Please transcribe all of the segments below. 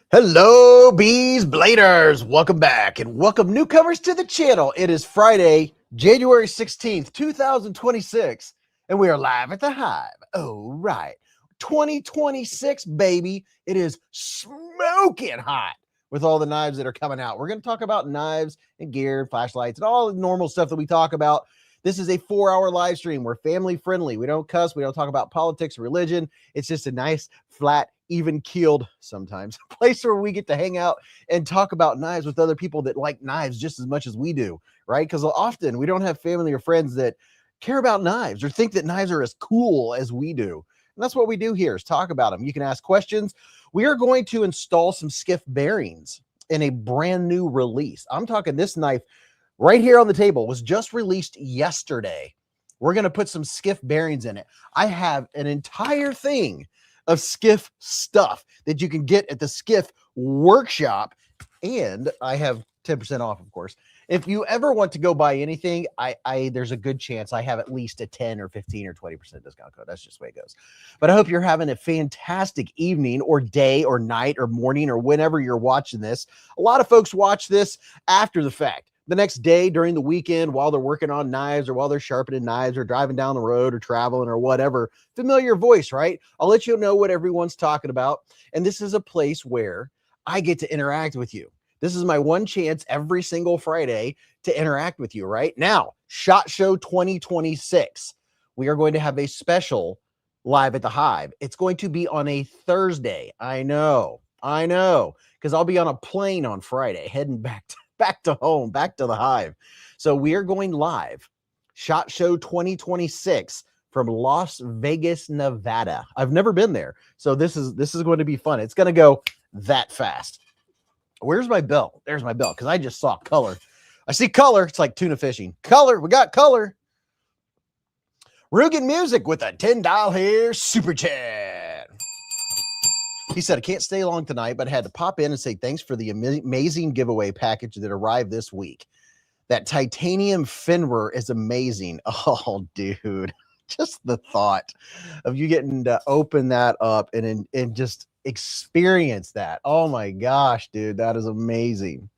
Hello, Beez Bladers. Welcome back and welcome newcomers to the channel. It is Friday, January 16th, 2026, and we are live at the Hive. Oh, right. 2026, baby. It is smoking hot with all the knives that are coming out. We're going to talk about knives and gear, flashlights, and all the normal stuff that we talk about. This is a 4-hour live stream. We're family friendly. We don't cuss. We don't talk about politics or religion. It's just a nice, flat, even keeled sometimes place where we get to hang out and talk about knives with other people that like knives just as much as we do, right? Because often we don't have family or friends that care about knives or think that knives are as cool as we do. And that's what we do here is talk about them. You can ask questions. We are going to install some skiff bearings in a brand new release. I'm talking this knife right here on the table was just released yesterday. We're going to put some skiff bearings in it. I have an entire thing of skiff stuff that you can get at the skiff workshop, and I have 10% off, of course. If you ever want to go buy anything, there's a good chance I have at least a 10 or 15 or 20% discount code. That's just the way it goes. But I hope you're having a fantastic evening or day or night or morning or whenever you're watching this. A lot of folks watch this after the fact. The next day during the weekend while they're working on knives or while they're sharpening knives or driving down the road or traveling or whatever. Familiar voice, right? I'll let you know what everyone's talking about. And this is a place where I get to interact with you. This is my one chance every single Friday to interact with you, right? Now, SHOT Show 2026. We are going to have a special live at the Hive. It's going to be on a Thursday. I know, because I'll be on a plane on Friday heading back to home, back to the Hive. So we are going live, SHOT Show 2026 from Las Vegas, Nevada. I've never been there, so this is going to be fun. It's going to go that fast. Where's my belt? There's my belt, because I just saw color. I see color. It's like tuna fishing. Color. We got color. Rugen Music with a $10 here super chat. He said, I can't stay long tonight, but I had to pop in and say thanks for the amazing giveaway package that arrived this week. That titanium Fenrir is amazing. Oh, dude. Just the thought of you getting to open that up and just experience that. Oh, my gosh, dude. That is amazing.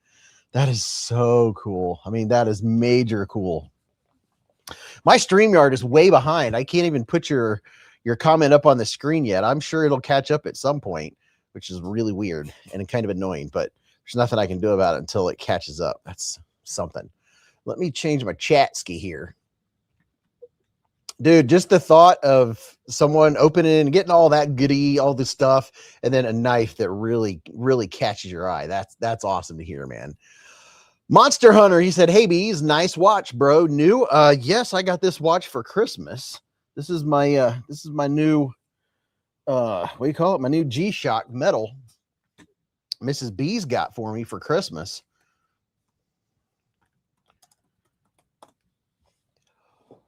That is so cool. I mean, that is major cool. My StreamYard is way behind. I can't even put your comment up on the screen yet. I'm sure it'll catch up at some point, which is really weird and kind of annoying, but there's nothing I can do about it until it catches up. That's something. Let me change my chat ski here. Dude, just the thought of someone opening and getting all that goodie, all this stuff, and then a knife that really, really catches your eye. That's awesome to hear, man. Monster Hunter, he said, hey, Beez, nice watch, bro. New? Yes, I got this watch for Christmas. This is my new what do you call it? My new G-Shock metal Mrs. Beez got for me for Christmas.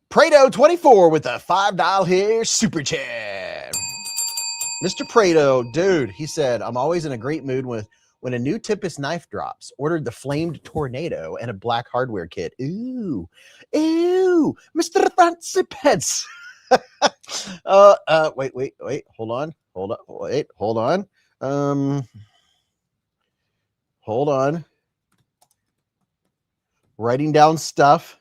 Prado 24 with a $5 here super chat. Mr. Prado, dude, he said, I'm always in a great mood when a new Tempest knife drops. Ordered the flamed tornado and a black hardware kit. Ooh, Mr. Fancy Pets. Wait, hold on. Writing down stuff.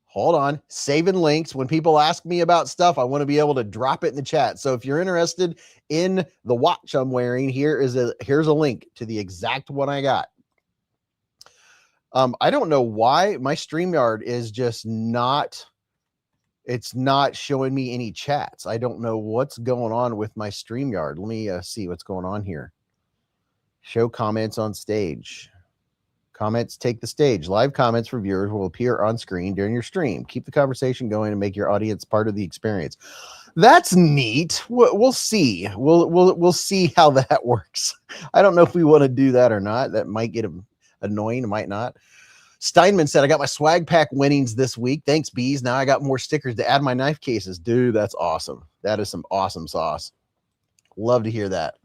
Hold on. Saving links. When people ask me about stuff, I want to be able to drop it in the chat. So if you're interested in the watch I'm wearing, here's a link to the exact one I got. I don't know why my StreamYard is just not showing me any chats. I don't know what's going on with my StreamYard. Let me see what's going on here. Show comments on stage. Comments take the stage. Live comments for viewers will appear on screen during your stream. Keep the conversation going and make your audience part of the experience. That's neat. We'll see. We'll see how that works. I don't know if we want to do that or not. That might get annoying. It might not. Steinman said, I got my swag pack winnings this week. Thanks, Beez. Now I got more stickers to add my knife cases. Dude, that's awesome. That is some awesome sauce. Love to hear that.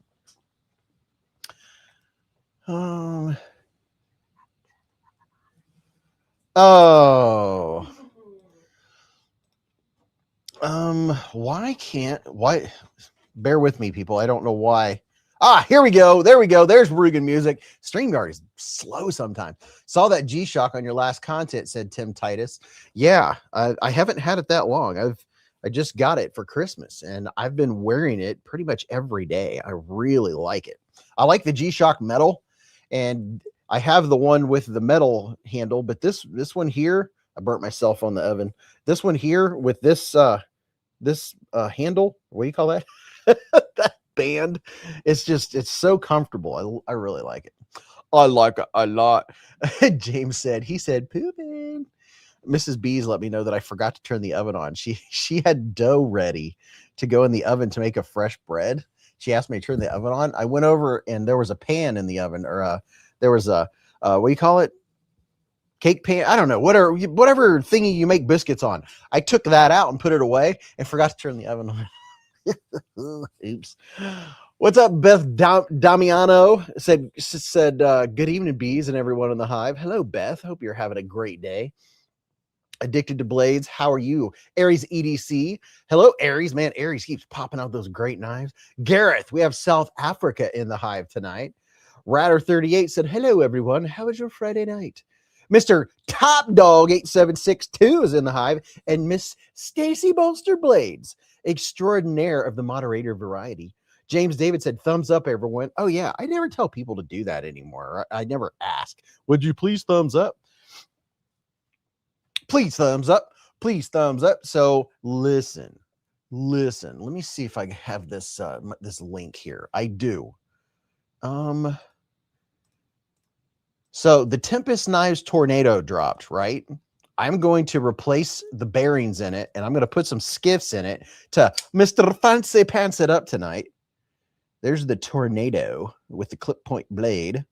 Why? Bear with me, people. I don't know why. Ah, here we go. There we go. There's Rugen music. StreamYard is slow sometimes. Saw that G-Shock on your last content, said Tim Titus. Yeah, I haven't had it that long. I just got it for Christmas, and I've been wearing it pretty much every day. I really like it. I like the G-Shock metal, and I have the one with the metal handle, but this one here, I burnt myself on the oven. This one here with this handle, what do you call that? That band, it's so comfortable. I really like it. I like it a lot. James said, he said pooping. Mrs. Beez let me know that I forgot to turn the oven on. She had dough ready to go in the oven to make a fresh bread. She asked me to turn the oven on. I went over and there was a pan in the oven, or there was a what do you call it? Cake pan. I don't know, whatever thingy you make biscuits on. I took that out and put it away and forgot to turn the oven on. Oops. What's up, Beth Damiano? Said good evening, Beez, and everyone in the hive. Hello, Beth. Hope you're having a great day. Addicted to Blades, how are you? Aries EDC. Hello, Aries. Man, Aries keeps popping out those great knives. Gareth, we have South Africa in the hive tonight. Ratter38 said, hello, everyone. How was your Friday night? Mr. Top Dog 8762 is in the hive, and Miss Stacy Bolster Blades, extraordinaire of the moderator variety. James David said, thumbs up, everyone. Oh, yeah, I never tell people to do that anymore. I never ask, would you please thumbs up? Please thumbs up. Please thumbs up. So listen. Let me see if I have this this link here. I do. So the Tempest Knives Tornado dropped, right? I'm going to replace the bearings in it, and I'm going to put some skiffs in it to Mr. Fancy Pants it up tonight. There's the Tornado with the clip point blade.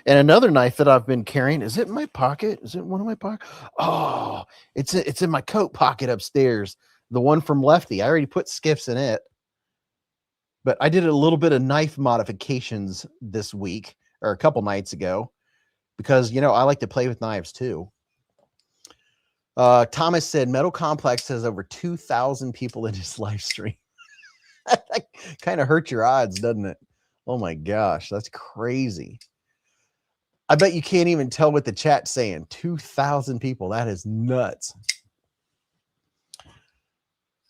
And another knife that I've been carrying, is it in my pocket? Is it one of my pockets? Oh, it's in my coat pocket upstairs. The one from Lefty. I already put skiffs in it. But I did a little bit of knife modifications this week, or a couple nights ago, because, you know, I like to play with knives too. Thomas said, Metal Complex has over 2,000 people in his live stream. That kind of hurts your odds, doesn't it? Oh my gosh, that's crazy. I bet you can't even tell what the chat's saying. 2,000 people. That is nuts.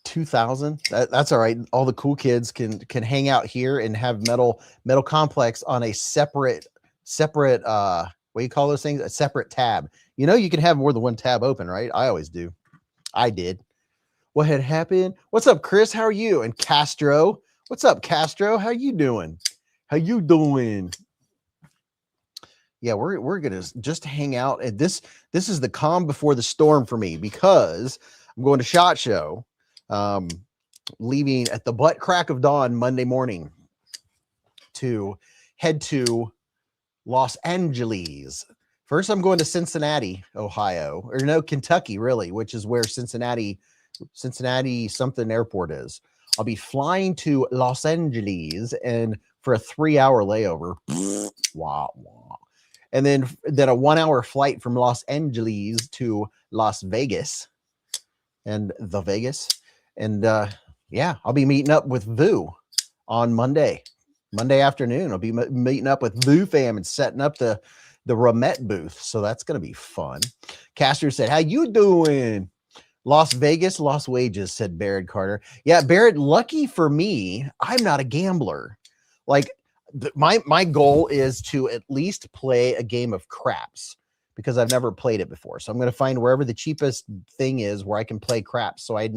2,000. That's all right. All the cool kids can hang out here and have Metal Complex on a separate what do you call those things? A separate tab. You know, you can have more than one tab open, right? I always do. I did. What had happened? What's up, Chris? How are you? And Castro. What's up, Castro? How you doing? How you doing? Yeah, we're gonna just hang out. And this is the calm before the storm for me, because I'm going to SHOT Show, leaving at the butt crack of dawn Monday morning to head to Los Angeles. First, I'm going to Cincinnati, Ohio, or no, Kentucky, really, which is where Cincinnati something airport is. I'll be flying to Los Angeles and for a 3-hour layover. Wow. And then a 1-hour flight from Los Angeles to Las Vegas and the Vegas. And yeah, I'll be meeting up with Vu on Monday afternoon. I'll be meeting up with Vu fam and setting up the Ramette booth. So that's going to be fun. Caster said, how you doing? Las Vegas, lost wages, said Barrett Carter. Yeah, Barrett, lucky for me, I'm not a gambler. Like, my goal is to at least play a game of craps, because I've never played it before. So I'm going to find wherever the cheapest thing is where I can play craps, so I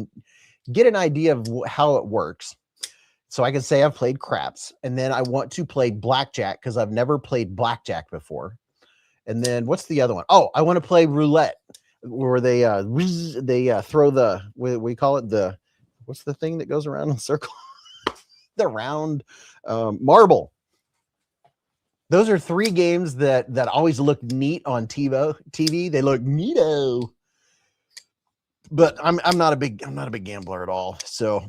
get an idea of how it works. So I can say I've played craps, and then I want to play blackjack because I've never played blackjack before. And then what's the other one? Oh, I want to play roulette, where they throw the, we call it what's the thing that goes around in a circle? The round marble. Those are 3 games that always look neat on TV. They look neato. But I'm not a big gambler at all. So,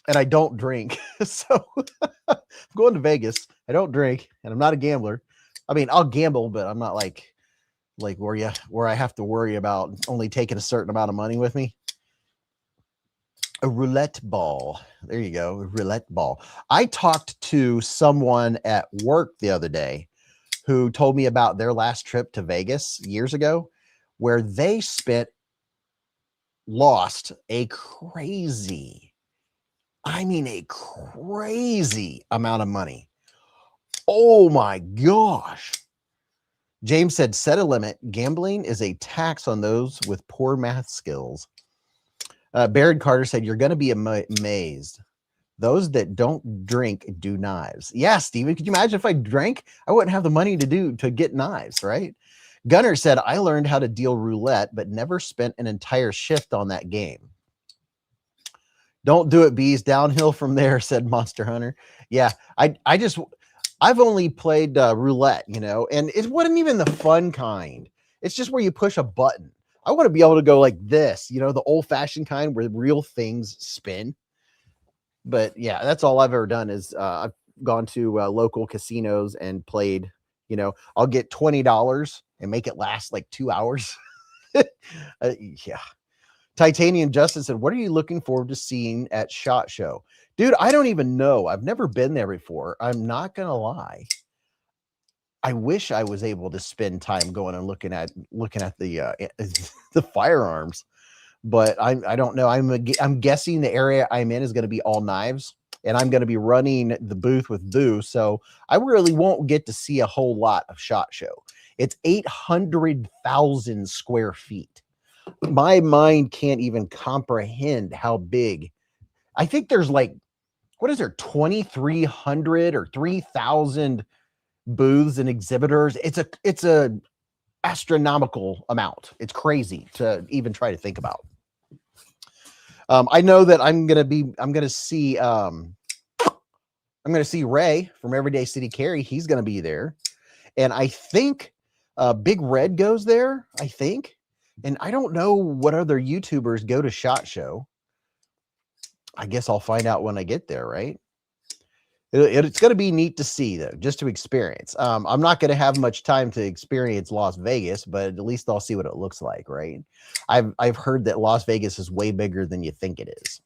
and I don't drink. So I'm going to Vegas. I don't drink, and I'm not a gambler. I mean, I'll gamble, but I'm not like where I have to worry about only taking a certain amount of money with me. A roulette ball. There you go. A roulette ball. I talked to someone at work the other day who told me about their last trip to Vegas years ago, where they lost a crazy, I mean, a crazy amount of money. Oh my gosh. James said, set a limit. Gambling is a tax on those with poor math skills. Barrett Carter said, you're going to be amazed. Those that don't drink do knives. Yeah, Steven, could you imagine if I drank? I wouldn't have the money to get knives, right? Gunner said, I learned how to deal roulette, but never spent an entire shift on that game. Don't do it, Beez. Downhill from there, said Monster Hunter. Yeah, I've only played roulette, you know, and it wasn't even the fun kind. It's just where you push a button. I want to be able to go like this, you know, the old-fashioned kind where real things spin. But yeah, that's all I've ever done is I've gone to local casinos and played, you know, I'll get $20 and make it last like 2 hours. Yeah. Titanium Justin said, what are you looking forward to seeing at SHOT Show? Dude, I don't even know. I've never been there before. I'm not going to lie. I wish I was able to spend time going and looking at the the firearms, but I don't know. I'm guessing the area I'm in is going to be all knives, and I'm going to be running the booth with Boo, so I really won't get to see a whole lot of SHOT Show. It's 800,000 square feet. My mind can't even comprehend how big. I think there's like, what is there, 2,300 or 3,000 booths and exhibitors. It's a astronomical amount. It's crazy to even try to think about. I know that I'm gonna see Ray from Everyday City Carry. He's gonna be there, and I think Big Red goes there. I think, and I don't know what other YouTubers go to SHOT Show. I guess I'll find out when I get there, right? It's going to be neat to see, though, just to experience. I'm not going to have much time to experience Las Vegas, but at least I'll see what it looks like, right? I've heard that Las Vegas is way bigger than you think it is.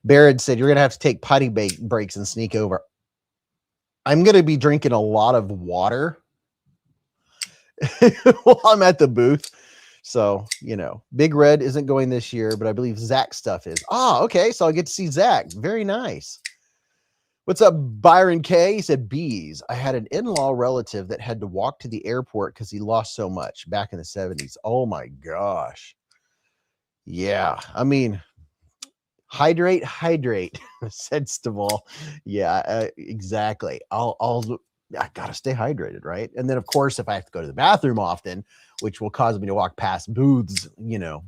Barrett said, you're going to have to take potty breaks and sneak over. I'm going to be drinking a lot of water while I'm at the booth. So, you know, Big Red isn't going this year, but I believe Zach's stuff is. Ah, okay. So I get to see Zach. Very nice. What's up, Byron K? He said, Beez. I had an in-law relative that had to walk to the airport because he lost so much back in the 70s. Oh my gosh. Yeah. I mean, hydrate, said Staval. Yeah, exactly. I gotta stay hydrated, right? And then of course, if I have to go to the bathroom often, which will cause me to walk past booths, you know.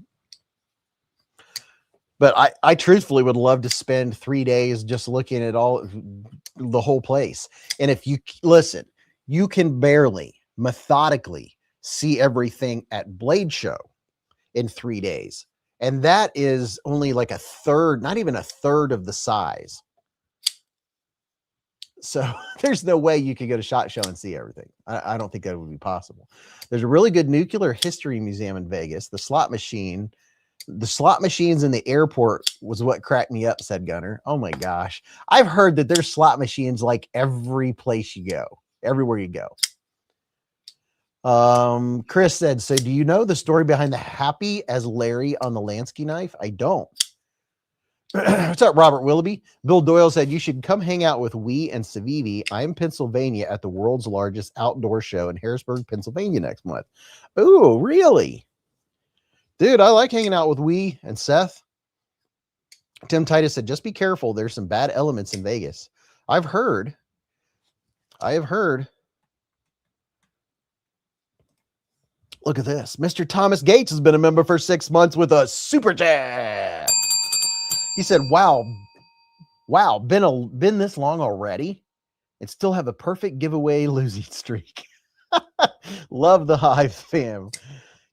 But I truthfully would love to spend 3 days just looking at the whole place. And if you listen, you can barely methodically see everything at Blade Show in 3 days. And that is only like a third, not even a third of the size. So there's no way you could go to SHOT Show and see everything. I don't think that would be possible. There's a really good nuclear history museum in Vegas. The slot machines in the airport was what cracked me up, said Gunner. Oh my gosh. I've heard that there's slot machines like every place you go, everywhere you go. Chris said, so do you know the story behind the Happy as Larry on the Lansky knife? I don't. What's up, Robert Willoughby? Bill Doyle said, you should come hang out with Wee and Savivi. I'm in Pennsylvania at the world's largest outdoor show in Harrisburg, Pennsylvania next month. Oh, really? Dude, I like hanging out with Wee and Seth. Tim Titus said, just be careful. There's some bad elements in Vegas. I have heard. Look at this. Mr. Thomas Gates has been a member for 6 months with a super chat. He said, wow, been this long already and still have a perfect giveaway losing streak. Love the Hive fam.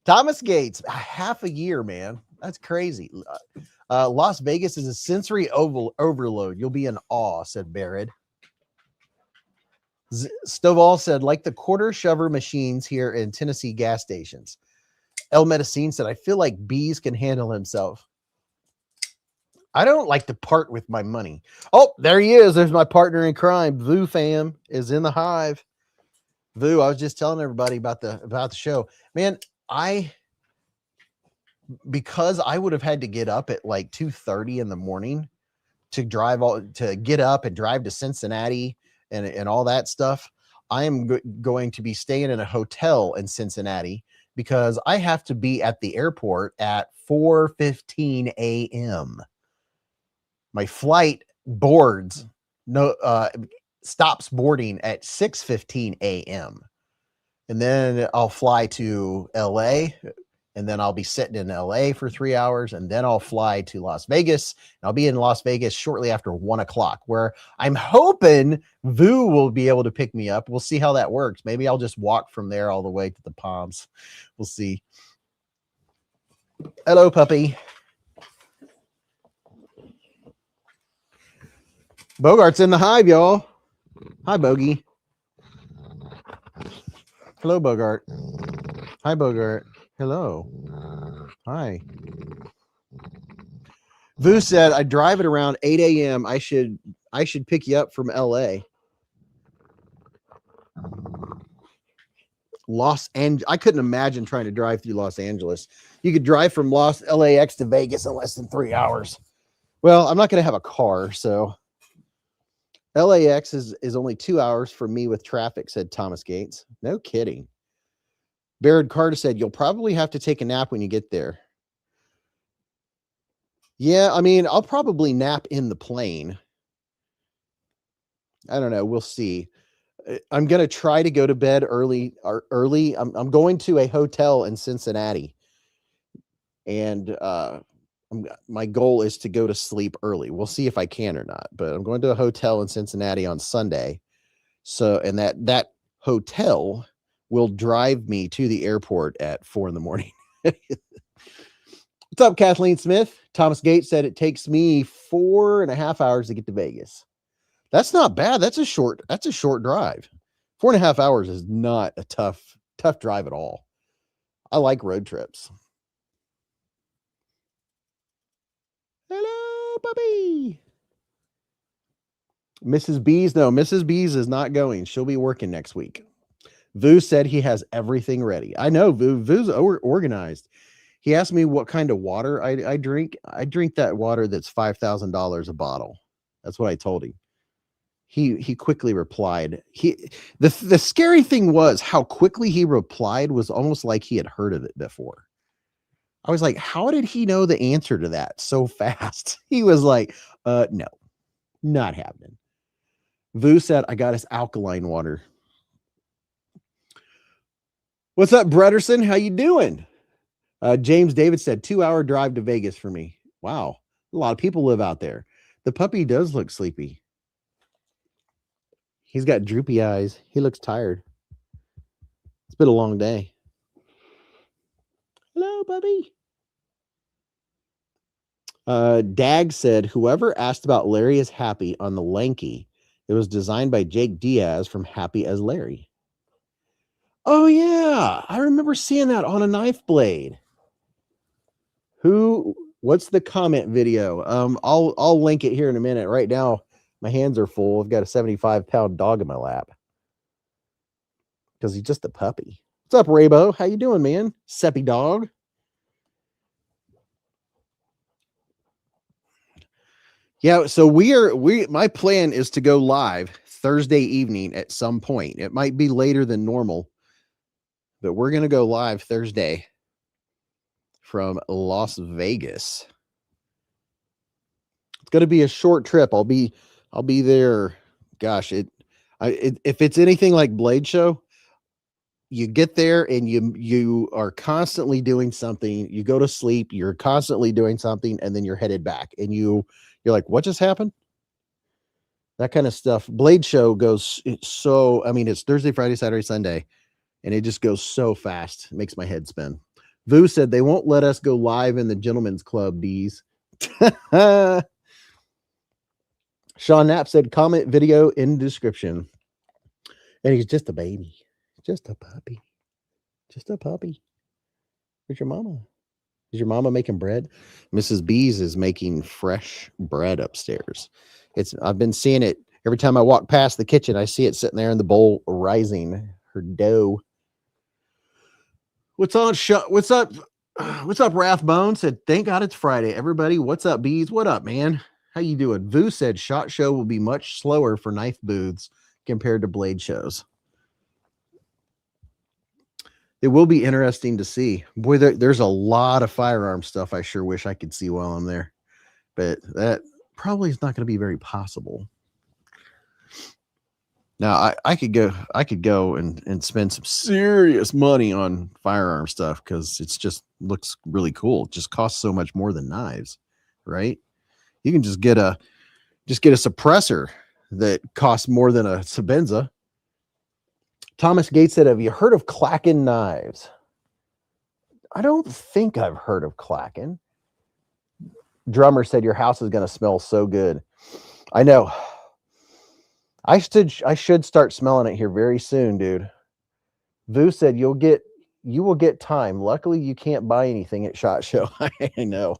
Thomas Gates, half a year, man. That's crazy. Las Vegas is a sensory overload. You'll be in awe, said Barrett. Stovall said, like the quarter shover machines here in Tennessee gas stations. El Medicine said, I feel like Beez can handle himself. I don't like to part with my money. Oh, there he is. There's my partner in crime. Vu fam is in the hive. Vu, I was just telling everybody about the show. Man, because I would have had to get up at like 2:30 in the morning to get up and drive to Cincinnati and all that stuff. I am going to be staying in a hotel in Cincinnati because I have to be at the airport at 4:15 a.m. My flight stops boarding at 6:15 a.m. and then I'll fly to LA, and then I'll be sitting in LA for 3 hours, and then I'll fly to Las Vegas. And I'll be in Las Vegas shortly after 1 o'clock, where I'm hoping Vu will be able to pick me up. We'll see how that works. Maybe I'll just walk from there all the way to the Palms. We'll see. Hello, puppy. Bogart's in the hive, y'all. Hi, Bogey. Hello, Bogart. Hi, Bogart. Hello. Hi. Vu said, I drive at around 8 a.m. I should pick you up from LA. I couldn't imagine trying to drive through Los Angeles. You could drive from LAX to Vegas in less than 3 hours. Well, I'm not going to have a car, so LAX is only 2 hours for me with traffic, said Thomas Gates. No kidding. Baird Carter said, you'll probably have to take a nap when you get there. Yeah, I mean, I'll probably nap in the plane. I don't know. We'll see. I'm going to try to go to bed early. I'm going to a hotel in Cincinnati, and my goal is to go to sleep early. We'll see if I can or not, but I'm going to a hotel in Cincinnati on Sunday. So, and that hotel will drive me to the airport at 4 a.m. What's up, Kathleen Smith? Thomas Gates said it takes me 4.5 hours to get to Vegas. That's not bad. That's a short drive. 4.5 hours is not a tough drive at all. I like road trips. Hello, puppy. Mrs. Beez. No, Mrs. Beez is not going. She'll be working next week. Vu said he has everything ready. I know Vu's organized. He asked me what kind of water I drink. I drink that water that's $5,000 a bottle. That's what I told him. He quickly replied. The scary thing was how quickly he replied was almost like he had heard of it before. I was like, how did he know the answer to that so fast? He was like, no, not happening. Vu said, I got us alkaline water. What's up, Brederson? How you doing? James David said 2-hour drive to Vegas for me. Wow. A lot of people live out there. The puppy does look sleepy. He's got droopy eyes. He looks tired. It's been a long day. Hello, puppy. Dag said, whoever asked about Larry is Happy on the Lanky, it was designed by Jake Diaz from Happy as Larry. Oh, yeah. I remember seeing that on a knife blade. What's the comment video? I'll link it here in a minute. Right now, my hands are full. I've got a 75-pound dog in my lap because he's just a puppy. What's up, Raybo? How you doing, man? Seppy dog. Yeah, so my plan is to go live Thursday evening at some point. It might be later than normal, but we're going to go live Thursday from Las Vegas. It's going to be a short trip. I'll be there. Gosh, if it's anything like Blade Show, you get there and you are constantly doing something. You go to sleep, you're constantly doing something, and then you're headed back, and you're like, what just happened? That kind of stuff. Blade Show goes so, I mean, it's Thursday, Friday, Saturday, Sunday, and it just goes so fast. It makes my head spin. Vu said they won't let us go live in the Gentlemen's Club, Beez. Sean Knapp said, comment video in description. And he's just a baby. Just a puppy. Just a puppy. Where's your mama? Is your mama making bread? Mrs. Beez is making fresh bread upstairs. I've been seeing it every time I walk past the kitchen. I see it sitting there in the bowl rising her dough. What's on? What's up? What's up, Rathbone? Said, thank God it's Friday. Everybody, what's up, Beez? What up, man? How you doing? Vu said SHOT Show will be much slower for knife booths compared to blade shows. It will be interesting to see. Boy, there's a lot of firearm stuff I sure wish I could see while I'm there. But that probably is not going to be very possible. Now, I could go and spend some serious money on firearm stuff because it's just looks really cool. It just costs so much more than knives, right? You can just get a suppressor that costs more than a Sabenza. Thomas Gates said, have you heard of Clacken knives? I don't think I've heard of Clacken. Drummer said, your house is going to smell so good. I know. I should start smelling it here very soon, dude. Vu said, you will get time. Luckily, you can't buy anything at SHOT Show. I know.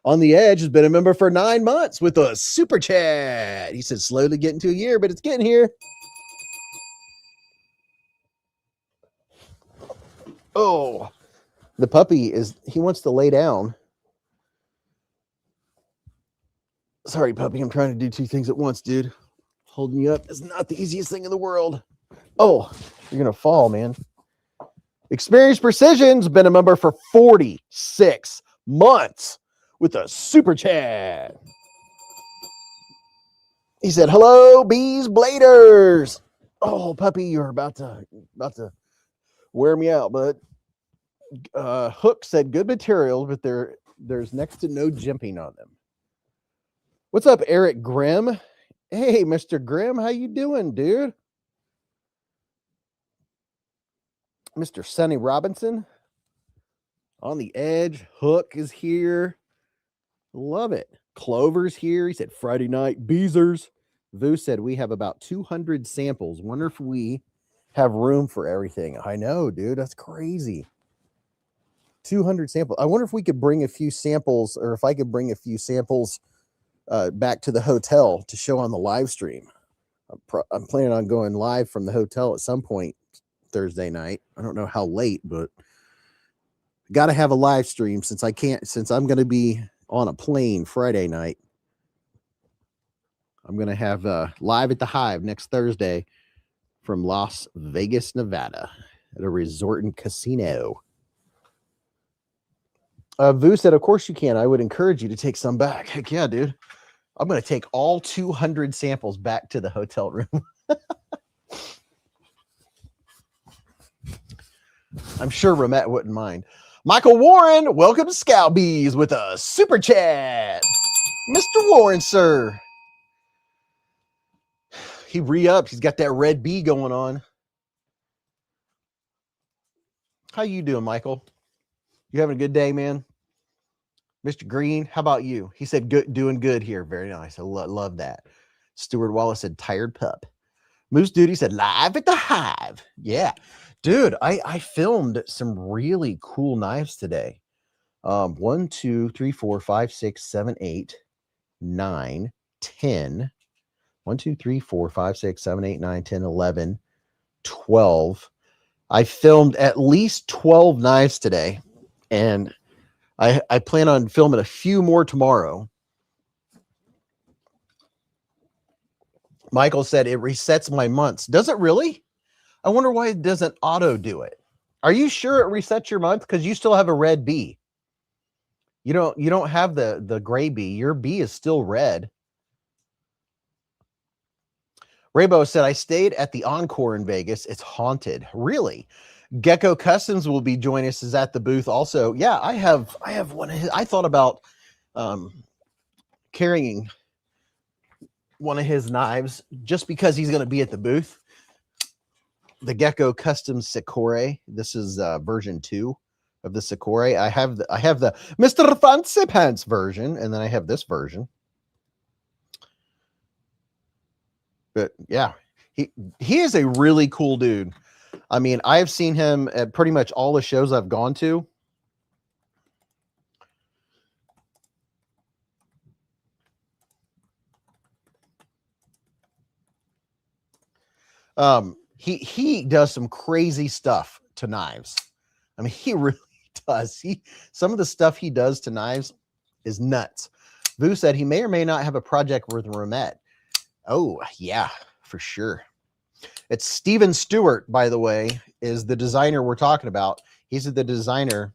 On the Edge has been a member for 9 months with a super chat. He said, slowly getting to a year, but it's getting here. Oh, the puppy he wants to lay down. Sorry, puppy. I'm trying to do 2 things at once, dude. Holding you up is not the easiest thing in the world. Oh, you're going to fall, man. Experienced Precision's been a member for 46 months with a super chat. He said, hello, beezbladers. Oh, puppy, you're about to wear me out, bud. Hook said good material, but there's next to no jimping on them. What's up, Eric Grimm? Hey, Mr. Grimm, how you doing, dude? Mr. Sonny Robinson on the Edge. Hook is here. Love it. Clover's here. He said Friday night Beezers. Vu said we have about 200 samples. Wonder if we have room for everything. I know, dude. That's crazy. 200 samples. I wonder if we could bring a few samples, or if I could bring a few samples back to the hotel to show on the live stream. I'm planning on going live from the hotel at some point Thursday night. I don't know how late, but got to have a live stream since I'm going to be on a plane Friday night. I'm going to have live at the Hive next Thursday from Las Vegas, Nevada at a resort and casino. Vu said, of course you can. I would encourage you to take some back. Heck yeah, dude. I'm going to take all 200 samples back to the hotel room. I'm sure Ramette wouldn't mind. Michael Warren, welcome to Scout Bees with a super chat. Mr. Warren, sir. He re-upped. He's got that red bee going on. How you doing, Michael? You having a good day, man? Mr. Green, how about you? He said, good, doing good here. Very nice. I love that. Stuart Wallace said, tired pup. Moose Duty said, live at the Hive. Yeah. Dude, I filmed some really cool knives today. 1, 2, 3, 4, 5, 6, 7, 8, 9, 10. 1, 2, 3, 4, 5, 6, 7, 8, 9, 10, 11, 12. I filmed at least 12 knives today. And I plan on filming a few more tomorrow. Michael said it resets my months. Does it really? I wonder why it doesn't auto do it. Are you sure it resets your month? Because you still have a red bee. You don't have the gray bee. Your bee is still red. Raybo said, I stayed at the Encore in Vegas. It's haunted. Really? Gecko Customs will be joining us at the booth also. Yeah, I have one of his. I thought about carrying one of his knives just because he's going to be at the booth. The Gecko Customs Sakura. This is version 2 of the Sakura. I have the Mr. Fancy Pants version, and then I have this version. But yeah, he is a really cool dude. I mean, I've seen him at pretty much all the shows I've gone to. He does some crazy stuff to knives. I mean, he really does. Some of the stuff he does to knives is nuts. Vu said he may or may not have a project with Romette. Oh, yeah, for sure. It's Steven Stewart, by the way, is the designer we're talking about. He's the designer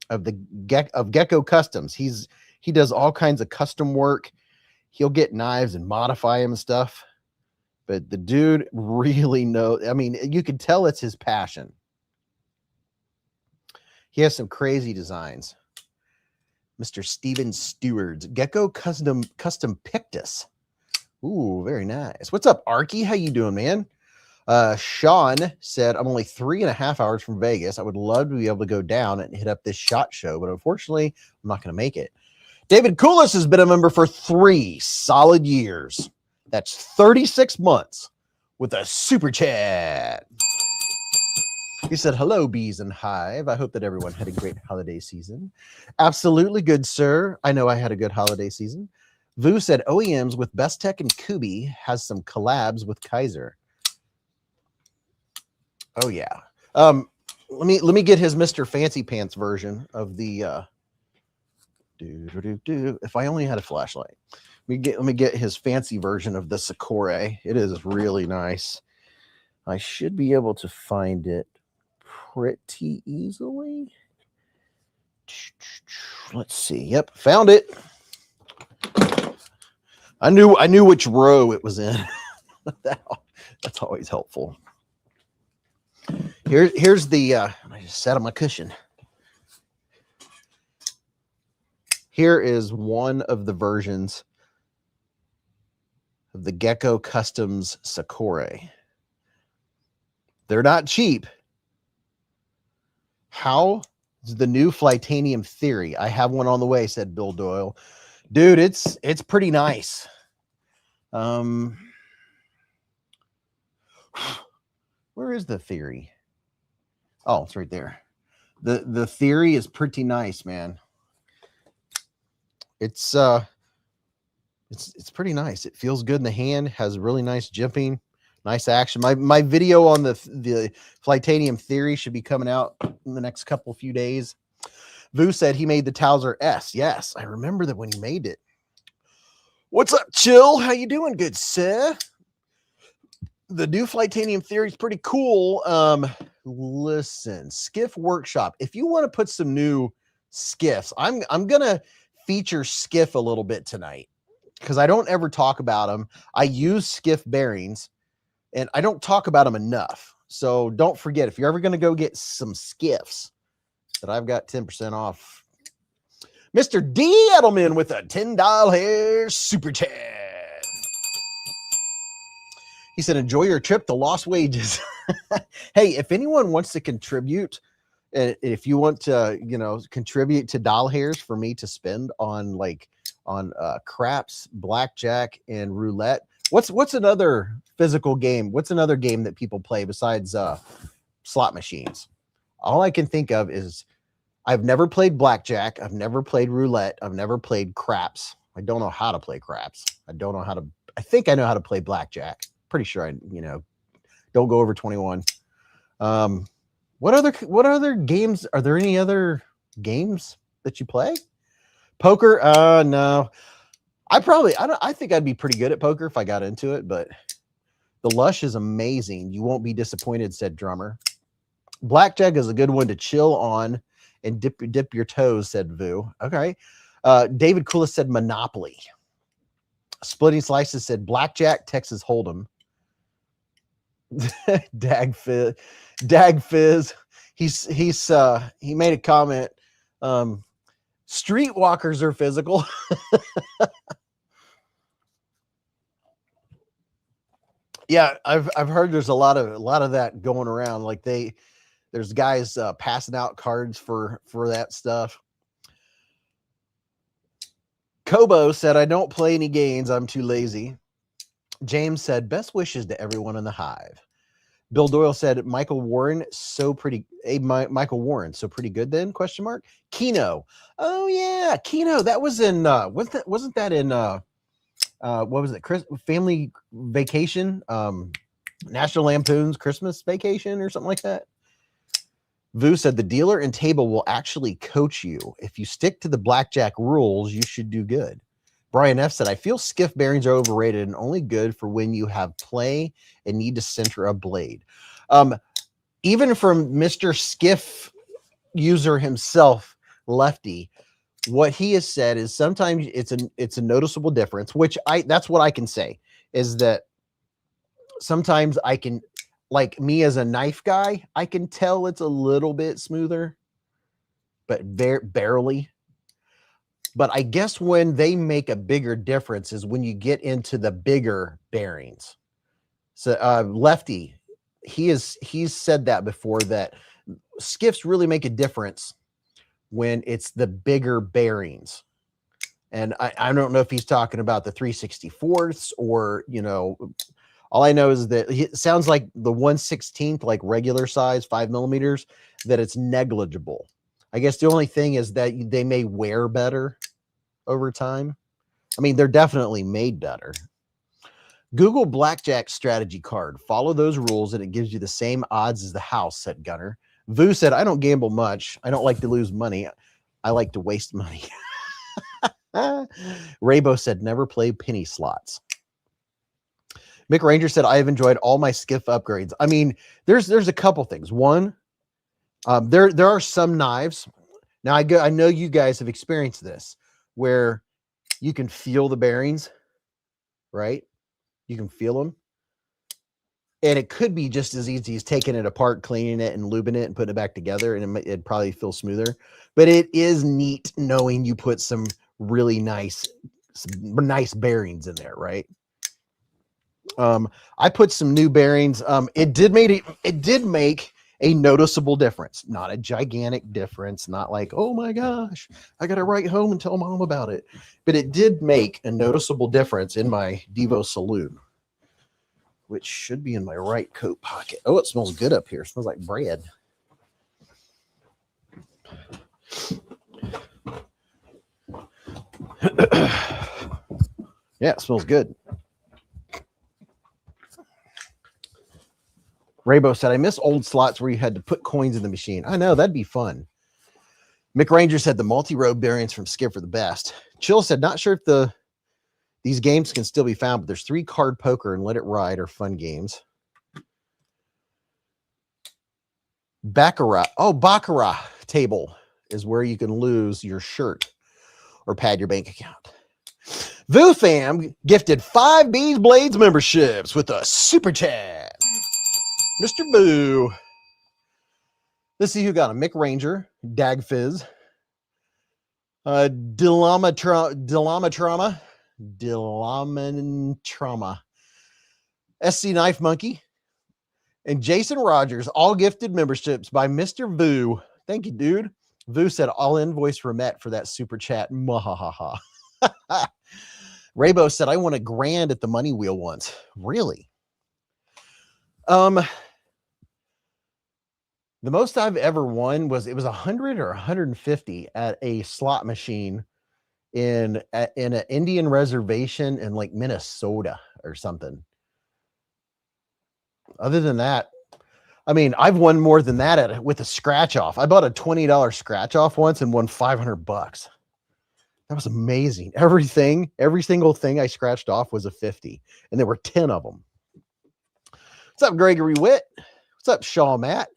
of Gecko Customs. He does all kinds of custom work. He'll get knives and modify them and stuff. But the dude really knows. I mean, you can tell it's his passion. He has some crazy designs. Mr. Steven Stewart, Gecko Custom Pictus. Ooh, very nice. What's up, Arky? How you doing, man? Sean said, I'm only 3.5 hours from Vegas. I would love to be able to go down and hit up this SHOT Show, but unfortunately, I'm not going to make it. David Koulis has been a member for 3 solid years. That's 36 months with a super chat. He said, hello, Bees and Hive. I hope that everyone had a great holiday season. Absolutely good, sir. I know I had a good holiday season. Vu said, OEMs with Best Tech and Kubi has some collabs with Kaiser. Oh, yeah. Let me get his Mr. Fancy Pants version of the if I only had a flashlight. Let me get his fancy version of the Sakura. It is really nice. I should be able to find it pretty easily. Let's see. Yep, found it. I knew which row it was in. That's always helpful. Here's the I just sat on my cushion. Here is one of the versions of the Gecko Customs Sakura. They're not cheap. How is the new Flightanium Theory? I have one on the way, said Bill Doyle. Dude, it's pretty nice. Where is the Theory? Oh, it's right there. The Theory is pretty nice, man. It's pretty nice. It feels good in the hand, has really nice jimping, nice action. My video on the Flightanium Theory should be coming out in the next few days. Vu said he made the Towser S. Yes, I remember that when he made it. What's up, Chill? How you doing, good sir? The new Flightanium Theory is pretty cool. Listen, Skiff Workshop. If you want to put some new skiffs, I'm gonna feature Skiff a little bit tonight because I don't ever talk about them. I use Skiff bearings and I don't talk about them enough. So don't forget, if you're ever going to go get some Skiffs, that I've got 10% off. Mr. D. Edelman with a $10 super chat. He said, enjoy your trip to Lost Wages. Hey, if anyone wants to contribute, if you want to, contribute to doll hairs for me to spend on craps, blackjack, and roulette. What's another physical game? What's another game that people play besides slot machines? All I can think of is I've never played blackjack. I've never played roulette. I've never played craps. I don't know how to play craps. I think I know how to play blackjack. Pretty sure don't go over 21. What other games? Are there any other games that you play? Poker? No. I think I'd be pretty good at poker if I got into it, but the Lush is amazing. You won't be disappointed, said Drummer. Blackjack is a good one to chill on and dip your toes, said Vu. Okay. David Koulis said Monopoly. Splitting Slices said Blackjack, Texas Hold'em. Dag Fizz. He made a comment. Streetwalkers are physical. Yeah, I've heard there's a lot of that going around. Like there's guys passing out cards for that stuff. Kobo said, I don't play any games. I'm too lazy. James said, best wishes to everyone in the hive. Bill Doyle said, Michael Warren, so pretty. Hey, Michael Warren, so pretty good then? Question mark. Keno. Oh yeah, Keno. That was in. Wasn't that in? What was it? Family Vacation. National Lampoon's Christmas Vacation or something like that. Vu said the dealer and table will actually coach you. If you stick to the blackjack rules, you should do good. Brian F said, I feel skiff bearings are overrated and only good for when you have play and need to center a blade. Even from Mr. Skiff user himself, Lefty, what he has said is sometimes it's a noticeable difference, which that's what I can say, is that sometimes I can, like me as a knife guy, I can tell it's a little bit smoother, but barely. But I guess when they make a bigger difference is when you get into the bigger bearings. So Lefty, he's said that before, that skiffs really make a difference when it's the bigger bearings. And I don't know if he's talking about the 3/64ths or, you know, all I know is that it sounds like the 1/16th, like regular size, 5 millimeters, that it's negligible. I guess the only thing is that they may wear better over time. I mean, they're definitely made better. Google blackjack strategy card. Follow those rules and it gives you the same odds as the house, said Gunner. Vu said, I don't gamble much. I don't like to lose money. I like to waste money. Raybo said, never play penny slots. Mick Ranger said, I have enjoyed all my skiff upgrades. I mean, there's a couple things. One, there are some knives. Now, I know you guys have experienced this, where you can feel the bearings, right? You can feel them. And it could be just as easy as taking it apart, cleaning it, and lubing it, and putting it back together, and it'd probably feel smoother. But it is neat knowing you put some really nice bearings in there, right? I put some new bearings. It did make a noticeable difference, not a gigantic difference, not like, oh my gosh, I got to write home and tell mom about it. But it did make a noticeable difference in my Devo Saloon, which should be in my right coat pocket. Oh, it smells good up here. It smells like bread. Yeah, it smells good. Raybo said, I miss old slots where you had to put coins in the machine. I know, that'd be fun. Mick Ranger said the multi-row bearings from Skip are the best. Chill said, not sure if these games can still be found, but there's 3 card poker and Let It Ride are fun games. Baccarat table is where you can lose your shirt or pad your bank account. Vu Fam gifted 5 Beezblades memberships with a super chat. Mr. Boo. Let's see who got him. Mick Ranger, Dagfizz, Dilama Trauma, SC Knife Monkey, and Jason Rogers, all gifted memberships by Mr. Vu. Thank you, dude. Vu said, I'll invoice Ramette for that super chat. Mahahaha. Raybo said, I won $1,000 at the money wheel once. Really? The most I've ever won was 100 or 150 at a slot machine in an Indian reservation in like Minnesota or something. Other than that, I mean, I've won more than that with a scratch off. I bought a $20 scratch off once and won $500. That was amazing. Every single thing I scratched off was a 50, and there were 10 of them. What's up, Gregory Witt? What's up, Shaw Matt?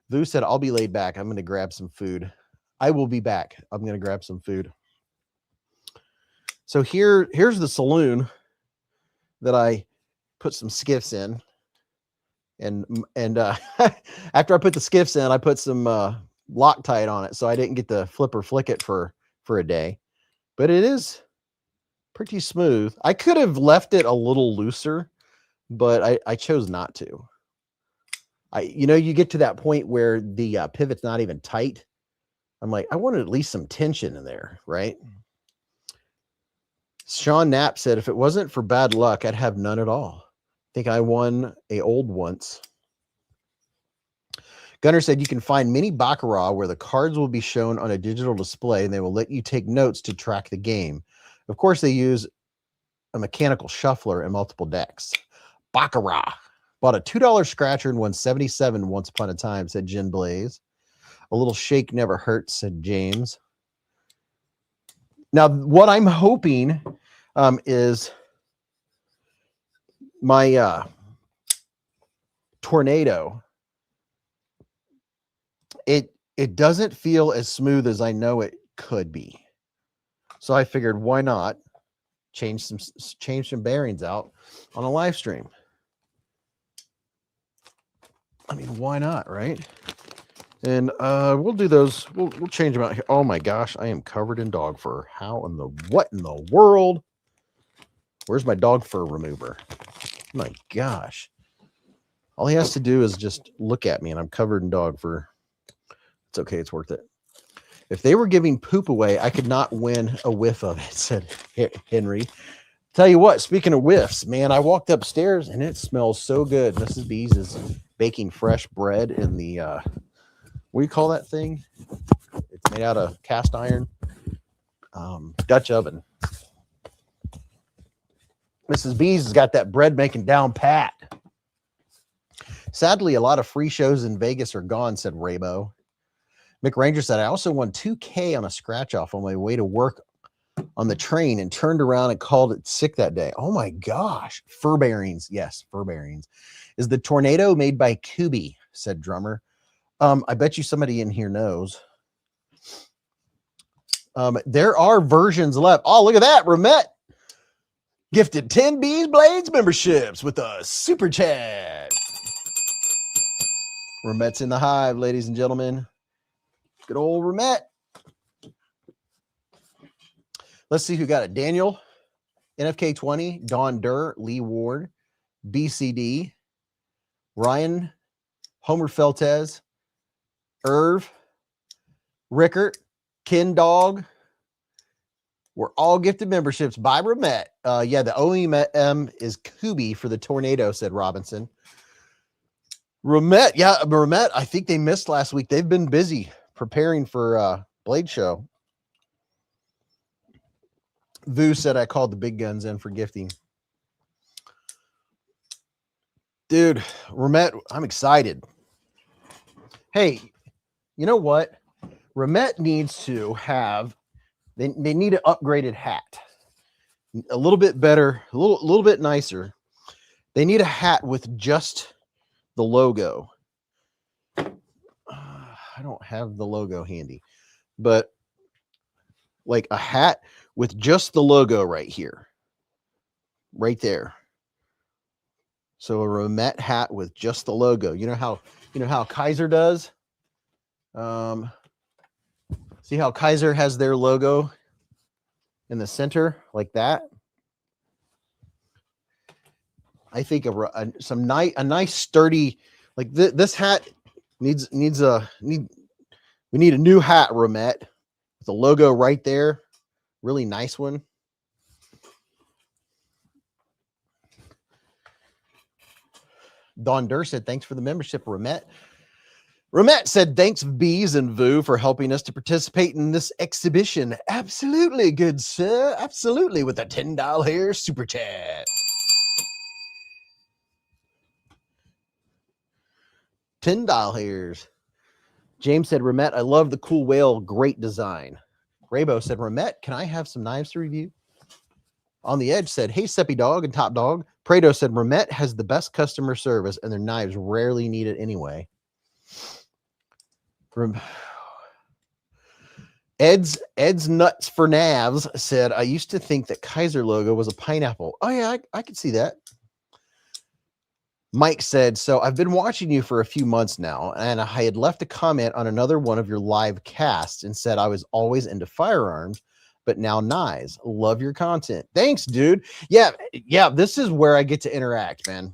Vu said, I'll be laid back. I'm going to grab some food. I will be back. I'm going to grab some food. So here's the saloon that I put some skiffs in. And after I put the skiffs in, I put some Loctite on it, so I didn't get to flip or flick it for a day. But it is pretty smooth. I could have left it a little looser, but I chose not to. You get to that point where the pivot's not even tight. I'm like, I wanted at least some tension in there, right? Sean Knapp said, if it wasn't for bad luck, I'd have none at all. I think I won a old once. Gunner said, you can find mini Baccarat where the cards will be shown on a digital display and they will let you take notes to track the game. Of course, they use a mechanical shuffler and multiple decks. Baccarat. Bought a $2 scratcher and won 77 once upon a time, said Jen Blaze. A little shake never hurts, said James. Now, what I'm hoping is my tornado, it doesn't feel as smooth as I know it could be. So I figured, why not change some bearings out on a live stream? I mean, why not, right? And we'll do those. We'll change them out here. Oh my gosh, I am covered in dog fur. What in the world? Where's my dog fur remover? My gosh. All he has to do is just look at me and I'm covered in dog fur. It's okay, it's worth it. If they were giving poop away, I could not win a whiff of it, said Henry. Tell you what, speaking of whiffs, man, I walked upstairs and it smells so good. Mrs. Beez is baking fresh bread in the, what do you call that thing? It's made out of cast iron, Dutch oven. Mrs. Beez has got that bread making down pat. Sadly, a lot of free shows in Vegas are gone, said Raybo. Mick Ranger said, I also won $2K on a scratch off on my way to work on the train and turned around and called it sick that day. Oh my gosh. Fur bearings. Yes, fur bearings. Is the tornado made by Kubi, said Drummer. I bet you somebody in here knows. There are versions left. Oh, look at that. Ramette gifted 10 beezblades memberships with a super chat. Ramette's in the hive, ladies and gentlemen. Good old Ramette. Let's see who got it. Daniel, NFK20, Don Durr, Lee Ward, BCD, Ryan, Homer Feltez, Irv, Rickert, Ken Dog. We're all gifted memberships by Ramette. Yeah, the OEM is Kubi for the tornado, said Robinson. Ramette, yeah, Ramette, I think they missed last week. They've been busy preparing for Blade Show. Vu said I called the big guns in for gifting. Dude, Ramette, I'm excited. Hey, you know what? Ramette needs to have, they need an upgraded hat. A little bit better, a little bit nicer. They need a hat with just the logo. I don't have the logo handy, but like a hat with just the logo right here, right there. So a Ramette hat with just the logo. You know how Kaiser does? See how Kaiser has their logo in the center like that? I think a nice sturdy, like this hat we need a new hat, Ramette, with the logo right there. Really nice one. Don Durr said, thanks for the membership, Ramette. Ramette said, thanks, Beez and Vu, for helping us to participate in this exhibition. Absolutely, good sir. Absolutely, with a $10 here super chat. $10 hairs. James said, Ramette, I love the cool whale. Great design. Raybo said, Ramette, can I have some knives to review? On the Edge said, hey, Seppi Dog and Top Dog. Prado said, Ramette has the best customer service and their knives rarely need it anyway. Ed's Nuts for Navs said, I used to think that Kaiser logo was a pineapple. Oh, yeah, I could see that. Mike said, so I've been watching you for a few months now, and I had left a comment on another one of your live casts and said I was always into firearms, but now knives. Love your content. Thanks, dude. Yeah, this is where I get to interact, man.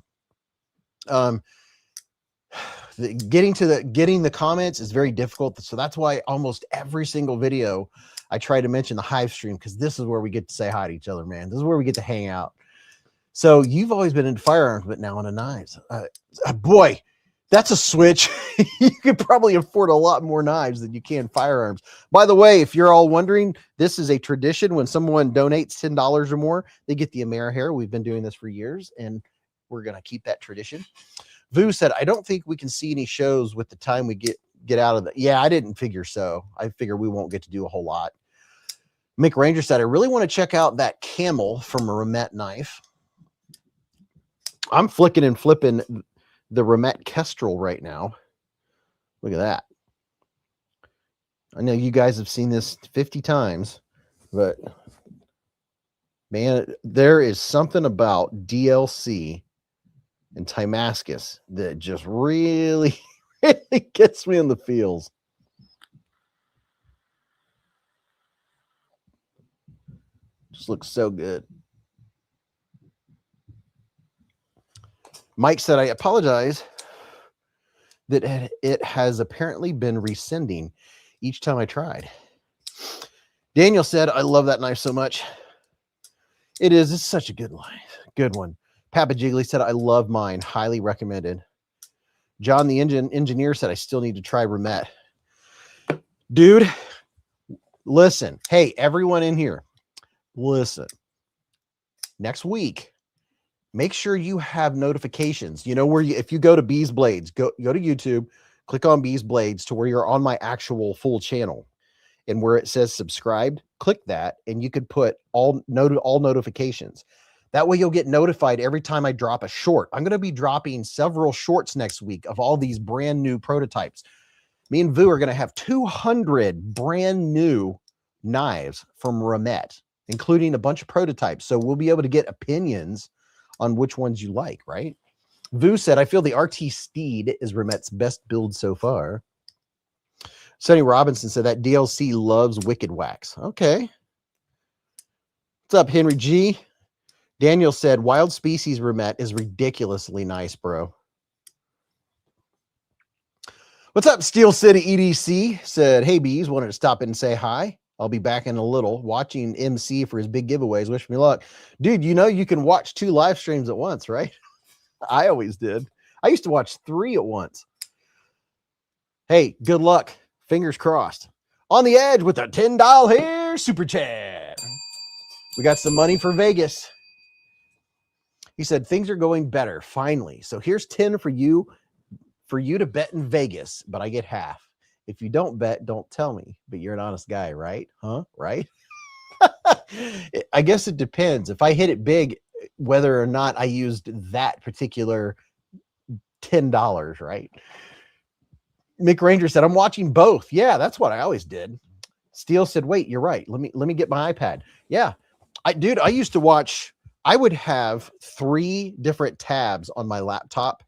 Getting the comments is very difficult, so that's why almost every single video I try to mention the Hive stream, because this is where we get to say hi to each other, man. This is where we get to hang out. So you've always been into firearms, but now into knives. Boy, that's a switch. You could probably afford a lot more knives than you can firearms. By the way, if you're all wondering, this is a tradition. When someone donates $10 or more, they get the AmeriHair. We've been doing this for years, and we're going to keep that tradition. Vu said, I don't think we can see any shows with the time we get out of the. Yeah, I didn't figure so. I figure we won't get to do a whole lot. Mick Ranger said, I really want to check out that camel from a Remet knife. I'm flicking and flipping the Remet Kestrel right now. Look at that. I know you guys have seen this 50 times, but man, there is something about DLC and Timascus that just really, really gets me in the feels. Just looks so good. Mike said, I apologize that it has apparently been resending each time I tried. Daniel said, I love that knife so much. It is. It's such a good knife. Good one. Papa Jiggly said, I love mine. Highly recommended. John, the engineer, said, I still need to try Remet. Dude, listen. Hey, everyone in here, listen. Next week, make sure you have notifications. You know where if you go to beezblades, go to YouTube, click on beezblades to where you're on my actual full channel. And where it says subscribed, click that, and you could put all notifications. That way you'll get notified every time I drop a short. I'm going to be dropping several shorts next week of all these brand new prototypes. Me and Vu are going to have 200 brand new knives from Remet, including a bunch of prototypes. So we'll be able to get opinions on which ones you like, right? Vu said, I feel the RT Steed is Remet's best build so far. Sonny Robinson said that DLC loves Wicked Wax. Okay. What's up, Henry G? Daniel said, Wild Species Remet is ridiculously nice, bro. What's up, Steel City EDC? Said, hey, Beez, wanted to stop in and say hi. I'll be back in a little watching MC for his big giveaways. Wish me luck. Dude, you know you can watch 2 live streams at once, right? I always did. I used to watch 3 at once. Hey, good luck. Fingers crossed. On the Edge with a $10 here super chat. We got some money for Vegas. He said, things are going better, finally. So here's 10 for you to bet in Vegas, but I get half. If you don't bet, don't tell me. But you're an honest guy, right? Huh? Right? I guess it depends. If I hit it big, whether or not I used that particular $10, right? Mick Ranger said, I'm watching both. Yeah, that's what I always did. Steele said, wait, you're right. Let me get my iPad. Yeah. I used to watch, I would have 3 different tabs on my laptop,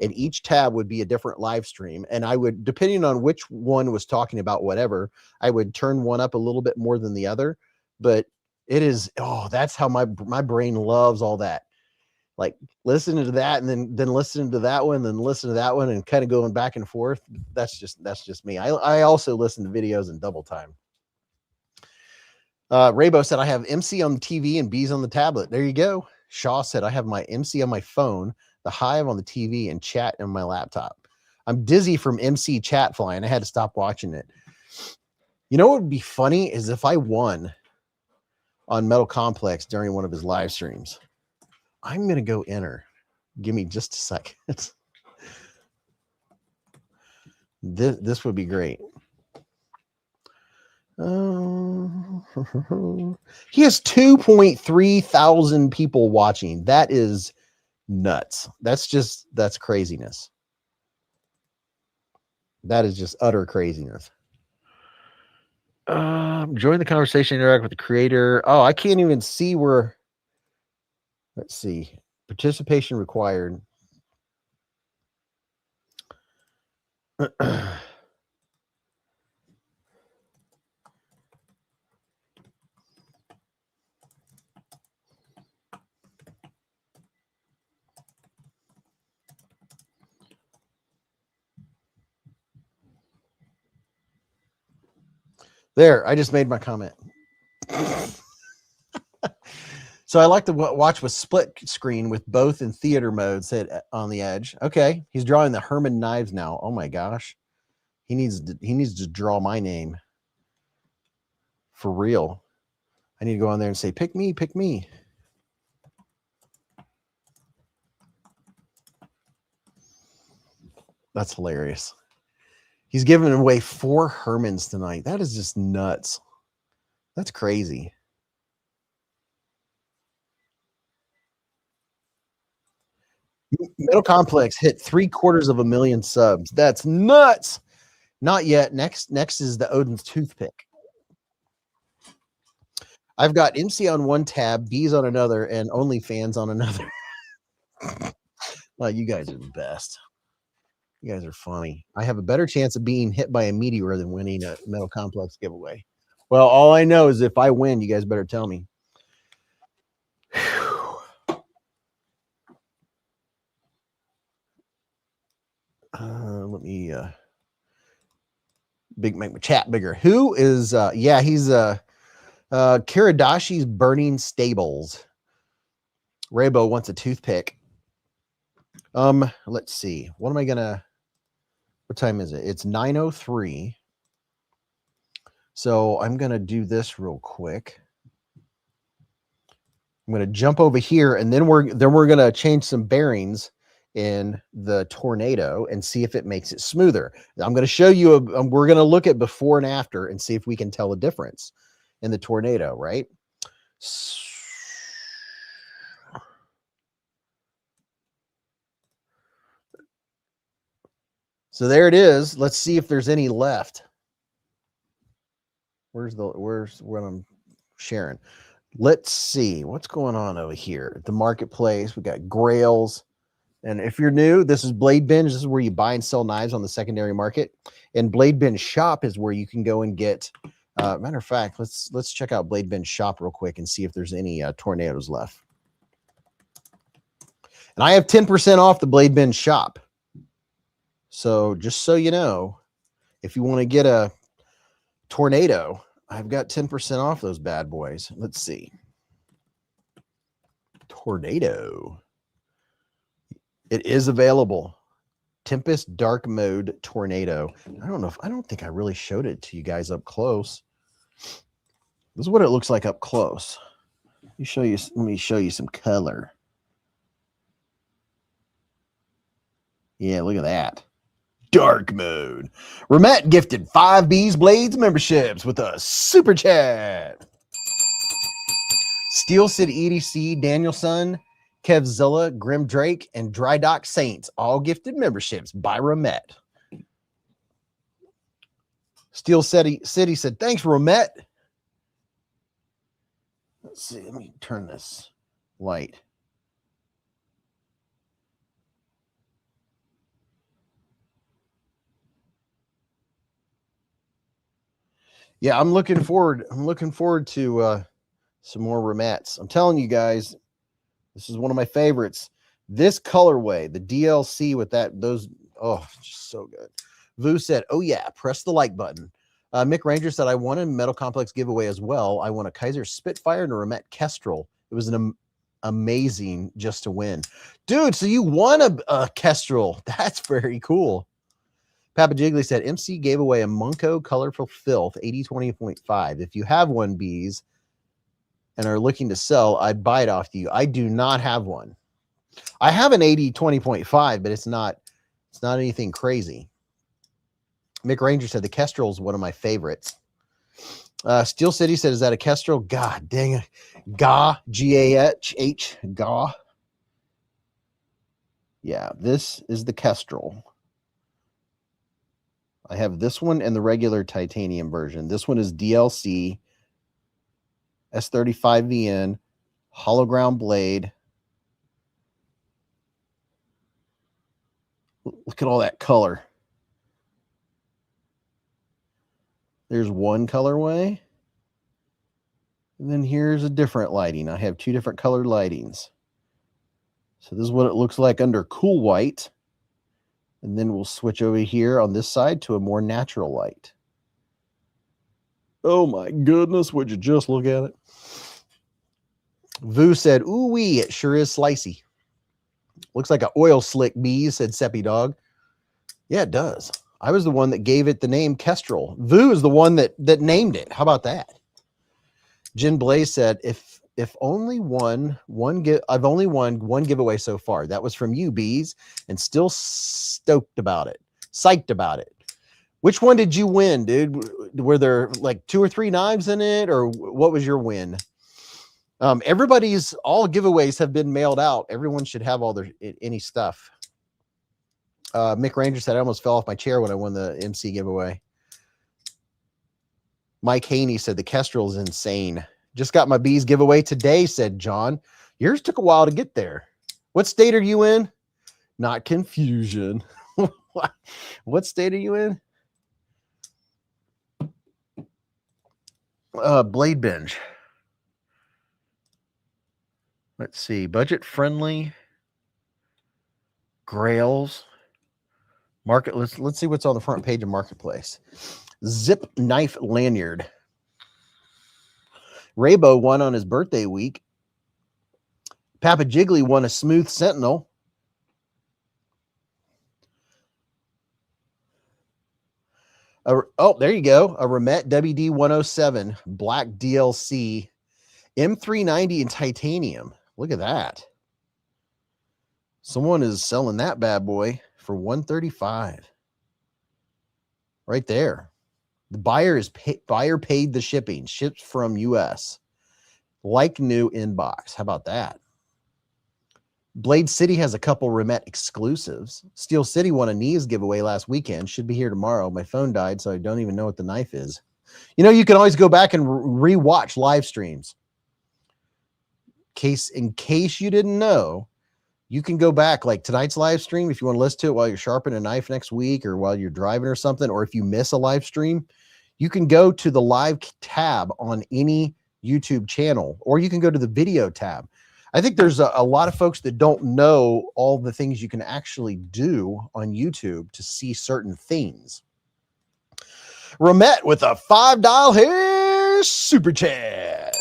and each tab would be a different live stream. And I would, depending on which one was talking about whatever, I would turn one up a little bit more than the other. But it is, that's how my brain loves all that. Like listening to that and then listening to that one, then listen to that one, and kind of going back and forth. That's just me. I also listen to videos in double time. Raybo said, I have MC on the TV and Beez on the tablet. There you go. Shaw said, I have my MC on my phone, the Hive on the TV, and chat on my laptop. I'm dizzy from MC chat flying. I had to stop watching it. You know what would be funny is if I won on Metal Complex during one of his live streams. I'm going to go enter. Give me just a second. This would be great. He has 2.3 thousand people watching. That is nuts. That's craziness. That is just utter craziness. Join the conversation, interact with the creator. Oh, I can't even see where. Let's see. Participation required. There, I just made my comment. So I like to watch with split screen with both in theater mode, said On the Edge. Okay, he's drawing the Herman knives now. Oh my gosh. He needs to draw my name. For real. I need to go on there and say, pick me, pick me. That's hilarious. He's giving away 4 Hermans tonight. That is just nuts. That's crazy. Metal Complex hit 750,000 subs. That's nuts. Not yet. Next is the Odin's Toothpick. I've got MC on one tab, Beez on another, and OnlyFans on another. Well, you guys are the best. You guys are funny. I have a better chance of being hit by a meteor than winning a Metal Complex giveaway. Well, all I know is if I win, you guys better tell me. Let me make my chat bigger. Who is yeah, he's Kiradashi's Burning Stables. Raybo wants a toothpick. Let's see. What time is it? It's 9:03. So I'm gonna do this real quick. I'm gonna jump over here, and then we're gonna change some bearings in the Tornado and see if it makes it smoother. I'm going to show you, we're going to look at before and after and see if we can tell a difference in the Tornado, right? So there it is. Let's see if there's any left. Where's what I'm sharing? Let's see what's going on over here. The marketplace, we got grails. And if you're new, this is Blade Binge. This is where you buy and sell knives on the secondary market. And Blade Binge Shop is where you can go and get. Matter of fact, let's check out Blade Binge Shop real quick and see if there's any Tornadoes left. And I have 10% off the Blade Binge Shop. So just so you know, if you want to get a Tornado, I've got 10% off those bad boys. Let's see. Tornado. It is available. Tempest Dark Mode Tornado. I don't think I really showed it to you guys up close. This is what it looks like up close. Let me show you some color. Yeah, look at that. Dark Mode. Ramet gifted 5 beezblades memberships with a super chat. Steel City EDC, Danielson, Kevzilla, Grim Drake, and Dry Dock Saints all gifted memberships by Ramet. Steel City said, thanks, Ramet. Let's see. Let me turn this light. Yeah, I'm looking forward to some more Ramets. I'm telling you guys, this is one of my favorites. This colorway, the DLC with those, just so good. Vu said, oh yeah, press the like button. Mick Ranger said, I won a Metal Complex giveaway as well. I won a Kaiser Spitfire and a Ramet Kestrel. It was amazing just to win. Dude, so you won a Kestrel. That's very cool. Papa Jiggly said, MC gave away a Munko Colorful Filth 80/20.5. If you have one, Beez, and are looking to sell, I'd buy it off you. I do not have one. I have an 80/20.5, but it's not anything crazy. Mick Ranger said the Kestrel is one of my favorites. Steel City said, is that a Kestrel? God dang it. Gah, G-A-H, Gah. Yeah, this is the Kestrel. I have this one and the regular titanium version. This one is DLC, S35VN, hollow ground blade. Look at all that color. There's one colorway. And then here's a different lighting. I have 2 different colored lightings. So this is what it looks like under cool white. And then we'll switch over here on this side to a more natural light. Oh my goodness, would you just look at it? Vu said, ooh wee, it sure is slicey. Looks like an oil slick, Beez, said Seppi Dog. Yeah, it does. I was the one that gave it the name Kestrel. Vu is the one that named it. How about that? Jen Blaze said, I've only won one giveaway so far. That was from you, Beez, and still stoked about it. Psyched about it. Which one did you win, dude? Were there like 2 or 3 knives in it, or what was your win? All giveaways have been mailed out. Everyone should have all their any stuff. Mick Ranger said, I almost fell off my chair when I won the MC giveaway. Mike Haney said, the Kestrel is insane. Just got my Beez giveaway today, said John. Yours took a while to get there. What state are you in? Not confusion. What state are you in? Blade binge. Let's see. Budget friendly. Grails. Market. Let's see what's on the front page of Marketplace. Zip knife lanyard. Raybo won on his birthday week. Papa Jiggly won a smooth sentinel. There you go. A Remet WD 107 black DLC M390 in titanium. Look at that. Someone is selling that bad boy for $135. Right there. The buyer paid the shipping. Shipped from US. Like new inbox. How about that? Blade City has a couple Remet exclusives. Steel City won a knees giveaway last weekend. Should be here tomorrow. My phone died, so I don't even know what the knife is. You know, you can always go back and re-watch live streams. In case you didn't know, you can go back, like tonight's live stream, if you want to listen to it while you're sharpening a knife next week or while you're driving or something, or if you miss a live stream, you can go to the live tab on any YouTube channel, or you can go to the video tab. I think there's a lot of folks that don't know all the things you can actually do on YouTube to see certain things. Remet with a $5 hair super chat.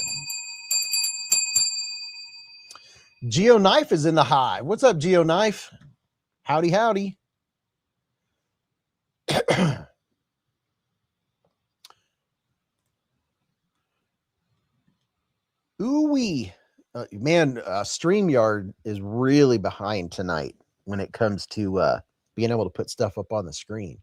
Geo Knife is in the hive. What's up, Geo Knife? Howdy, howdy. Ooh-wee. Man, StreamYard is really behind tonight when it comes to being able to put stuff up on the screen.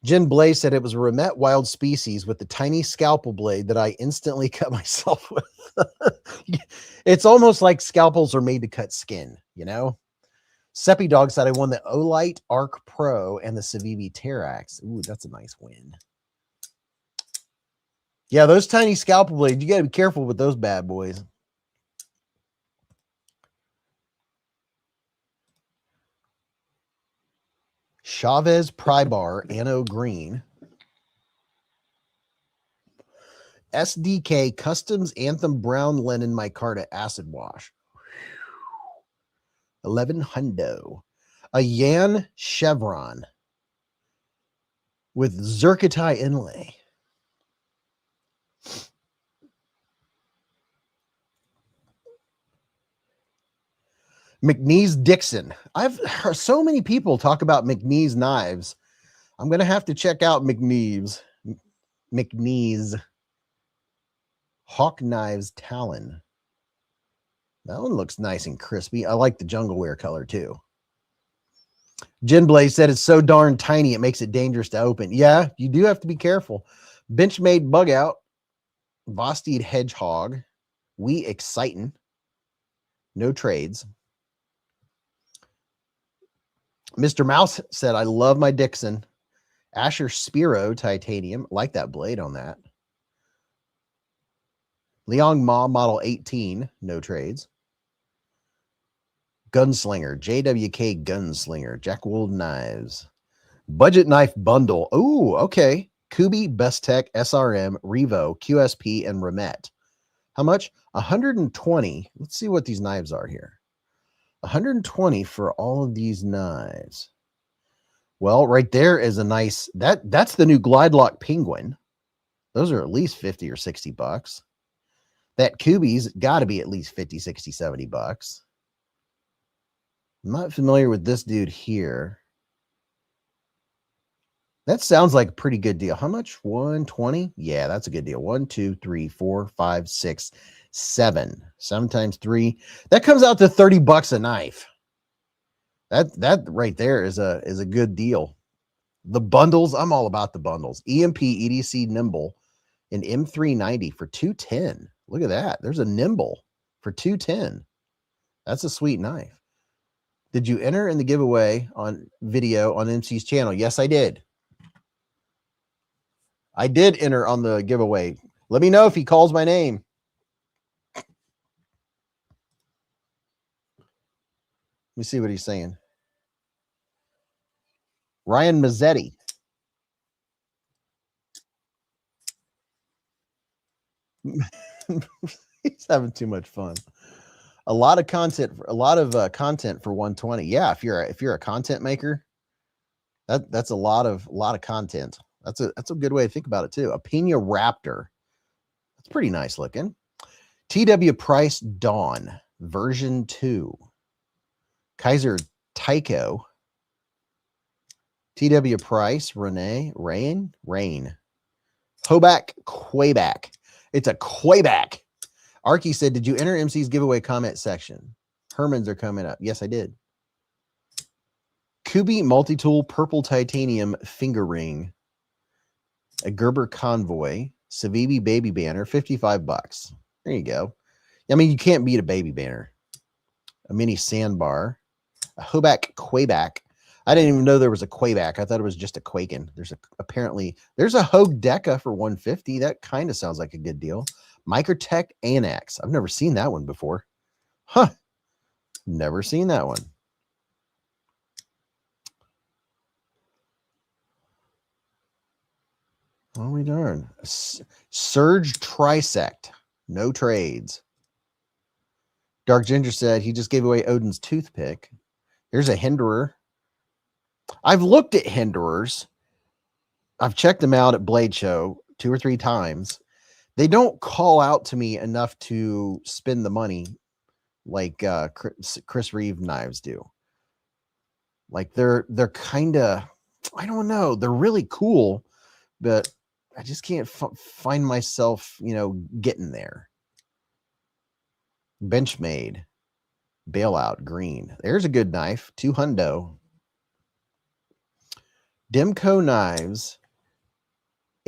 Jen Blaze said it was a Remet Wild Species with the tiny scalpel blade that I instantly cut myself with. It's almost like scalpels are made to cut skin, you know? Seppi Dog said I won the OLIGHT Arc Pro and the Civivi Terax. Ooh, that's a nice win. Yeah, those tiny scalpel blades, you got to be careful with those bad boys. Chavez Pry Bar, Anno Green. SDK Customs Anthem Brown Linen Micarta Acid Wash. 11 hundo. A Yan Chevron with Zircotai inlay. McNeese Dixon. I've heard so many people talk about McNeese knives. I'm going to have to check out McNeese. Hawk Knives Talon. That one looks nice and crispy. I like the jungle wear color too. Jen Blaze said it's so darn tiny it makes it dangerous to open. Yeah, you do have to be careful. Benchmade Bug Out. Vosteed Hedgehog. We Excitin'. No trades. Mr. Mouse said, I love my Dixon. Asher Spiro Titanium. Like that blade on that. Liang Ma Model 18. No trades. Gunslinger. JWK Gunslinger. Jack Wold Knives. Budget Knife Bundle. Oh, okay. Kubi, Best Tech, SRM, Revo, QSP, and Remet. How much? 120. Let's see what these knives are here. 120 for all of these knives. Well, right there is a nice, that's the new Glide Lock Penguin. Those are at least 50 or 60 bucks. That Kubi's got to be at least 50, 60, 70 bucks. I'm not familiar with this dude here. That sounds like a pretty good deal. How much? 120? Yeah, that's a good deal. 1, 2, 3, 4, 5, 6, 7. 7 times 3. That comes out to 30 bucks a knife. That right there is a good deal. The bundles, I'm all about the bundles. EMP EDC Nimble and M390 for 210. Look at that. There's a Nimble for 210. That's a sweet knife. Did you enter in the giveaway on video on MC's channel? Yes, I did. I did enter on the giveaway. Let me know if he calls my name. Let me see what he's saying. Ryan Mazzetti. He's having too much fun. A lot of content for 120. Yeah, if you're a content maker, that's a lot of content. That's a good way to think about it too. A Pina Raptor. That's pretty nice looking. TW Price Dawn version 2. Kaiser Tycho. TW Price Rain. Hoback Quayback. It's a Quayback. Arky said, did you enter MC's giveaway comment section? Herman's are coming up. Yes, I did. Kubi Multi-Tool Purple Titanium Finger Ring. A Gerber Convoy. Civivi Baby Banner, $55. There you go. I mean, you can't beat a baby banner. A mini sandbar. A Hoback Quayback. I didn't even know there was a Quayback. I thought it was just a Quaken. Apparently there's a Hogue Deca for 150. That kind of sounds like a good deal. Microtech Annex. I've never seen that one before. Huh. Never seen that one. Oh, we darn. Surge Trisect. No trades. Dark Ginger said he just gave away Odin's toothpick. Here's a Hinderer. I've looked at Hinderers. I've checked them out at Blade Show 2 or 3 times. They don't call out to me enough to spend the money like Chris Reeve knives do. Like they're kind of, I don't know, they're really cool, but I just can't find myself, getting there. Benchmade Bailout Green. There's a good knife. $200. Demco Knives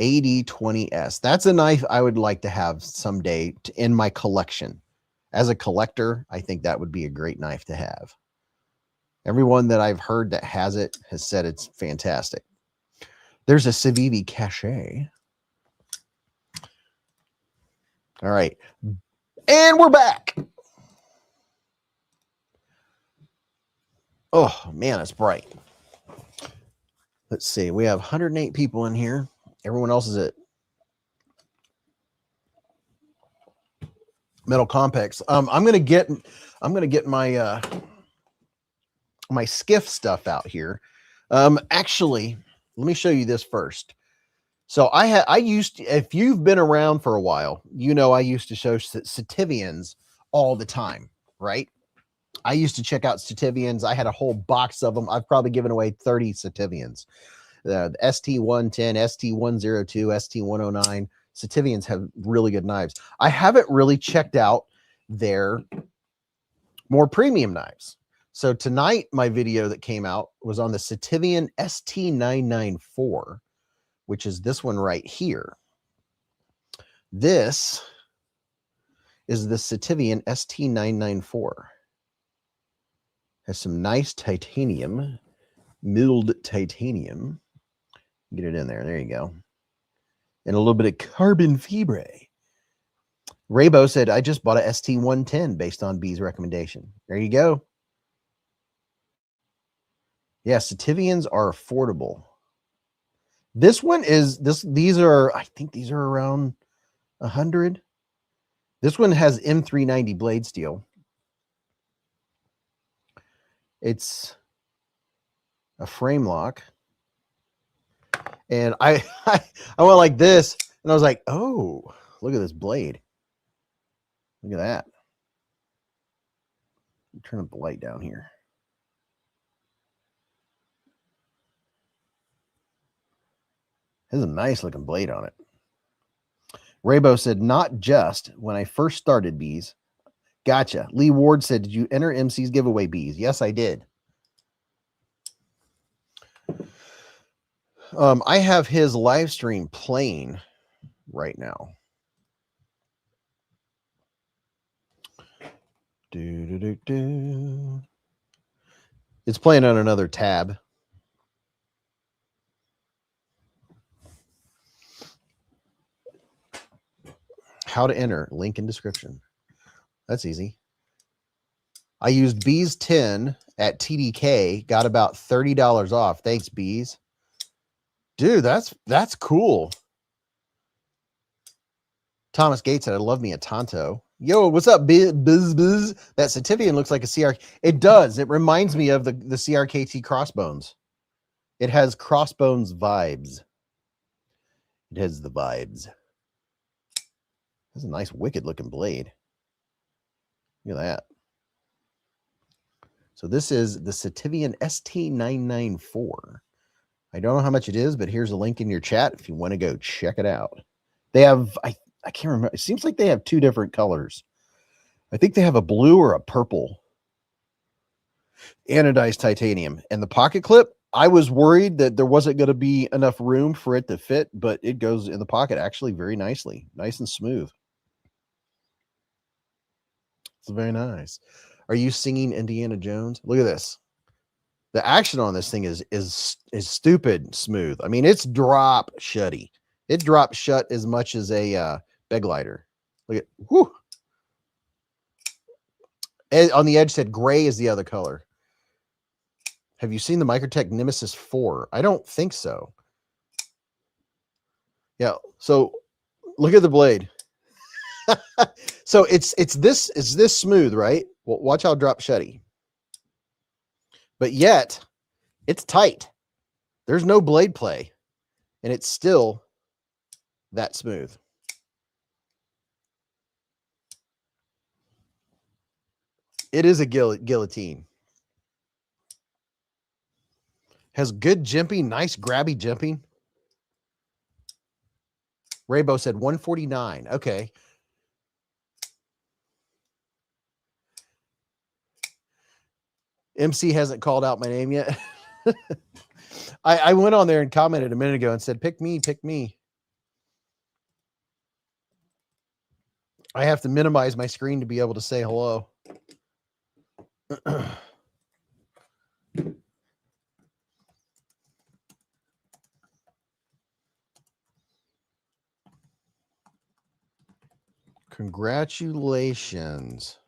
AD20S. That's a knife I would like to have someday in my collection. As a collector, I think that would be a great knife to have. Everyone that I've heard that has it has said it's fantastic. There's a Civivi Cachet. All right. And we're back. Oh, man, it's bright. Let's see. We have 108 people in here. Everyone else is at Metal Complex. I'm gonna get my my skiff stuff out here. Actually, let me show you this first. So if you've been around for a while, I used to show Sativians all the time, right? I used to check out Sativians. I had a whole box of them. I've probably given away 30 Sativians. The ST110, ST102, ST109. Sativians have really good knives. I haven't really checked out their more premium knives. So tonight, my video that came out was on the Sativian ST994, which is this one right here. This is the Sativian ST994. Has some nice titanium, milled titanium. Get it in there. There you go. And a little bit of carbon fibre. Raybo said, I just bought a ST110 based on B's recommendation. There you go. Yeah, Sativians are affordable. This one is, these are, I think these are around 100. This one has M390 blade steel. It's a frame lock. And I went like this, and I was like, oh, look at this blade. Look at that. Turn up the light down here. There's a nice looking blade on it. Raybo said, not just when I first started Beez. Gotcha. Lee Ward said, did you enter MC's giveaway, Beez? Yes, I did. I have his live stream playing right now. It's playing on another tab. How to enter, link in description. That's easy. I used Beez 10 at TDK, got about $30 off. Thanks, Beez. Dude, that's cool. Thomas Gates said, I love me a Tonto. Yo, what's up, Biz? That Sativian looks like a CR. It does. It reminds me of the CRKT Crossbones. It has Crossbones vibes. It has the vibes. That's a nice, wicked-looking blade. Look at that. So this is the Sativian ST994. I don't know how much it is, but here's a link in your chat if you want to go check it out. They have, I can't remember. It seems like they have two different colors. I think they have a blue or a purple anodized titanium. And the pocket clip, I was worried that there wasn't going to be enough room for it to fit, but it goes in the pocket actually very nicely. Nice and smooth. It's very nice. Are you singing Indiana Jones? Look at this. The action on this thing is stupid smooth. I mean, it's drop shutty. It drops shut as much as a beg lighter. Look at, whoo. And on the edge said gray is the other color. Have you seen the Microtech Nemesis 4? I don't think so. Yeah. So look at the blade. So it's this smooth, right? Well, watch how it drops shutty. But yet, it's tight. There's no blade play. And it's still that smooth. It is a guillotine. Has good jimping, nice grabby jimping. Raybo said 149. Okay. MC hasn't called out my name yet. I went on there and commented a minute ago and said, pick me, pick me. I have to minimize my screen to be able to say hello. Congratulations.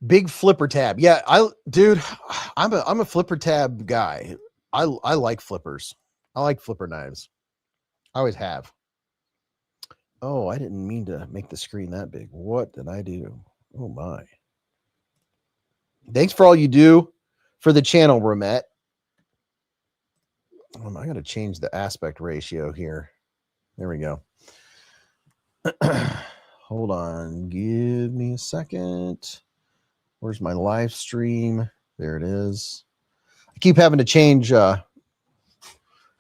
Big flipper tab. Yeah, dude, I'm a flipper tab guy. I like flippers. I like flipper knives. I always have. Oh, I didn't mean to make the screen that big. What did I do? Oh my. Thanks for all you do for the channel, Romette. I got to change the aspect ratio here. There we go. Hold on. Give me a second. Where's my live stream? There it is. I keep having to change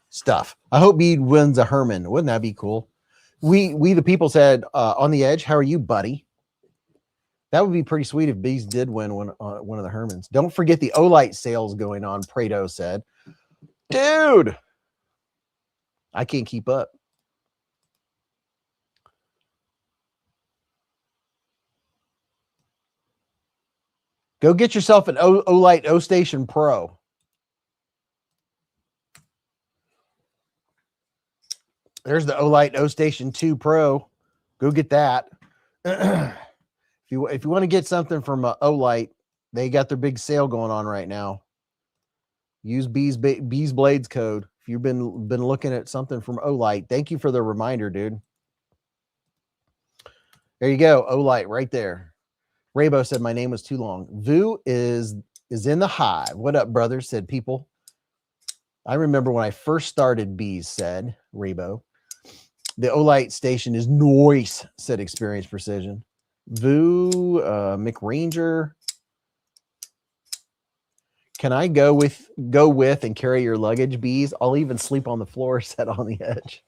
stuff. I hope Beed wins a Herman. Wouldn't that be cool? We the people said on the edge. How are you, buddy? That would be pretty sweet if Beez did win one of the Hermans. Don't forget the OLIGHT sales going on. Prado said, dude, I can't keep up. Go get yourself an OLIGHT O-Station Pro. There's the OLIGHT O-Station 2 Pro. Go get that. If you want to get something from OLIGHT, they got their big sale going on right now. Use beezblades code. If you've been looking at something from OLIGHT, thank you for the reminder, dude. There you go, OLIGHT right there. Raybo said my name was too long. Vu is in the hive. What up, brother? Said people. I remember when I first started, Beez said Raybo. The OLIGHT station is noise, said Experience Precision. Vu, McRanger. Can I go with and carry your luggage, Beez? I'll even sleep on the floor, said on the edge.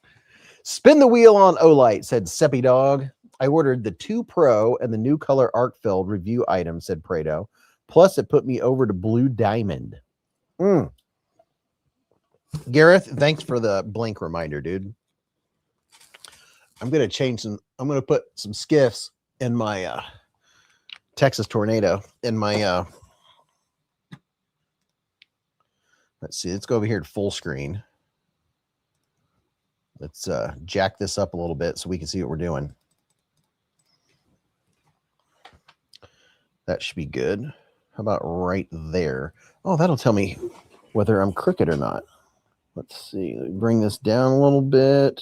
Spin the wheel on OLIGHT, said Seppy Dog. I ordered the 2 Pro and the new color arc filled review item, said Prado. Plus, it put me over to Blue Diamond. Gareth, thanks for the blink reminder, dude. I'm going to change some. I'm going to put some skiffs in my Texas Tornado in my let's see, let's go over here to full screen. Let's jack this up a little bit so we can see what we're doing. That should be good. How about right there? Oh, that'll tell me whether I'm crooked or not. Let's see. Bring this down a little bit.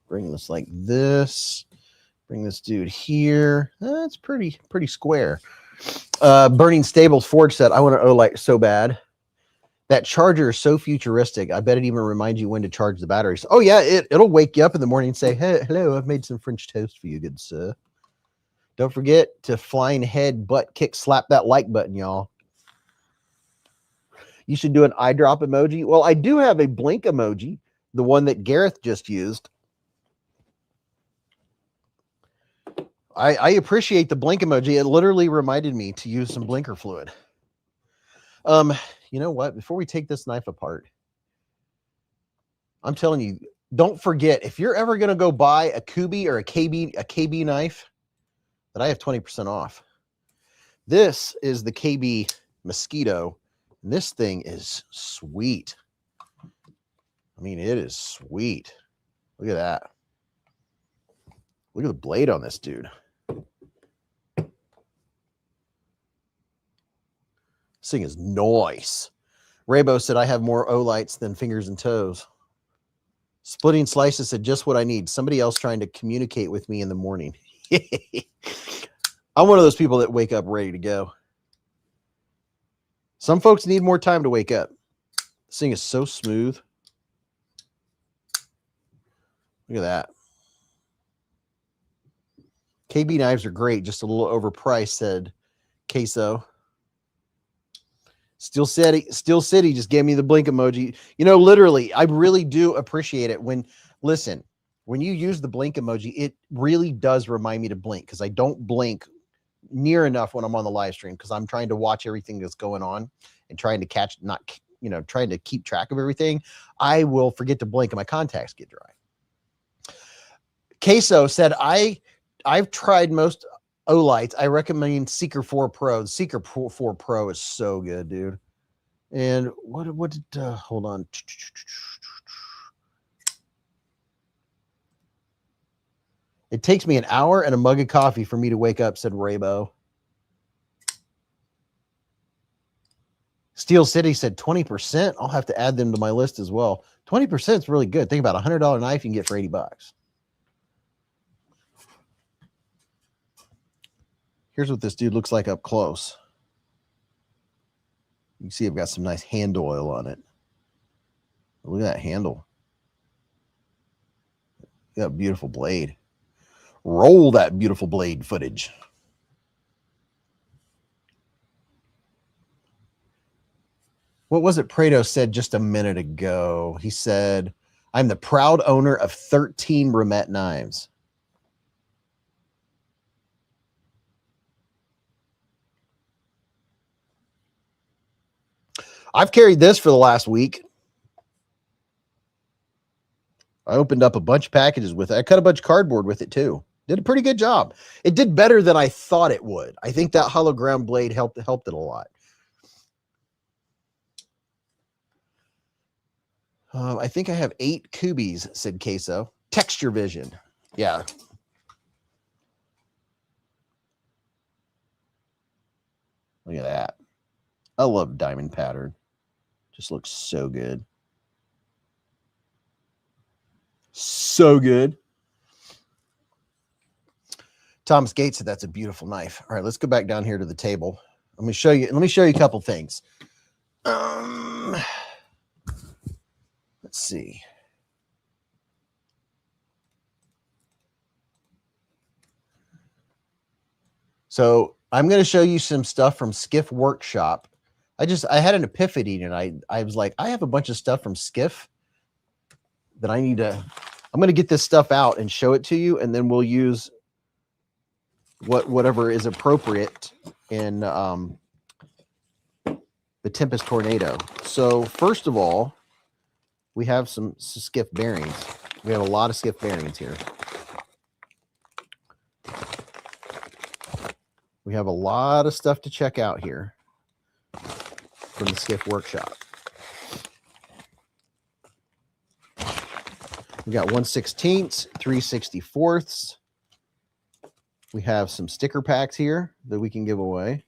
Bring this like this. Bring this dude here. That's pretty square. Burning Stables Forge said, I want an OLIGHT so bad. That charger is so futuristic. I bet it even reminds you when to charge the batteries. Oh, yeah, it'll wake you up in the morning and say, hey, hello, I've made some French toast for you, good sir. Don't forget to flying head, butt kick, slap that like button, y'all. You should do an eye drop emoji. Well, I do have a blink emoji, the one that Gareth just used. I appreciate the blink emoji. It literally reminded me to use some blinker fluid. You know what? Before we take this knife apart, I'm telling you, don't forget, if you're ever going to go buy a Kubi or a KB knife, that I have 20% off. This is the KB Mosquito. And this thing is sweet. I mean, it is sweet. Look at that. Look at the blade on this dude. This thing is nice. Raybo said, I have more OLIGHTs than fingers and toes. Splitting Slices said, just what I need. Somebody else trying to communicate with me in the morning. I'm one of those people that wake up ready to go. Some folks need more time to wake up. This thing is so smooth. Look at that. KB knives are great, just a little overpriced, said Queso. Steel City just gave me the blink emoji. You know, literally, I really do appreciate it when, listen, when you use the blink emoji, it really does remind me to blink because I don't blink near enough when I'm on the live stream because I'm trying to watch everything that's going on and trying to catch, not, you know, trying to keep track of everything. I will forget to blink and my contacts get dry. Queso said, I've tried most OLIGHTs. I recommend Seeker 4 Pro. The Seeker 4 Pro is so good, dude. And what did, hold on. It takes me an hour and a mug of coffee for me to wake up, said Raybo. Steel City said 20%. I'll have to add them to my list as well. 20% is really good. Think about a $100 knife you can get for $80. Here's what this dude looks like up close. You can see I've got some nice hand oil on it. Look at that handle. Look at that beautiful blade. Roll that beautiful blade footage. What was it Prado said just a minute ago? He said, I'm the proud owner of 13 Bromet knives. I've carried this for the last week. I opened up a bunch of packages with it. I cut a bunch of cardboard with it too. Did a pretty good job. It did better than I thought it would. I think that hollow ground blade helped it a lot. I think I have 8 Kubis, said Queso. Texture vision. Yeah. Look at that. I love diamond pattern. Just looks so good. So good. Thomas Gates said that's a beautiful knife. All right, let's go back down here to the table. Let me show you a couple things. Let's see. So I'm going to show you some stuff from Skiff Workshop. I had an epiphany and I was like, I have a bunch of stuff from Skiff that I'm going to get this stuff out and show it to you. And then we'll use whatever is appropriate in the Tempest Tornado. So first of all, we have some skiff bearings. We have a lot of skiff bearings here. We have a lot of stuff to check out here from the skiff workshop. We got 1/16, 3/64. We have some sticker packs here that we can give away.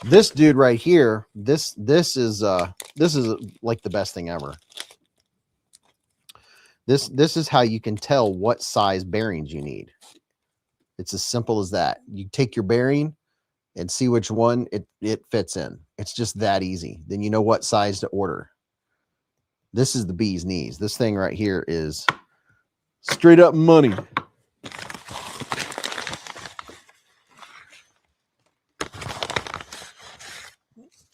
This dude right here, this is like the best thing ever. This is how you can tell what size bearings you need. It's as simple as that. You take your bearing and see which one it fits in. It's just that easy. Then you know what size to order. This is the bee's knees. This thing right here is straight up money.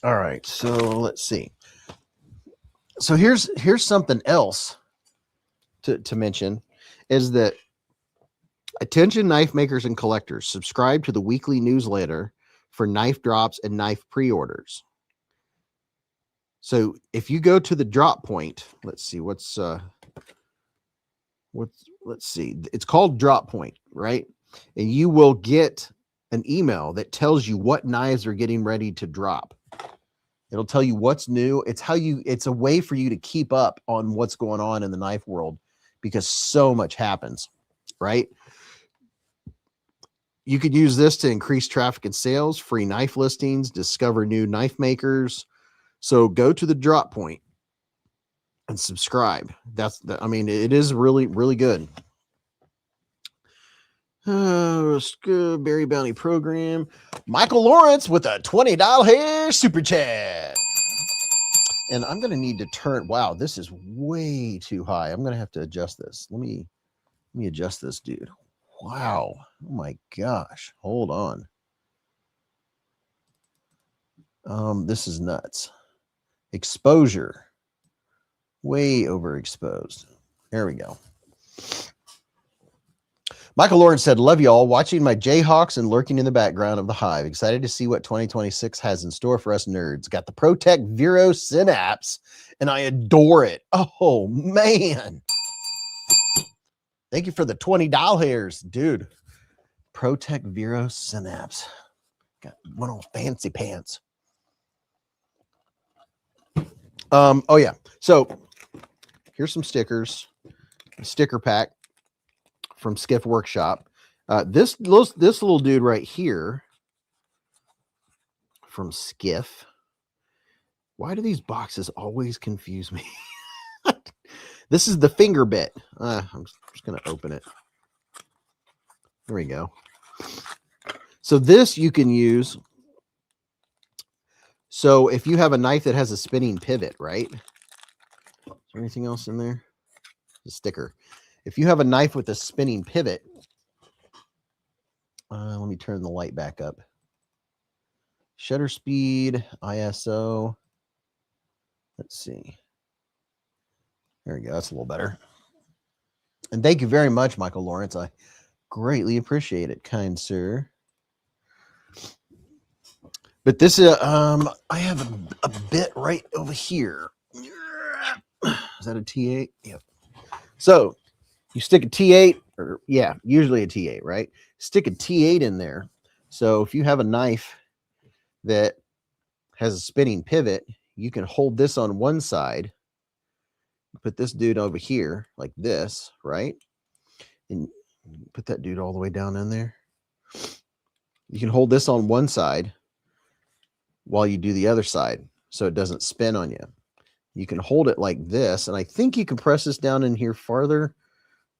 All right, so let's see. So here's something else to mention is that attention knife makers and collectors, subscribe to the weekly newsletter for knife drops and knife pre-orders. So if you go to the drop point, let's see let's see. It's called Drop Point, right? And you will get an email that tells you what knives are getting ready to drop. It'll tell you what's new. It's a way for you to keep up on what's going on in the knife world because so much happens, right? You could use this to increase traffic and sales, free knife listings, discover new knife makers. So go to the Drop Point and subscribe. I mean, it is really, really good. Berry Bounty Program. Michael Lawrence with a $20 super chat. And I'm going to need to turn. Wow, this is way too high. I'm going to have to adjust this. Let me adjust this, dude. Wow. Oh my gosh. Hold on. This is nuts. Exposure. Way overexposed. There we go. Michael Lawrence said, love y'all. Watching my Jayhawks and lurking in the background of the hive. Excited to see what 2026 has in store for us nerds. Got the ProTech Vero Synapse, and I adore it. Oh, man. Thank you for the $20, dude. ProTech Vero Synapse. Got one of those fancy pants. Oh, yeah. So here's some stickers. A sticker pack from Skiff Workshop. This little dude right here from Skiff. Why do these boxes always confuse me? This is the finger bit. I'm just going to open it. There we go. So this you can use. So if you have a knife that has a spinning pivot, right? Is there anything else in there? The sticker. If you have a knife with a spinning pivot, let me turn the light back up. Shutter speed, ISO. Let's see. There we go. That's a little better. And thank you very much, Michael Lawrence. I greatly appreciate it, kind sir. But this is, I have a bit right over here. Is that a T8? Yep. So you stick a T8, or yeah, usually a T8, right? Stick a T8 in there. So if you have a knife that has a spinning pivot, you can hold this on one side, put this dude over here like this, right? And put that dude all the way down in there. You can hold this on one side while you do the other side so it doesn't spin on you. You can hold it like this, and I think you can press this down in here farther.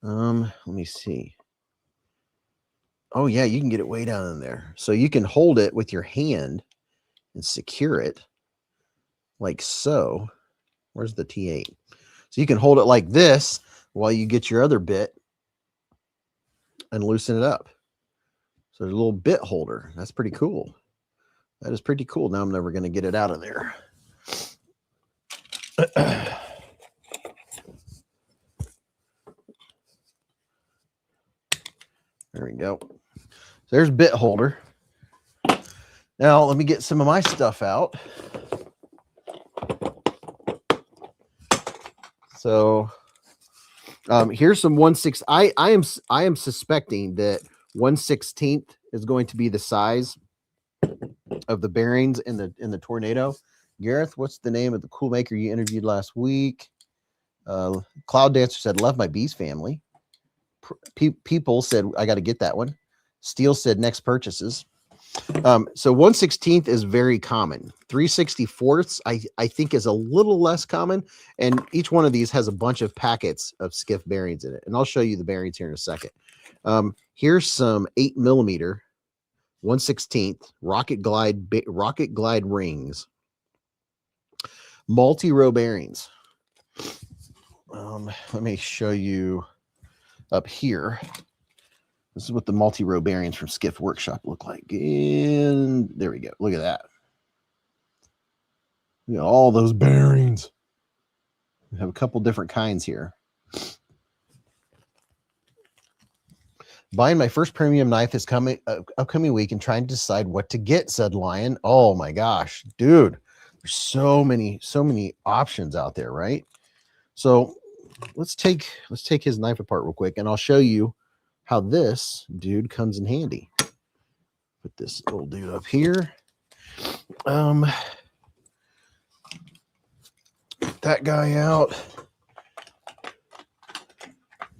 Let me see. Oh, yeah, you can get it way down in there. So you can hold it with your hand and secure it like so. Where's the T8? So you can hold it like this while you get your other bit and loosen it up. So there's a little bit holder. That's pretty cool. That is pretty cool. Now I'm never going to get it out of there. There we go. There's bit holder. Now let me get some of my stuff out. So here's some 1/6. I am suspecting that 1/16 is going to be the size of the bearings in the Tornado. Gareth, what's the name of the cool maker you interviewed last week? Cloud Dancer said, love my Beez family. People said, I got to get that one. Steel said, next purchases. So 1/16 is very common. 3/64 I think is a little less common. And each one of these has a bunch of packets of skiff bearings in it. And I'll show you the bearings here in a second. Here's some 8mm 1/16 rocket glide rings. Multi-row bearings. Let me show you up here. This is what the multi-row bearings from Skiff Workshop look like. And there we go. Look at that. Look at all those bearings. We have a couple different kinds here. Buying my first premium knife is coming upcoming week and trying to decide what to get, said Lion. Oh my gosh, dude. There's so many options out there, right? So let's take his knife apart real quick, and I'll show you how this dude comes in handy. Put this little dude up here. Get that guy out.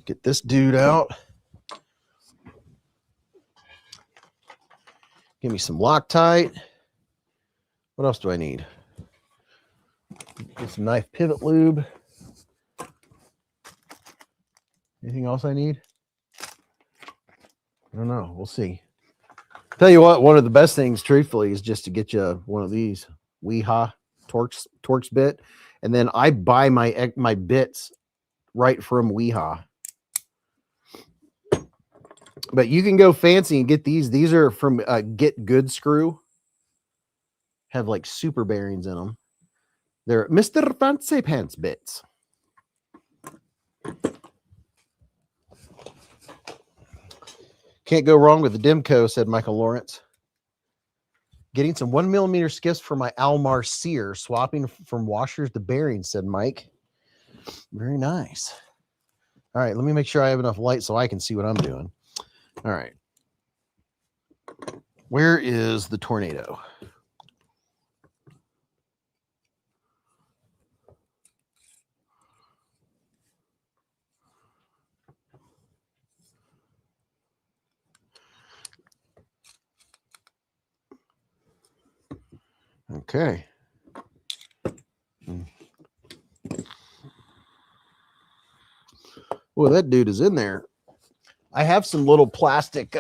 Get this dude out. Give me some Loctite. What else do I need? Get some knife pivot lube. Anything else I need? I don't know. We'll see. Tell you what, one of the best things, truthfully, is just to get you one of these Weeha Torx bit, and then I buy my bits right from Weeha. But you can go fancy and get these. These are from Get Good Screw. Have like super bearings in them. They're Mr. Fancy Pants bits. Can't go wrong with the Dimco, said Michael Lawrence. Getting some 1mm skiffs for my Almar Sear, swapping from washers to bearings, said Mike. Very nice. All right, let me make sure I have enough light so I can see what I'm doing. All right. Where is the Tornado? Okay. Well, that dude is in there. I have some little plastic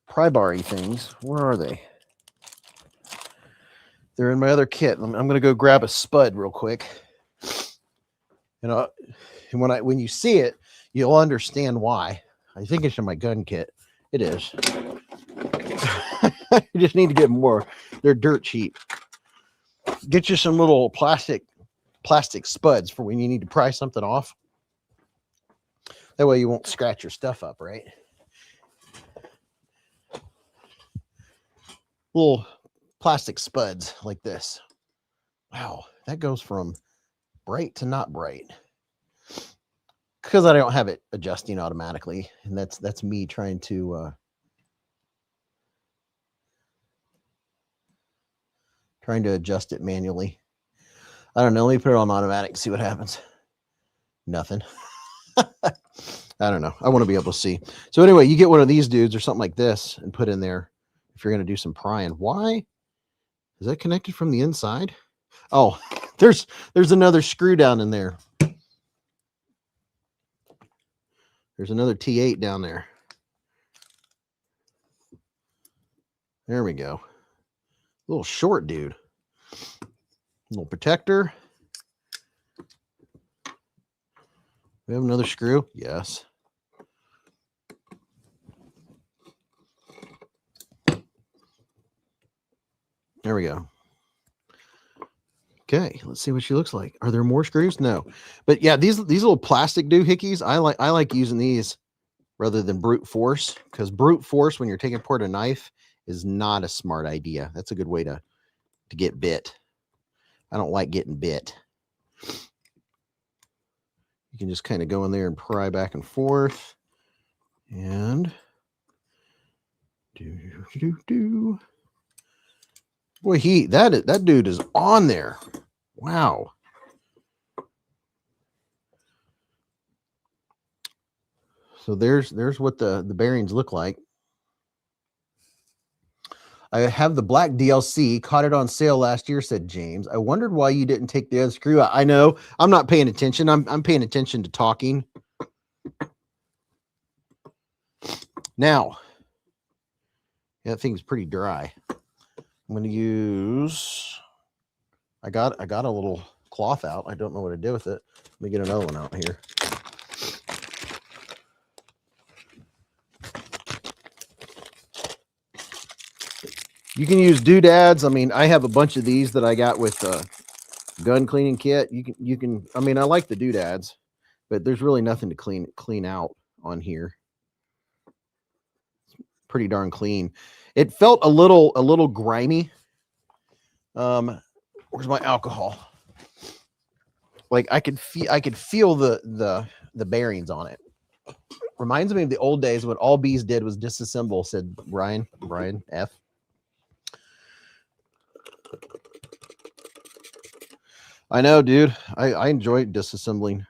pry bar-y things. Where are they? They're in my other kit. I'm going to go grab a spud real quick. And when you see it, you'll understand why. I think it's in my gun kit. It is. You just need to get more. They're dirt cheap. Get you some little plastic spuds for when you need to pry something off. That way you won't scratch your stuff up, right? Little plastic spuds like this. Wow, that goes from bright to not bright. Because I don't have it adjusting automatically. And that's me trying to adjust it manually. I don't know. Let me put it on automatic and see what happens. Nothing. I don't know. I want to be able to see. So anyway, you get one of these dudes or something like this and put in there if you're going to do some prying. Why? Is that connected from the inside? Oh, there's another screw down in there. There's another T8 down there. There we go. Little short dude. Little protector. We have another screw. Yes. There we go. Okay, let's see what she looks like. Are there more screws? No. But yeah, these little plastic doohickeys, I like using these rather than brute force, because brute force when you're taking apart a knife is not a smart idea. That's a good way to get bit. I don't like getting bit. You can just kind of go in there and pry back and forth. And boy, that dude is on there. Wow. So there's what the bearings look like. I have the black DLC, caught it on sale last year, said James. I wondered why you didn't take the other screw out. I know, I'm not paying attention. I'm paying attention to talking. Now, that thing's pretty dry. I'm going to use, I got a little cloth out. I don't know what to do with it. Let me get another one out here. You can use doodads. I mean, I have a bunch of these that I got with gun cleaning kit. You can. I mean, I like the doodads, but there's really nothing to clean out on here. It's pretty darn clean. It felt a little grimy. Where's my alcohol? Like I could feel the bearings on it. Reminds me of the old days when all Beez did was disassemble, said Brian F. I know, dude. I enjoy disassembling.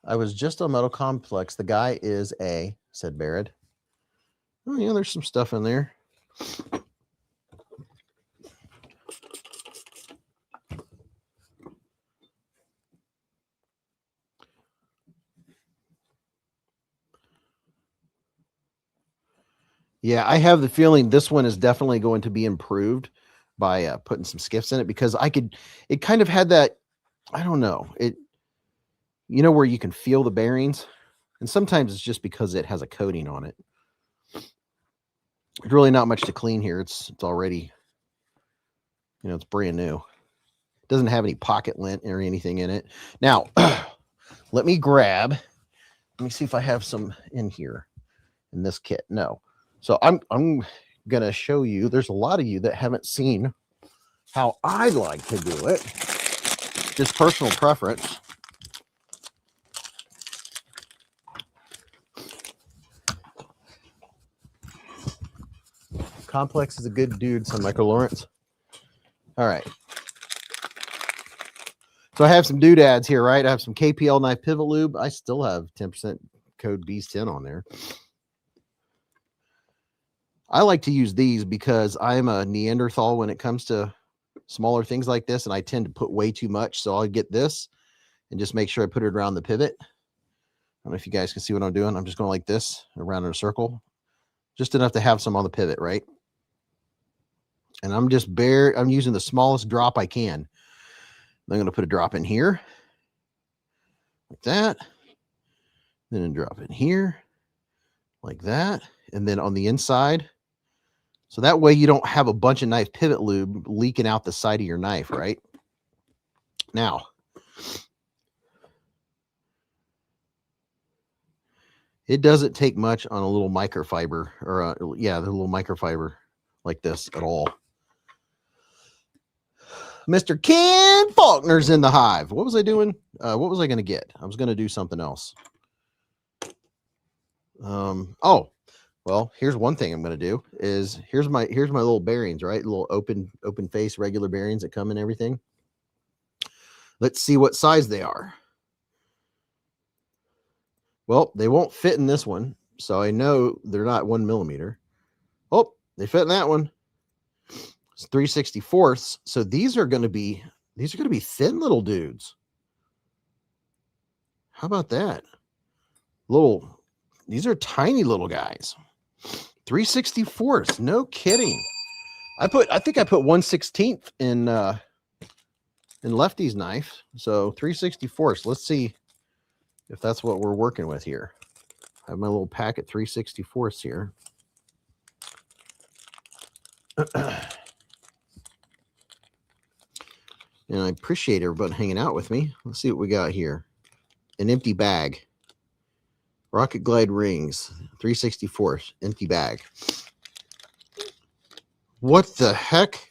I was just on Metal Complex. The guy is a, said Barrett. Oh, yeah, there's some stuff in there. Yeah, I have the feeling this one is definitely going to be improved by putting some skiffs in it, because it kind of had that, I don't know, where you can feel the bearings, and sometimes it's just because it has a coating on it. There's really not much to clean here. It's already, it's brand new. It doesn't have any pocket lint or anything in it. Now, let me see if I have some in here in this kit. No. So I'm going to show you, there's a lot of you that haven't seen how I like to do it. Just personal preference. Complex is a good dude, said Michael Lawrence. All right. So I have some doodads here, right? I have some KPL knife pivot lube. I still have 10% code Beez10 on there. I like to use these because I'm a Neanderthal when it comes to smaller things like this, and I tend to put way too much. So I'll get this and just make sure I put it around the pivot. I don't know if you guys can see what I'm doing. I'm just going like this around in a circle, just enough to have some on the pivot, right? And I'm using the smallest drop I can. I'm going to put a drop in here like that. Then a drop in here like that. And then on the inside. So that way you don't have a bunch of knife pivot lube leaking out the side of your knife, right? Now, it doesn't take much on a little microfiber, or the little microfiber like this at all. Mr. Ken Faulkner's in the hive. What was I doing? What was I going to get? I was going to do something else. Oh, well, here's one thing I'm going to do is here's my little bearings, right? Little open face regular bearings that come in everything. Let's see what size they are. Well, they won't fit in this one, so I know they're not 1 millimeter. Oh, they fit in that one. It's 3/64. So these are going to be thin little dudes. How about that? These are tiny little guys. 3/64. No kidding. I think I put 1/16 in Lefty's knife. So 3/64. Let's see if that's what we're working with here. I have my little packet 3/64 here. And I appreciate everybody hanging out with me. Let's see what we got here. An empty bag. Rocket Glide rings. 364. Empty bag. What the heck?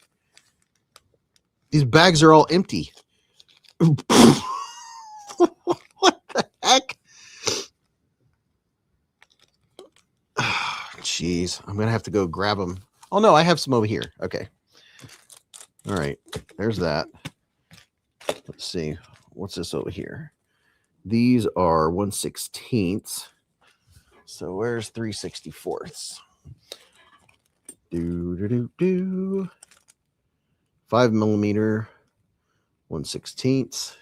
These bags are all empty. What the heck? Jeez, I'm going to have to go grab them. Oh, no, I have some over here. Okay. All right. There's that. Let's see. What's this over here? These are 1/16. So where's 3/64? 5mm 1/16.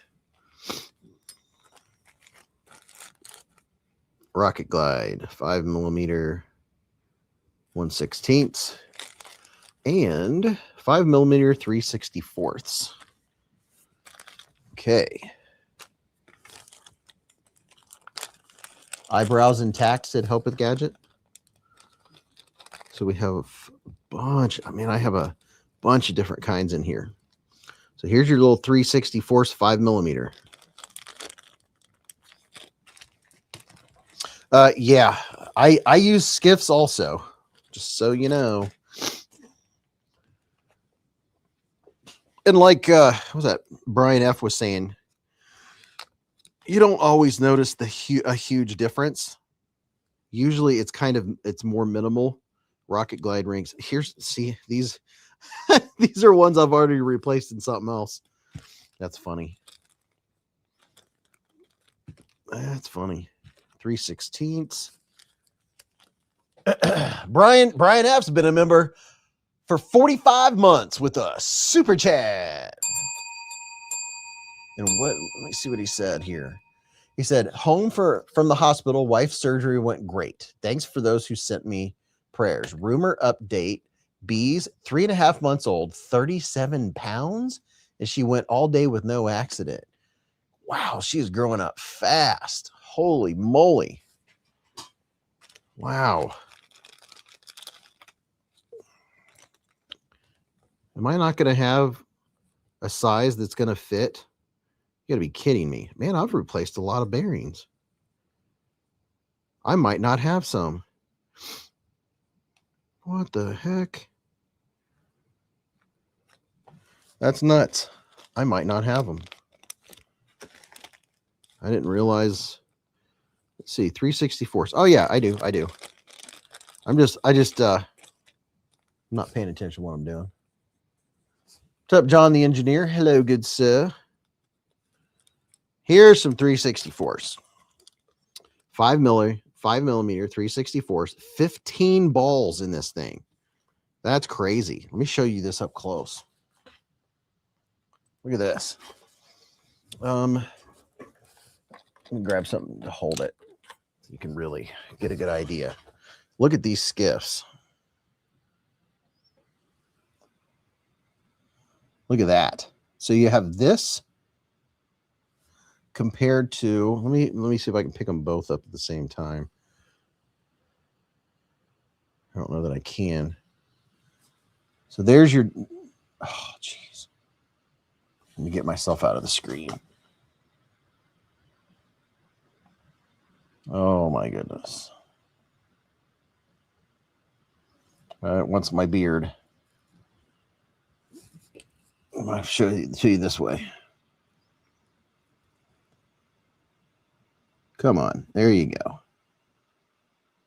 Rocket Glide 5mm 1/16. And 5mm 3/64. Okay. Eyebrows intact, said Help with Gadget. So we have a bunch. I mean, I have a bunch of different kinds in here. So here's your little 3/64 5mm. Yeah, I use skiffs also, just so you know. And like what was that Brian F was saying, you don't always notice a huge difference. Usually it's more minimal. Rocket Glide rings. See these these are ones I've already replaced in something else. That's funny. That's funny. 3/16. Brian F's been a member for 45 months with us. Super chat. And let me see what he said here. He said, home from the hospital, wife's surgery went great. Thanks for those who sent me prayers. Rumor update, Beez, 3.5 months old, 37 pounds, and she went all day with no accident. Wow, she is growing up fast. Holy moly. Wow. Am I not going to have a size that's going to fit? You got to be kidding me. Man, I've replaced a lot of bearings. I might not have some. What the heck? That's nuts. I might not have them. I didn't realize. Let's see, 3/64. Oh yeah, I do. I'm not paying attention to what I'm doing. What's up, John the engineer? Hello, good sir. Here's some 3/64. 5mm 3/64. 15 balls in this thing. That's crazy. Let me show you this up close. Look at this. Let me grab something to hold it so you can really get a good idea. Look at these skiffs. Look at that. So you have this compared to, let me see if I can pick them both up at the same time. I don't know that I can. So there's your, oh, jeez. Let me get myself out of the screen. Oh, my goodness. It wants my beard. I'll show you this way. Come on. There you go.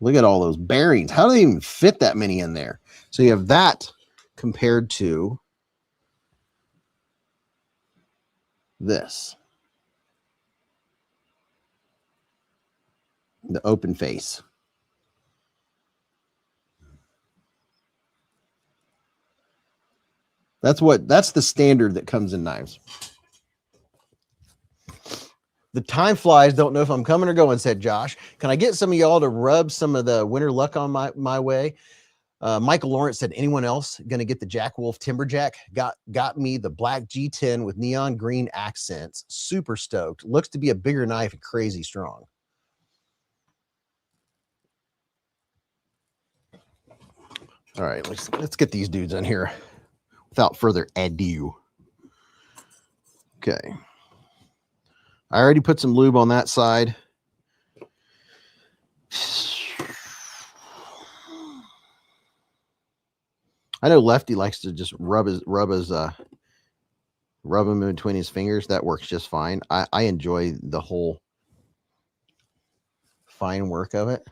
Look at all those bearings. How do they even fit that many in there? So you have that compared to this. The open face. That's the standard that comes in knives. The time flies. Don't know if I'm coming or going, said Josh. Can I get some of y'all to rub some of the winter luck on my way? Michael Lawrence said, anyone else going to get the Jack Wolf Timberjack? Got me the black G10 with neon green accents. Super stoked. Looks to be a bigger knife and crazy strong. All right, let's get these dudes in here without further ado. Okay. I already put some lube on that side. I know Lefty likes to just rub him between his fingers. That works just fine. I enjoy the whole fine work of it.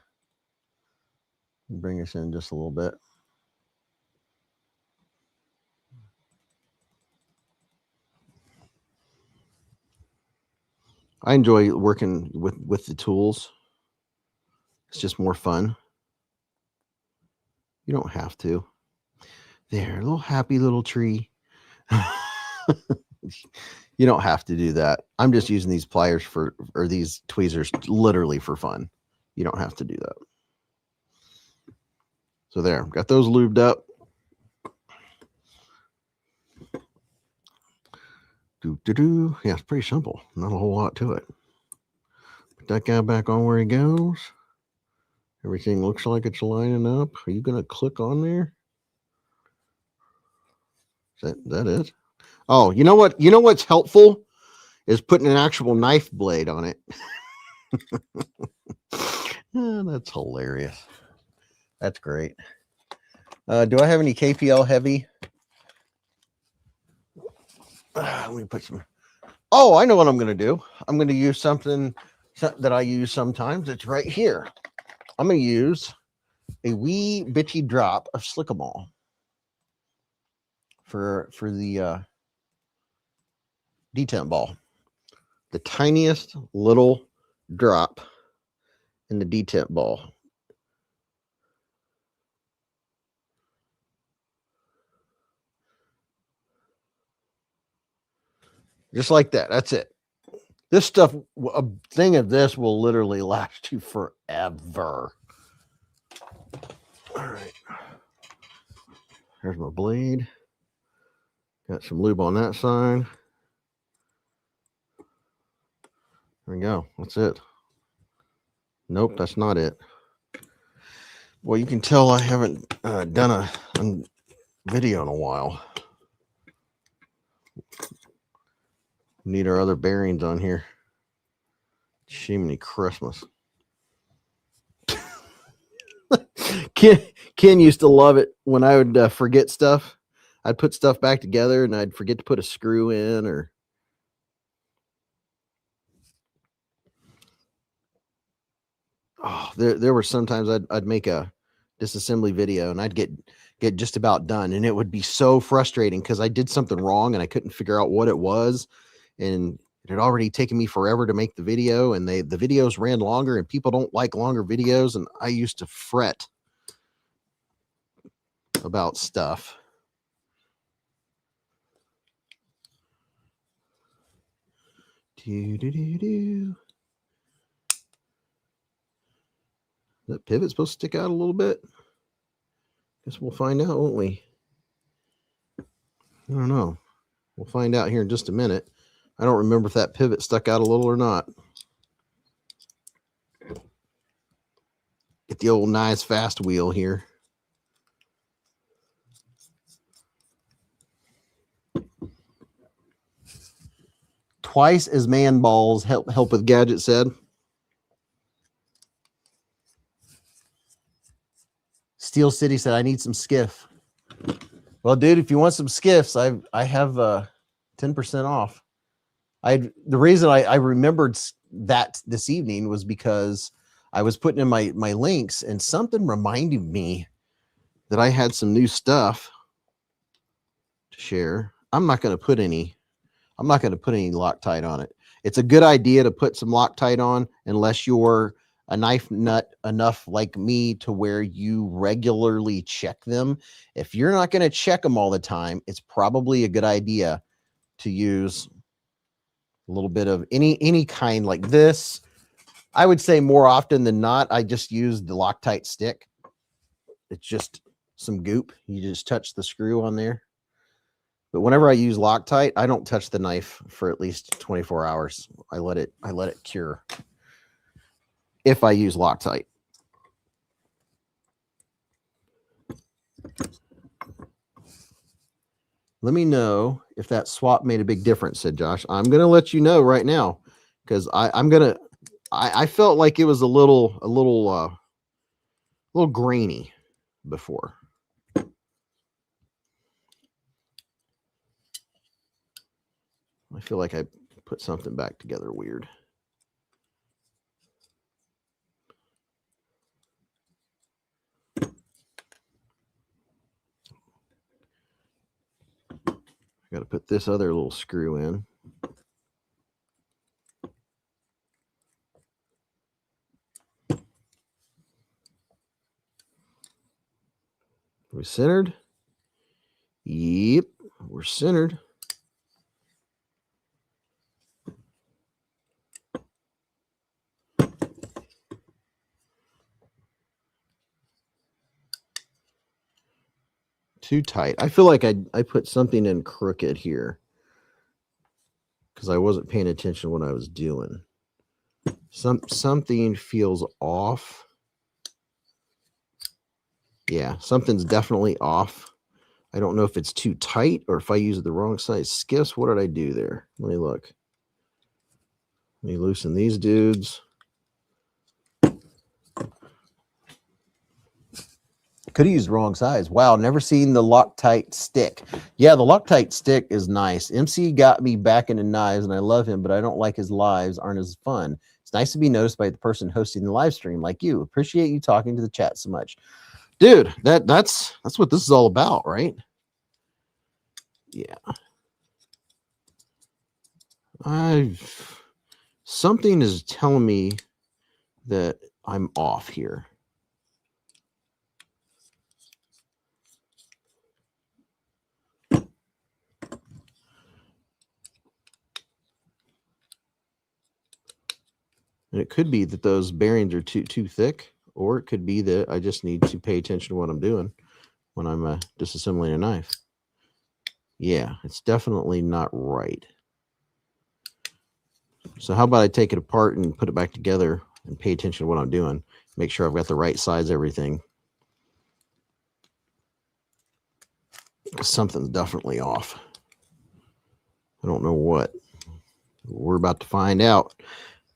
Bring us in just a little bit. I enjoy working with the tools. It's just more fun. You don't have to. There, a little happy little tree. You don't have to do that. I'm just using these pliers or these tweezers literally for fun. You don't have to do that. So there, got those lubed up. Yeah, it's pretty simple. Not a whole lot to it. Put that guy back on where he goes. Everything looks like it's lining up. Are you going to click on there? Is that it? Oh, you know what? You know what's helpful is putting an actual knife blade on it. That's hilarious. That's great. Do I have any KPL heavy? Let me put some. Oh, I know what I'm going to do. I'm going to use something that I use sometimes. It's right here. I'm going to use a wee bitchy drop of Slickable for the detent ball. The tiniest little drop in the detent ball. Just like that. That's it. This stuff, a thing of this will literally last you forever. All right. There's my blade. Got some lube on that side. There we go. That's it. Nope, that's not it. Well, you can tell I haven't done a video in a while. Need our other bearings on here. Shiminy Christmas. Ken used to love it when I would forget stuff. I'd put stuff back together and I'd forget to put a screw in or. Oh, there were sometimes I'd make a disassembly video and I'd get just about done and it would be so frustrating because I did something wrong and I couldn't figure out what it was, and it had already taken me forever to make the video, and the videos ran longer and people don't like longer videos, and I used to fret about stuff. Is that pivot supposed to stick out a little bit? Guess we'll find out, won't we? I don't know. We'll find out here in just a minute. I don't remember if that pivot stuck out a little or not. Get the old nice fast wheel here. Twice as man balls help with gadget said. Steel City said, I need some skiff. Well, dude, if you want some skiffs, I have 10% off. The reason I remembered that this evening was because I was putting in my links and something reminded me that I had some new stuff to share. I'm not going to put any Loctite on it. It's a good idea to put some Loctite on unless you're a knife nut enough like me to where you regularly check them. If you're not going to check them all the time, it's probably a good idea to use a little bit of any kind like this. I would say more often than not, I just use the Loctite stick. It's just some goop. You just touch the screw on there. But whenever I use Loctite, I don't touch the knife for at least 24 hours. I let it cure if I use Loctite. Let me know if that swap made a big difference, said Josh. I'm going to let you know right now because I felt like it was a little grainy before. I feel like I put something back together weird. Got to put this other little screw in. Are we centered? Yep, we're centered. Too tight. I feel like I put something in crooked here because I wasn't paying attention to what I was doing. Something feels off. Yeah, something's definitely off. I don't know if it's too tight or if I use the wrong size skiffs. What did I do there? Let me look. Let me loosen these dudes. Could have used the wrong size. Wow, never seen the Loctite stick. Yeah, the Loctite stick is nice. MC got me back into knives, and I love him, but I don't like his lives aren't as fun. It's nice to be noticed by the person hosting the live stream like you. Appreciate you talking to the chat so much. Dude, that's what this is all about, right? Yeah. Something is telling me that I'm off here. And it could be that those bearings are too thick, or it could be that I just need to pay attention to what I'm doing when I'm disassembling a knife. Yeah, it's definitely not right. So how about I take it apart and put it back together and pay attention to what I'm doing. Make sure I've got the right size, everything. Something's definitely off. I don't know what. We're about to find out.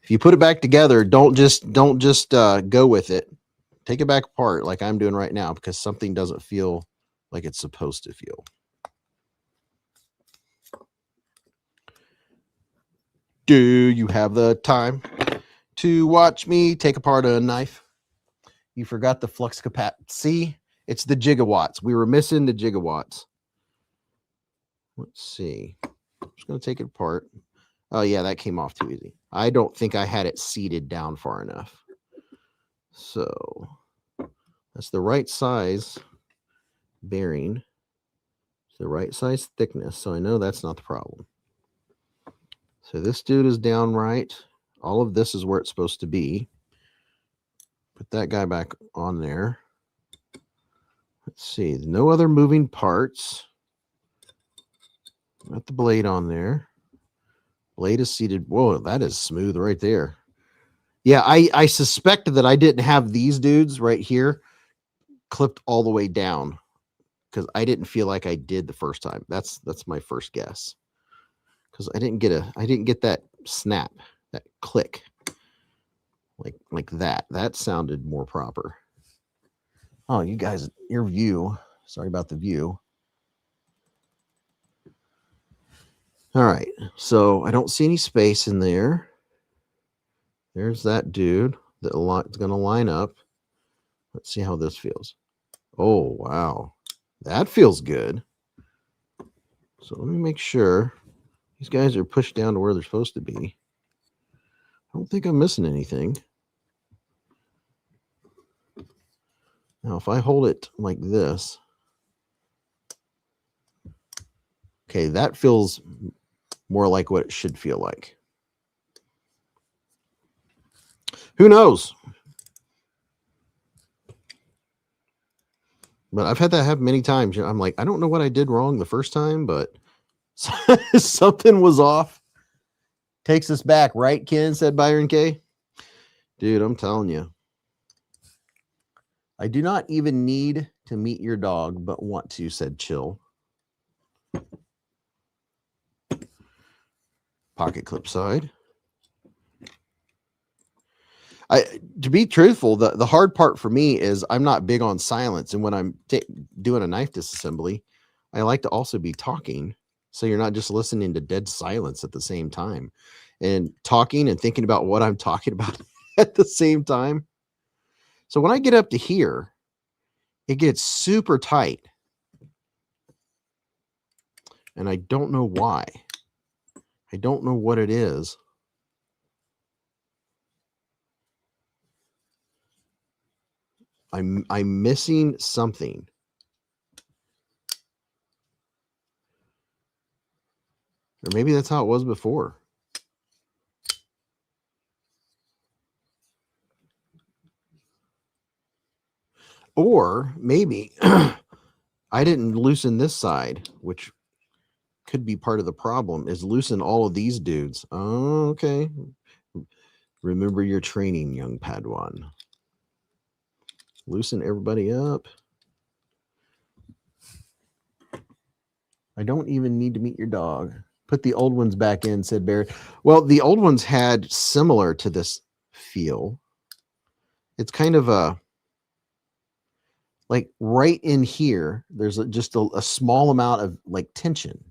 If you put it back together, don't just go with it. Take it back apart like I'm doing right now because something doesn't feel like it's supposed to feel. Do you have the time to watch me take apart a knife? You forgot the flux capacity. See, it's the gigawatts. We were missing the gigawatts. Let's see. I'm just going to take it apart. Oh, yeah, that came off too easy. I don't think I had it seated down far enough. So that's the right size bearing. It's the right size thickness. So I know that's not the problem. So this dude is down right. All of this is where it's supposed to be. Put that guy back on there. Let's see. No other moving parts. Got the blade on there. Blade is seated. Whoa, that is smooth right there. Yeah, I suspected that I didn't have these dudes right here clipped all the way down because I didn't feel like I did the first time. That's my first guess. Because I didn't get that snap, that click. Like that. That sounded more proper. Oh, you guys, your view. Sorry about the view. All right, so I don't see any space in there. There's that dude that's going to line up. Let's see how this feels. Oh, wow. That feels good. So let me make sure these guys are pushed down to where they're supposed to be. I don't think I'm missing anything. Now, if I hold it like this, okay, that feels more like what it should feel like. Who knows? But I've had that happen many times. I'm like, I don't know what I did wrong the first time, but something was off. Takes us back, right, Ken? Said Byron K. Dude, I'm telling you. I do not even need to meet your dog, but want to, said Chill. Pocket clip side. To be truthful, the hard part for me is I'm not big on silence. And when I'm doing a knife disassembly, I like to also be talking. So you're not just listening to dead silence at the same time and talking and thinking about what I'm talking about at the same time. So when I get up to here, it gets super tight. And I don't know why. I don't know what it is. I'm missing something. Or maybe that's how it was before. Or maybe I didn't loosen this side, which could be part of the problem, is loosen all of these dudes. Oh, okay. Remember your training, young Padawan. Loosen everybody up. I don't even need to meet your dog. Put the old ones back in, said Barrett. Well, the old ones had similar to this feel. It's kind of a, like right in here, there's just a small amount of like tension.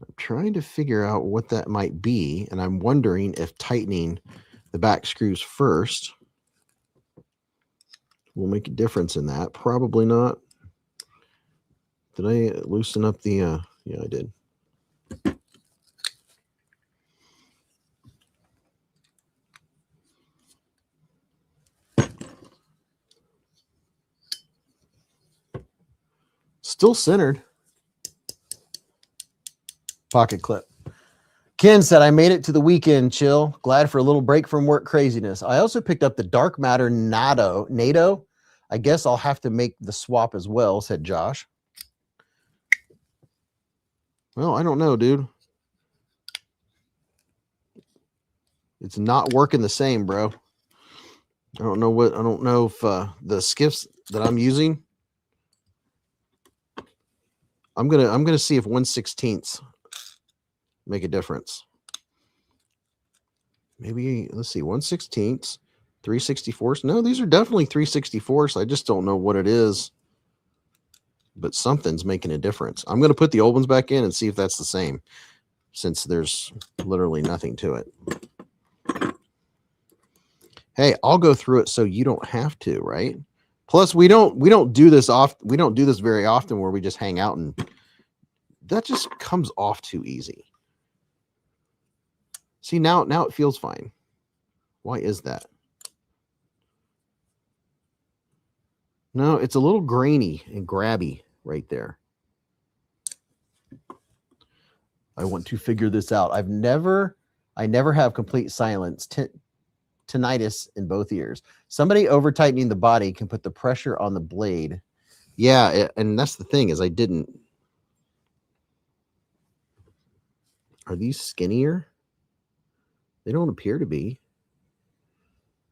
I'm trying to figure out what that might be, and I'm wondering if tightening the back screws first will make a difference in that. Probably not. Did I loosen up the, yeah, I did. Still centered. Pocket clip. Ken said, I made it to the weekend, chill. Glad for a little break from work craziness. I also picked up the Dark Matter NATO. I guess I'll have to make the swap as well, said Josh. Well, I don't know, dude. It's not working the same, bro. I don't know if the skiffs that I'm using. I'm gonna see if 1/16 make a difference. Maybe let's see, 1/16, 3/64. No, these are definitely 3/64. I just don't know what it is. But something's making a difference. I'm going to put the old ones back in and see if that's the same, since there's literally nothing to it. Hey, I'll go through it so you don't have to, right? Plus, we don't do this we don't do this very often where we just hang out, and that just comes off too easy. See, now it feels fine. Why is that? No, it's a little grainy and grabby right there. I want to figure this out. I never have complete silence, tinnitus in both ears. Somebody over tightening the body can put the pressure on the blade. Yeah, and that's the thing is I didn't. Are these skinnier? They don't appear to be.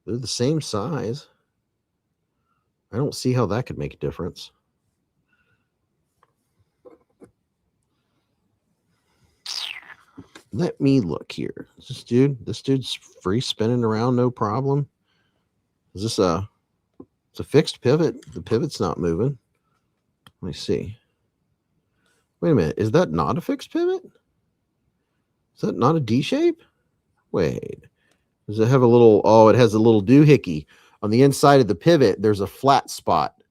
They're the same size. I don't see how that could make a difference. Let me look here. This dude's free spinning around, no problem. Is this it's a fixed pivot? The pivot's not moving. Let me see. Wait a minute. Is that not a fixed pivot? Is that not a D shape? Wait. Does it have a little? Oh, it has a little doohickey on the inside of the pivot. There's a flat spot,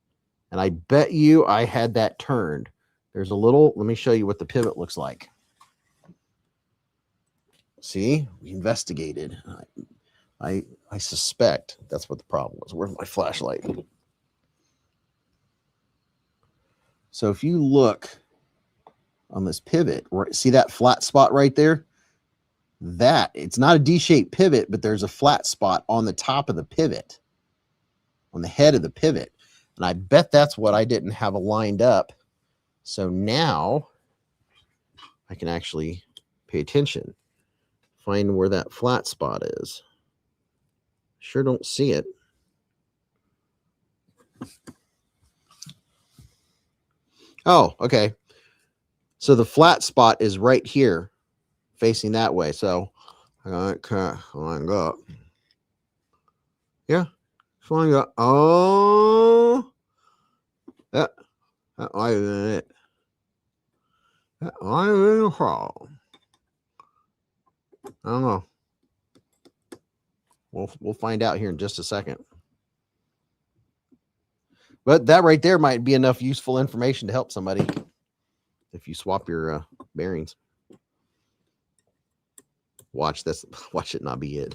and I bet you I had that turned. There's a little. Let me show you what the pivot looks like. See, we investigated. I suspect that's what the problem was. Where's my flashlight? So if you look on this pivot, right, see that flat spot right there? That it's not a D-shaped pivot, but there's a flat spot on the top of the pivot, on the head of the pivot. And I bet that's what I didn't have lined up. So now I can actually pay attention, find where that flat spot is. Sure don't see it. Oh, okay. So the flat spot is right here, facing that way. So I can't line up. Yeah, flying up. Oh, that might have been it. That might have been a problem. I don't know. We'll find out here in just a second. But that right there might be enough useful information to help somebody if you swap your bearings. Watch this. Watch it not be it.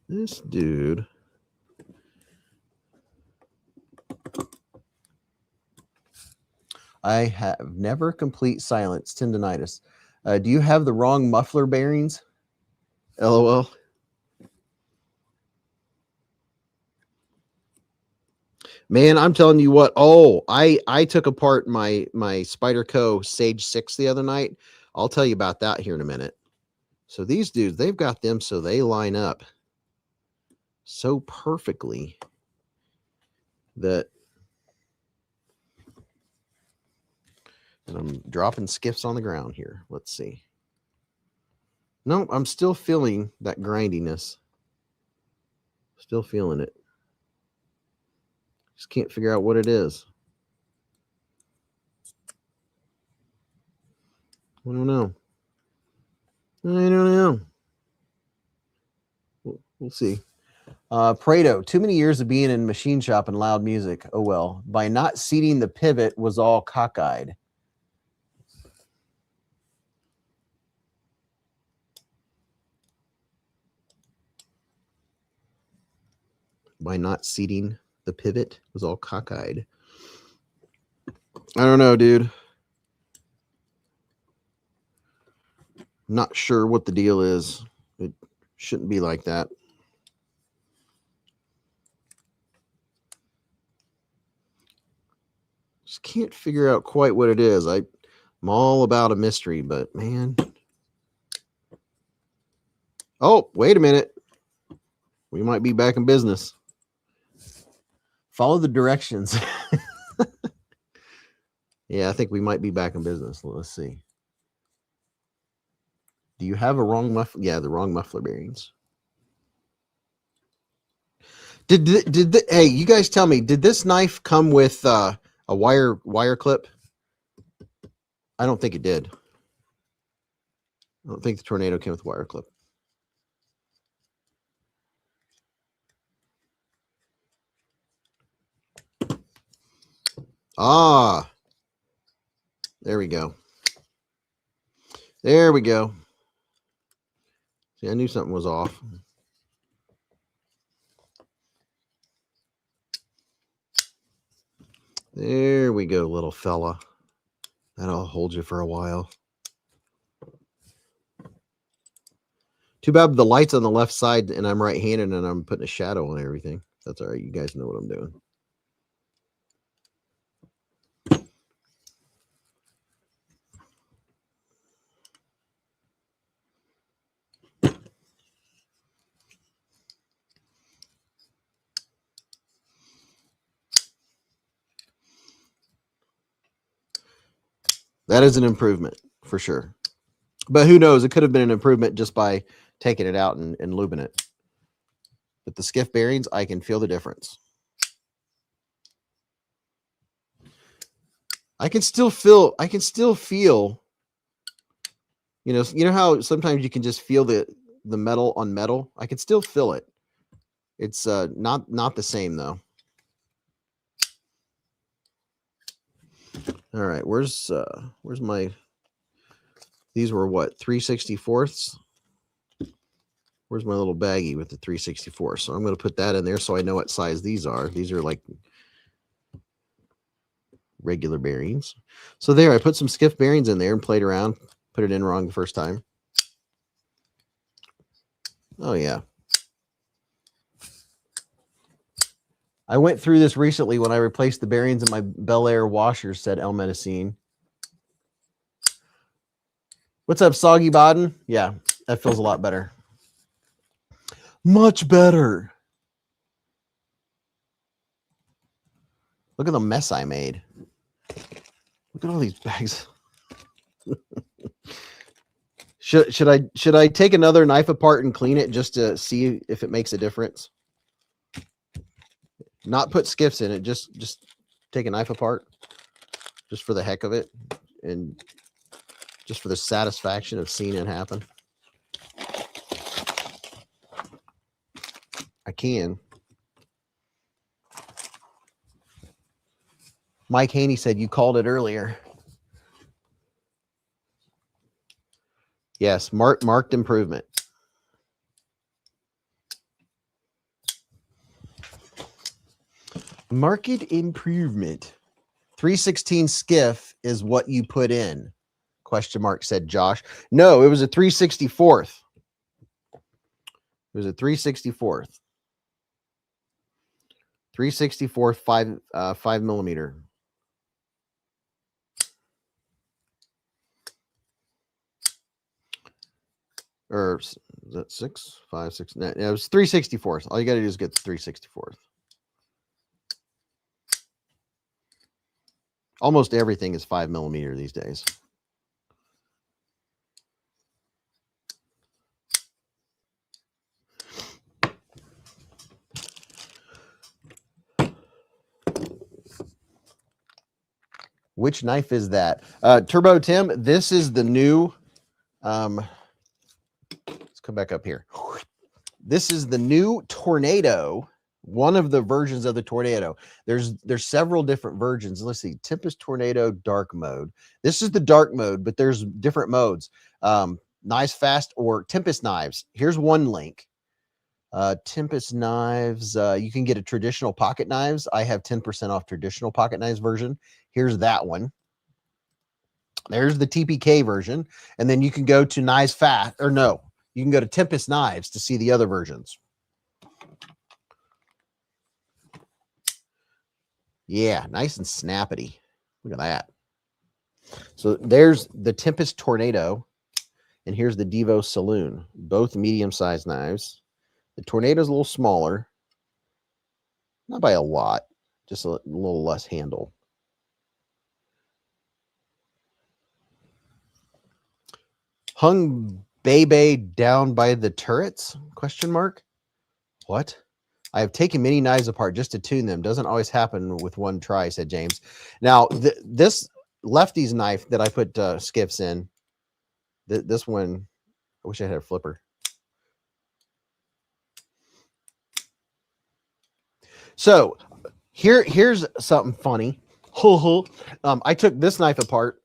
This dude. I have never complete silence. Tendinitis. Do you have the wrong muffler bearings? LOL. Man, I'm telling you what. Oh, I took apart my Spyderco Sage 6 the other night. I'll tell you about that here in a minute. So these dudes, they've got them so they line up so perfectly that, and I'm dropping skiffs on the ground here. Let's see. No, I'm still feeling that grindiness. Still feeling it. Just can't figure out what it is. I don't know. We'll see. Prado, too many years of being in machine shop and loud music. Oh well. By not seating the pivot was all cockeyed. By not seating the pivot was all cockeyed. I don't know, dude. Not sure what the deal is. It shouldn't be like that. Just can't figure out quite what it is. I'm all about a mystery, but man. Oh, wait a minute. We might be back in business. Follow the directions. Yeah, I think we might be back in business. Let's see. Do you have a wrong muffler? Yeah, the wrong muffler bearings. Hey, you guys tell me, did this knife come with a wire clip? I don't think it did. I don't think the Tornado came with a wire clip. Ah, there we go. There we go. See, I knew something was off. There we go, little fella. That'll hold you for a while. Too bad the light's on the left side and I'm right-handed and I'm putting a shadow on everything. That's all right. You guys know what I'm doing. That is an improvement for sure. But who knows? It could have been an improvement just by taking it out and lubing it. But the skiff bearings, I can feel the difference. I can still feel, you know how sometimes you can just feel the metal on metal? I can still feel it. It's not the same though. All right, where's my, these were what, 3/64ths? Where's my little baggie with the 3/64? So I'm going to put that in there so I know what size these are. These are like regular bearings. So there, I put some skiff bearings in there and played around. Put it in wrong the first time. Oh, yeah. I went through this recently when I replaced the bearings in my Bel Air washers, said El Medicine. What's up, Soggy Bodden? Yeah, that feels a lot better. Much better. Look at the mess I made. Look at all these bags. Should I take another knife apart and clean it just to see if it makes a difference? Not put skiffs in it, just take a knife apart just for the heck of it and just for the satisfaction of seeing it happen. I can. Mike Haney said you called it earlier. Yes, marked improvement. Marked improvement. 316 skiff is what you put in. Question mark, said Josh. No, it was a 364th. It was a 364th. 364th 5 millimeter. Or is that 6, 5, 6? No, it was 364th. All you got to do is get the 364th. Almost everything is 5 millimeter these days. Which knife is that? Turbo Tim, this is the new, let's come back up here. This is the new Tornado, one of the versions of the Tornado. There's several different versions. Let's see, Tempest Tornado dark mode. This is the dark mode, but there's different modes. Knives Fast or Tempest knives. Here's one link. Tempest knives, you can get a traditional pocket knives. I have 10% off traditional pocket knives version. Here's that one. There's the TPK version. And then you can go to Knives Fast, or no, you can go to Tempest Knives to see the other versions. Yeah, nice and snappity. Look at that. So there's the Tempest Tornado, and here's the Devo Saloon, both medium-sized knives. The Tornado's a little smaller, not by a lot, just a little less handle. Hung Bebe down by the turrets? Question mark. What? I have taken many knives apart just to tune them. Doesn't always happen with one try, said James. Now, this Lefty's knife that I put skiffs in, this one, I wish I had a flipper. So here's something funny. I took this knife apart.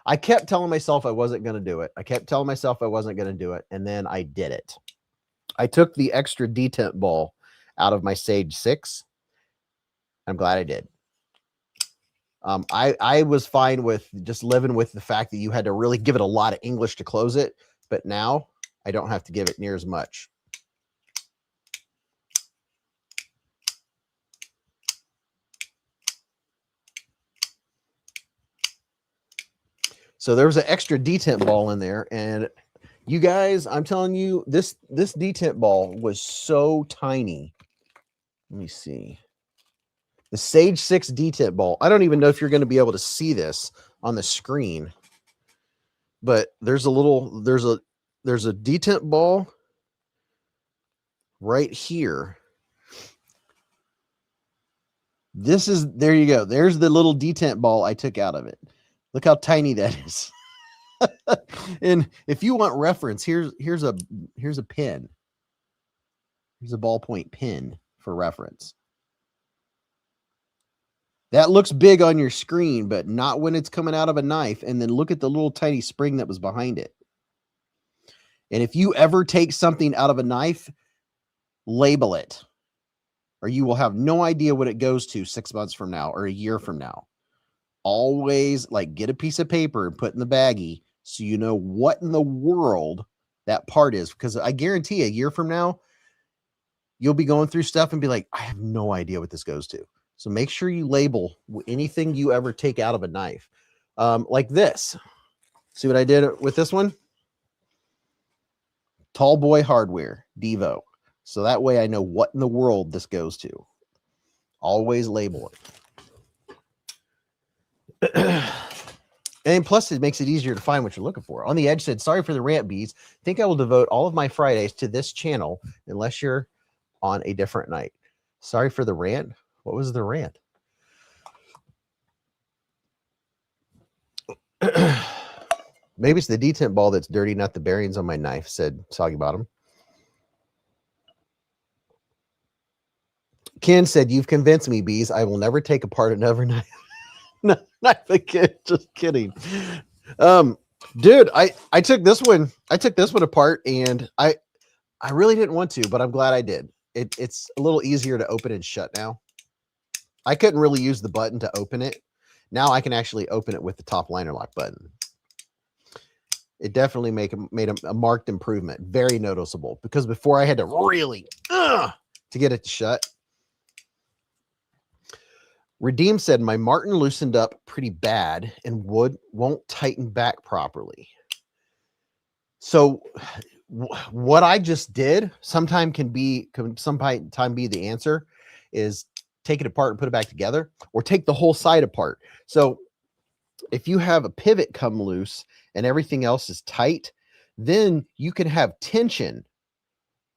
I kept telling myself I wasn't going to do it. And then I did it. I took the extra detent ball out of my Sage 6. I'm glad I did. I was fine with just living with the fact that you had to really give it a lot of English to close it, but now I don't have to give it near as much. So there was an extra detent ball in there, and you guys, I'm telling you, this detent ball was so tiny. Let me see. The Sage 6 detent ball. I don't even know if you're going to be able to see this on the screen, but there's a detent ball right here. There you go. There's the little detent ball I took out of it. Look how tiny that is. And if you want reference, here's a pin. Here's a ballpoint pin for reference. That looks big on your screen, but not when it's coming out of a knife. And then look at the little tiny spring that was behind it. And if you ever take something out of a knife, label it, or you will have no idea what it goes to 6 months from now or a year from now. Always get a piece of paper and put in the baggie so you know what in the world that part is, because I guarantee a year from now you'll be going through stuff and be like, I have no idea what this goes to. So make sure you label anything you ever take out of a knife. Like this. See what I did with this one? Tall Boy Hardware, Devo. So that way I know what in the world this goes to. Always label it. And plus, it makes it easier to find what you're looking for. On the Edge said, sorry for the rant, Beez. Think I will devote all of my Fridays to this channel unless you're on a different night. Sorry for the rant. What was the rant? Maybe it's the detent ball that's dirty, not the bearings on my knife, said Soggy Bottom. Ken said, you've convinced me, Beez. I will never take apart another knife. No, not again. Just kidding. Dude, I took this one. I took this one apart, and I really didn't want to, but I'm glad I did. It's a little easier to open and shut now. I couldn't really use the button to open it. Now I can actually open it with the top liner lock button. It definitely made a marked improvement, very noticeable, because before I had to really to get it to shut. Redeem said, my Martin loosened up pretty bad and won't tighten back properly. So what I just did sometime can be the answer is take it apart and put it back together, or take the whole side apart. So if you have a pivot come loose and everything else is tight, then you can have tension.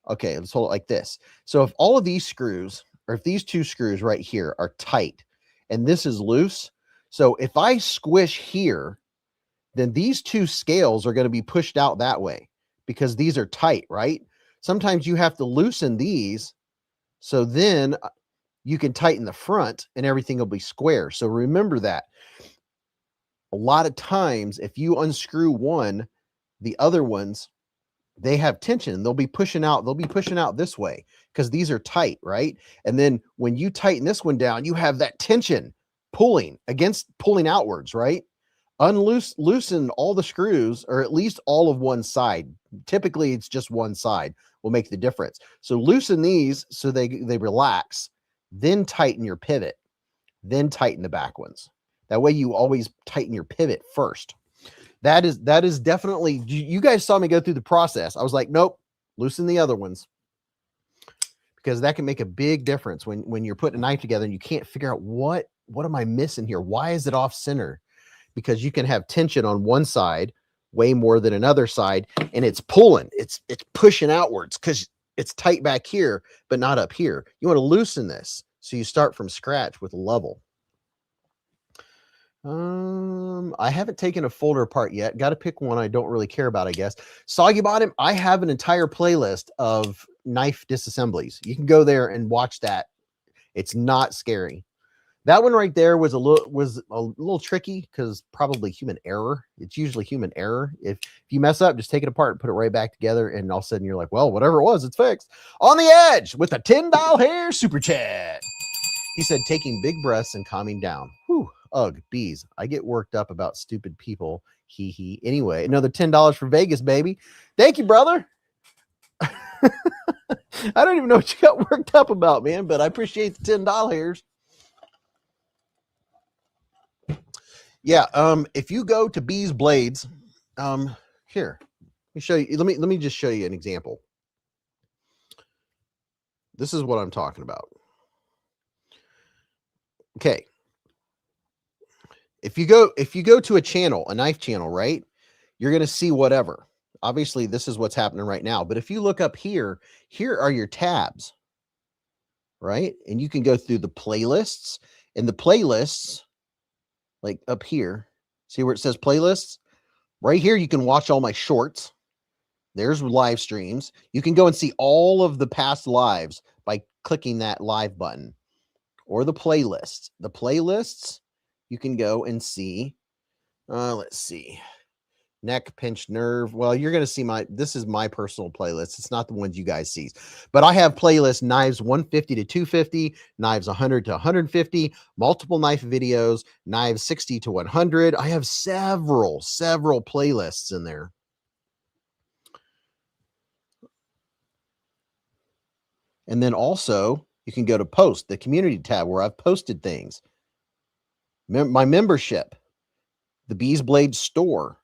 Okay, let's hold it like this. So if all of these screws, or if these two screws right here are tight and this is loose, so if I squish here, then these two scales are going to be pushed out that way because these are tight, right? Sometimes you have to loosen these, so then you can tighten the front and everything will be square. So remember that. A lot of times, if you unscrew one, the other ones, they have tension. They'll be pushing out this way because these are tight, right? And then when you tighten this one down, you have that tension pulling outwards, right? Loosen all the screws, or at least all of one side. Typically, it's just one side will make the difference. So loosen these so they relax, then tighten your pivot, then tighten the back ones. That way you always tighten your pivot first. That is definitely, you guys saw me go through the process. I was like, nope, loosen the other ones, because that can make a big difference when you're putting a knife together and you can't figure out what am I missing here? Why is it off center? Because you can have tension on one side way more than another side, and it's pulling, it's pushing outwards because it's tight back here, but not up here. You want to loosen this. So you start from scratch with a level. I haven't taken a folder apart yet. Got to pick one I don't really care about, I guess. Soggy Bottom, I have an entire playlist of knife disassemblies. You can go there and watch that. It's not scary. That one right there was a little tricky because probably human error. It's usually human error. If you mess up, just take it apart and put it right back together, and all of a sudden you're like, well, whatever it was, it's fixed. On the Edge with a $10 hair super chat. He said, taking big breaths and calming down. Whew. Ugh, Beez. I get worked up about stupid people. Hee hee. Anyway, another $10 for Vegas, baby. Thank you, brother. I don't even know what you got worked up about, man, but I appreciate the $10. Yeah, if you go to beezblades, here, let me show you. Let me just show you an example. This is what I'm talking about. Okay. If you go to a channel, a knife channel, right? You're going to see whatever. Obviously, this is what's happening right now. But if you look up here, here are your tabs, right? And you can go through the playlists, and the playlists, like up here, see where it says playlists? Right here, you can watch all my shorts. There's live streams. You can go and see all of the past lives by clicking that live button, or the playlists. The playlists, you can go and see, let's see, neck, pinch, nerve. Well, you're going to see this is my personal playlist. It's not the ones you guys see, but I have playlists, knives 150 to 250, knives 100 to 150, multiple knife videos, knives 60 to 100. I have several playlists in there. And then also you can go to post, the community tab where I've posted things. My membership, the beezblades store.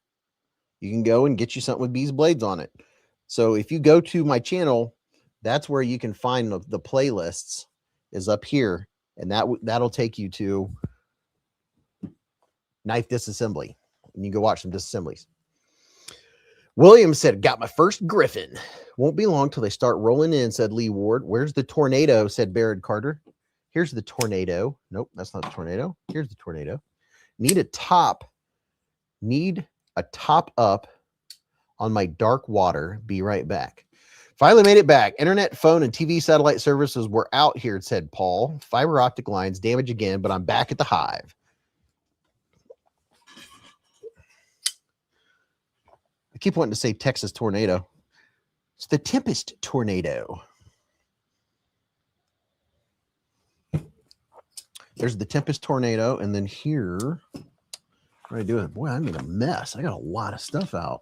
You can go and get you something with beezblades on it. So if you go to my channel, that's where you can find the playlists is up here. And that'll take you to knife disassembly. and you can go watch some disassemblies. William said, got my first Griffin. Won't be long till they start rolling in, said Lee Ward. Where's the tornado, said Barrett Carter. Here's the tornado. Nope, that's not the tornado. Here's the tornado. Need a top up on my dark water. Be right back. Finally made it back. Internet, phone, and TV satellite services were out here, said Paul. Fiber optic lines damage again, but I'm back at the hive. I keep wanting to say Texas tornado. It's the Tempest tornado. There's the Tempest tornado, and then here, what do I do? Boy, I made a mess. I got a lot of stuff out.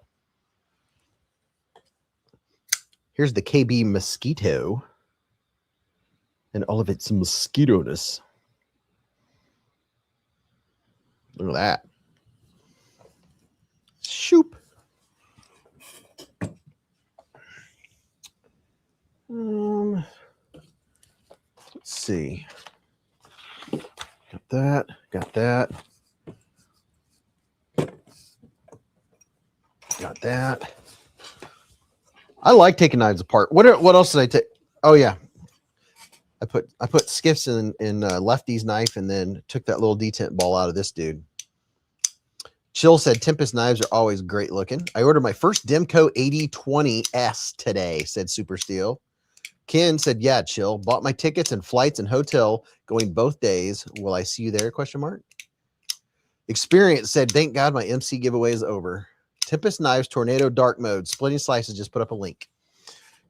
Here's the KB mosquito and all of its mosquito-ness. Look at that. Shoop. Let's see. Got that. Got that. Got that. I like taking knives apart. What else did I take? Oh yeah, I put skiffs in Lefty's knife, and then took that little detent ball out of this dude. Chill said Tempest knives are always great looking. I ordered my first Demco 8020S today, said Super Steel. Ken said, yeah, Chill. Bought my tickets and flights and hotel going both days. Will I see you there? Question mark. Experience said, thank God my MC giveaway is over. Tempest knives, tornado, dark mode, splitting slices. Just put up a link.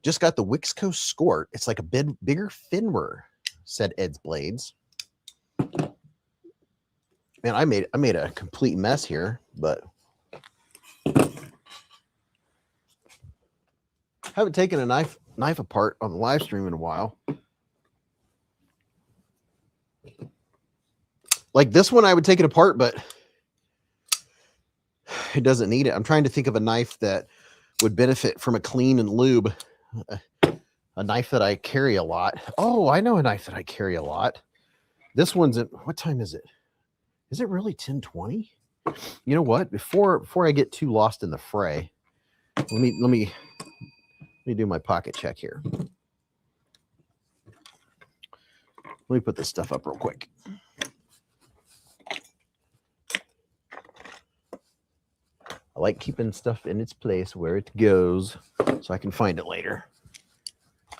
Just got the Wixco Skort. It's like a bigger Fenrir, said Ed's Blades. Man, I made a complete mess here, but haven't taken a knife apart on the live stream in a while. Like this one, I would take it apart, but it doesn't need it. I'm trying to think of a knife that would benefit from a clean and lube. A knife that I carry a lot. Oh, I know a knife that I carry a lot. This one's at, what time is it? Is it really 10:20? You know what? Before I get too lost in the fray, let me do my pocket check here. Let me put this stuff up real quick. I like keeping stuff in its place where it goes so I can find it later.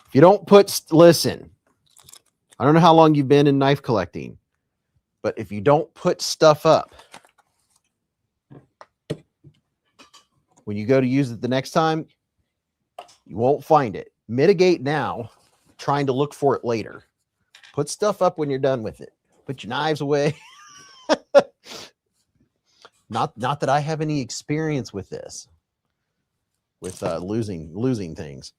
If you don't listen, I don't know how long you've been in knife collecting, but if you don't put stuff up, when you go to use it the next time, you won't find it. Mitigate now, trying to look for it later. Put stuff up when you're done with it. Put your knives away. Not that I have any experience with this, with losing things.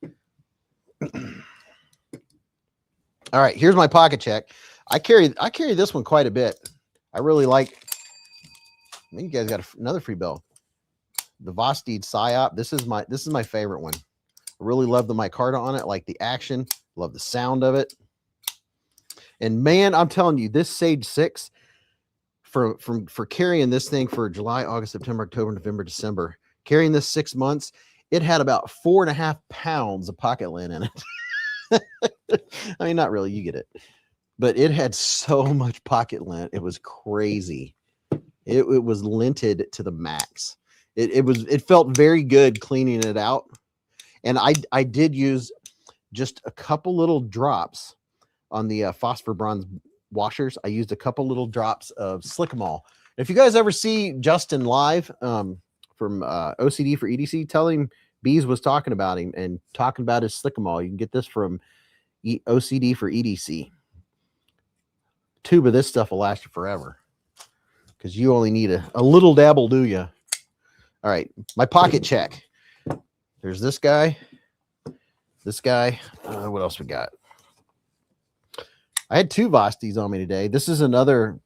All right, here's my pocket check. I carry this one quite a bit. I really like. I mean, you guys got another free bill. The Vosteed Psyop. This is my favorite one. I really love the micarta on it. Like the action. Love the sound of it. And man, I'm telling you, this Sage 6 for carrying this thing for July, August, September, October, November, December, carrying this 6 months, it had about 4.5 pounds of pocket lint in it. I mean, not really, you get it. But it had so much pocket lint. It was crazy. It was linted to the max. It felt very good cleaning it out. And I did use just a couple little drops on the phosphor bronze washers. I used a couple little drops of Slick'em. If you guys ever see Justin live from OCD for EDC, tell him Beez was talking about him and talking about his Slick'em. You can get this from OCD for EDC. Tube of this stuff will last you forever because you only need a little dabble, do you? All right, my pocket check. There's this guy. This guy. What else we got? I had 2 Vostis on me today. This is another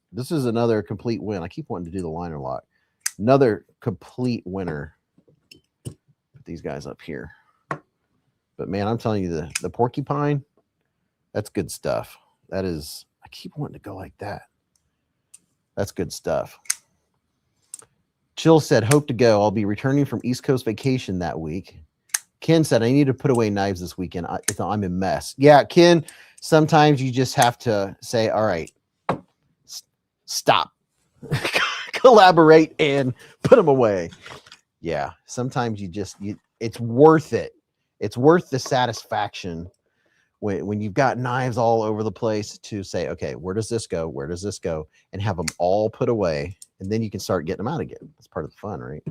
complete win. I keep wanting to do the liner lock. Another complete winner. Put these guys up here. But man, I'm telling you, the porcupine, that's good stuff. That is, I keep wanting to go like that. That's good stuff. Jill said, hope to go. I'll be returning from East Coast vacation that week. Ken said, I need to put away knives this weekend. I'm a mess. Yeah, Ken, sometimes you just have to say, all right, stop, collaborate, and put them away. Yeah, sometimes it's worth it. It's worth the satisfaction when you've got knives all over the place to say, okay, where does this go? Where does this go? And have them all put away. And then you can start getting them out again. That's part of the fun, right?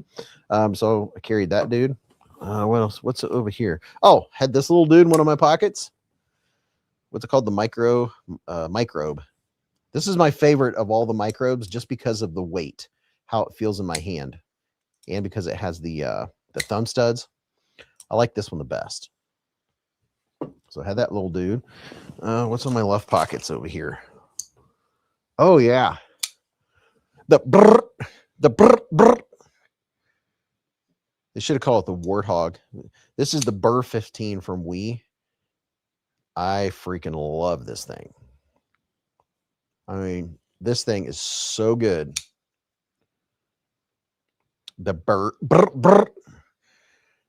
So I carried that dude. What else? What's over here? Oh, had this little dude in one of my pockets. What's it called? The microbe. This is my favorite of all the microbes just because of the weight, how it feels in my hand, and because it has the thumb studs. I like this one the best. So I had that little dude. What's in my left pockets over here? Oh, yeah. The brr. They should have called it the Warthog. This is the Burr 15 from Wii. I freaking love this thing. I mean, this thing is so good. The Burr.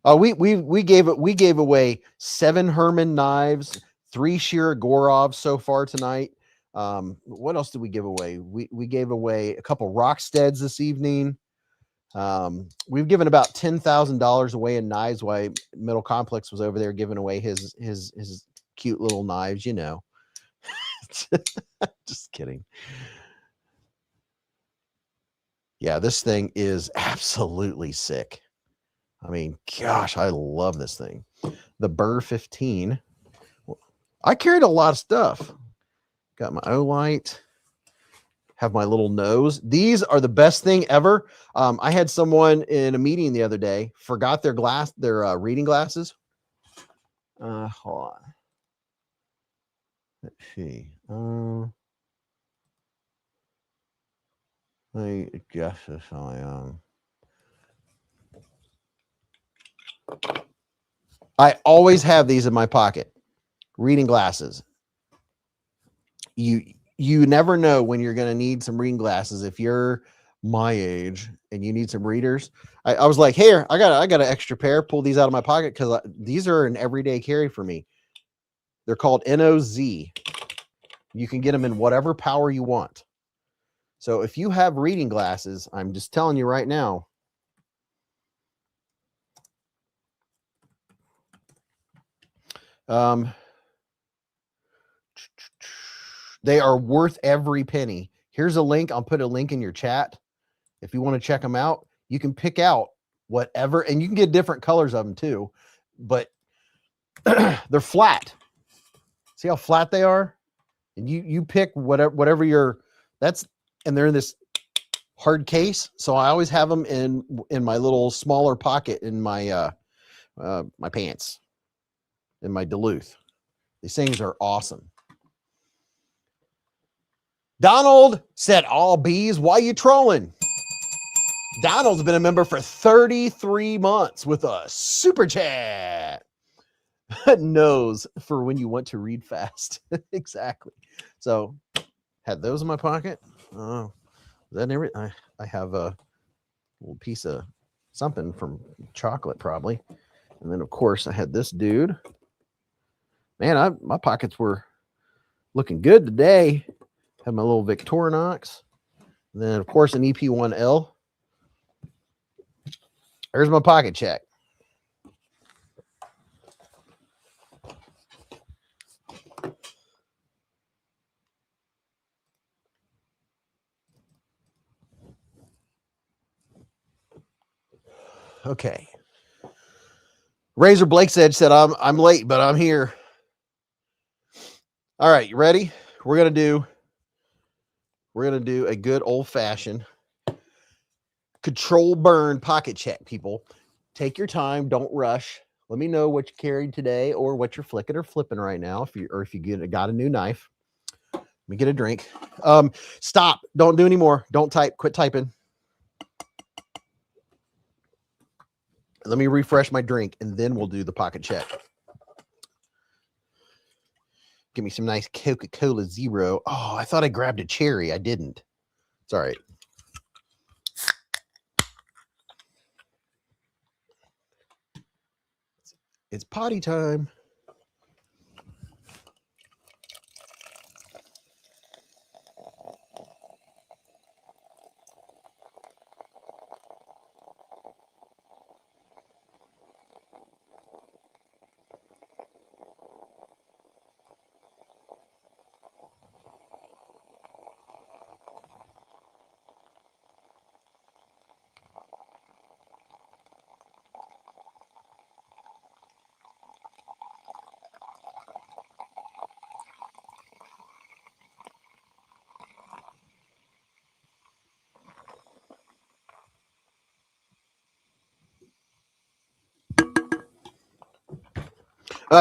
We gave away 7 Herman knives, 3 Shirogorov so far tonight. What else did we give away? We gave away a couple Rocksteads this evening. We've given about $10,000 away in knives while Middle Complex was over there giving away his cute little knives, you know. Just kidding. Yeah, this thing is absolutely sick. I mean, gosh, I love this thing. The Burr 15. I carried a lot of stuff. Got my OLIGHT. Have my little nose. These are the best thing ever. I had someone in a meeting the other day forgot their reading glasses. Hold on. Let's see. Let me adjust this on my I always have these in my pocket. Reading glasses. You never know when you're going to need some reading glasses. If you're my age and you need some readers, I was like, here, I got an extra pair. Pull these out of my pocket because these are an everyday carry for me. They're called NOZ. You can get them in whatever power you want. So if you have reading glasses, I'm just telling you right now, they are worth every penny. Here's a link. I'll put a link in your chat. If you want to check them out, you can pick out whatever, and you can get different colors of them too, but they're flat. See how flat they are? And you pick whatever and they're in this hard case. So I always have them in my little smaller pocket in my my pants, in my Duluth. These things are awesome. Donald said, all bees, why you trolling? Donald's been a member for 33 months with a super chat. Nose for when you want to read fast. Exactly. So had those in my pocket. Oh, I have a little piece of something from chocolate probably. And then of course I had this dude. Man, my pockets were looking good today. Had my little Victorinox. And then of course an EP1L. There's my pocket check. Okay. Razor Blake's Edge said, I'm late, but I'm here. All right, you ready? We're gonna do a good old-fashioned control burn pocket check, people. Take your time, don't rush. Let me know what you carried today or what you're flicking or flipping right now. If you got a new knife. Let me get a drink. Stop. Don't do any more. Don't type. Quit typing. Let me refresh my drink, and then we'll do the pocket check. Give me some nice Coca-Cola Zero. Oh, I thought I grabbed a cherry. I didn't. It's all right. It's potty time.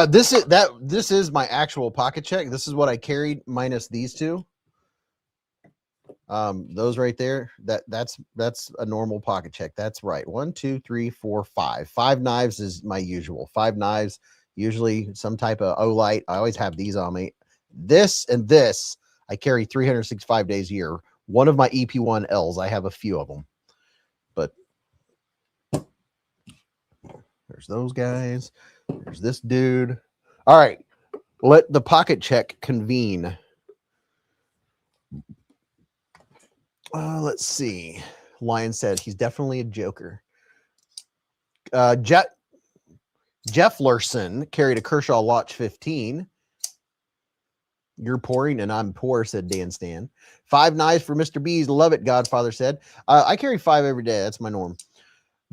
This is my actual pocket check. This is what I carried minus these two. Those right there, that's a normal pocket check. That's right. 1, 2, 3, 4, 5. 5 knives is my usual. 5 knives, usually some type of OLIGHT. I always have these on me. This and this, I carry 365 days a year. One of my EP1Ls, I have a few of them. But there's those guys. There's this dude. All right. Let the pocket check convene. Let's see. Lion said he's definitely a joker. Jeff Larson carried a Kershaw Launch 15. You're pouring and I'm poor, said Dan Stan. 5 knives for Mr. Beez. Love it, Godfather said. I carry 5 every day. That's my norm.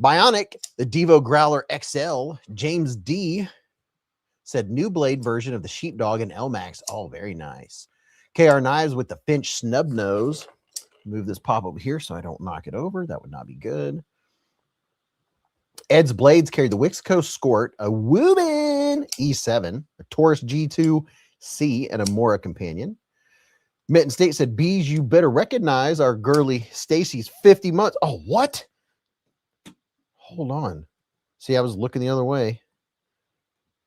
Bionic, the Devo Growler XL. James D said new blade version of the Sheepdog and LMAX. Oh, very nice. KR Knives with the Finch Snub Nose. Move this pop over here so I don't knock it over. That would not be good. Ed's Blades carried the Wixco Skort, a Woomin E7, a Taurus G2C, and a Mora Companion. Mitten State said, Beez, you better recognize our girly Stacy's 50 months. Oh, what? Hold on. See, I was looking the other way.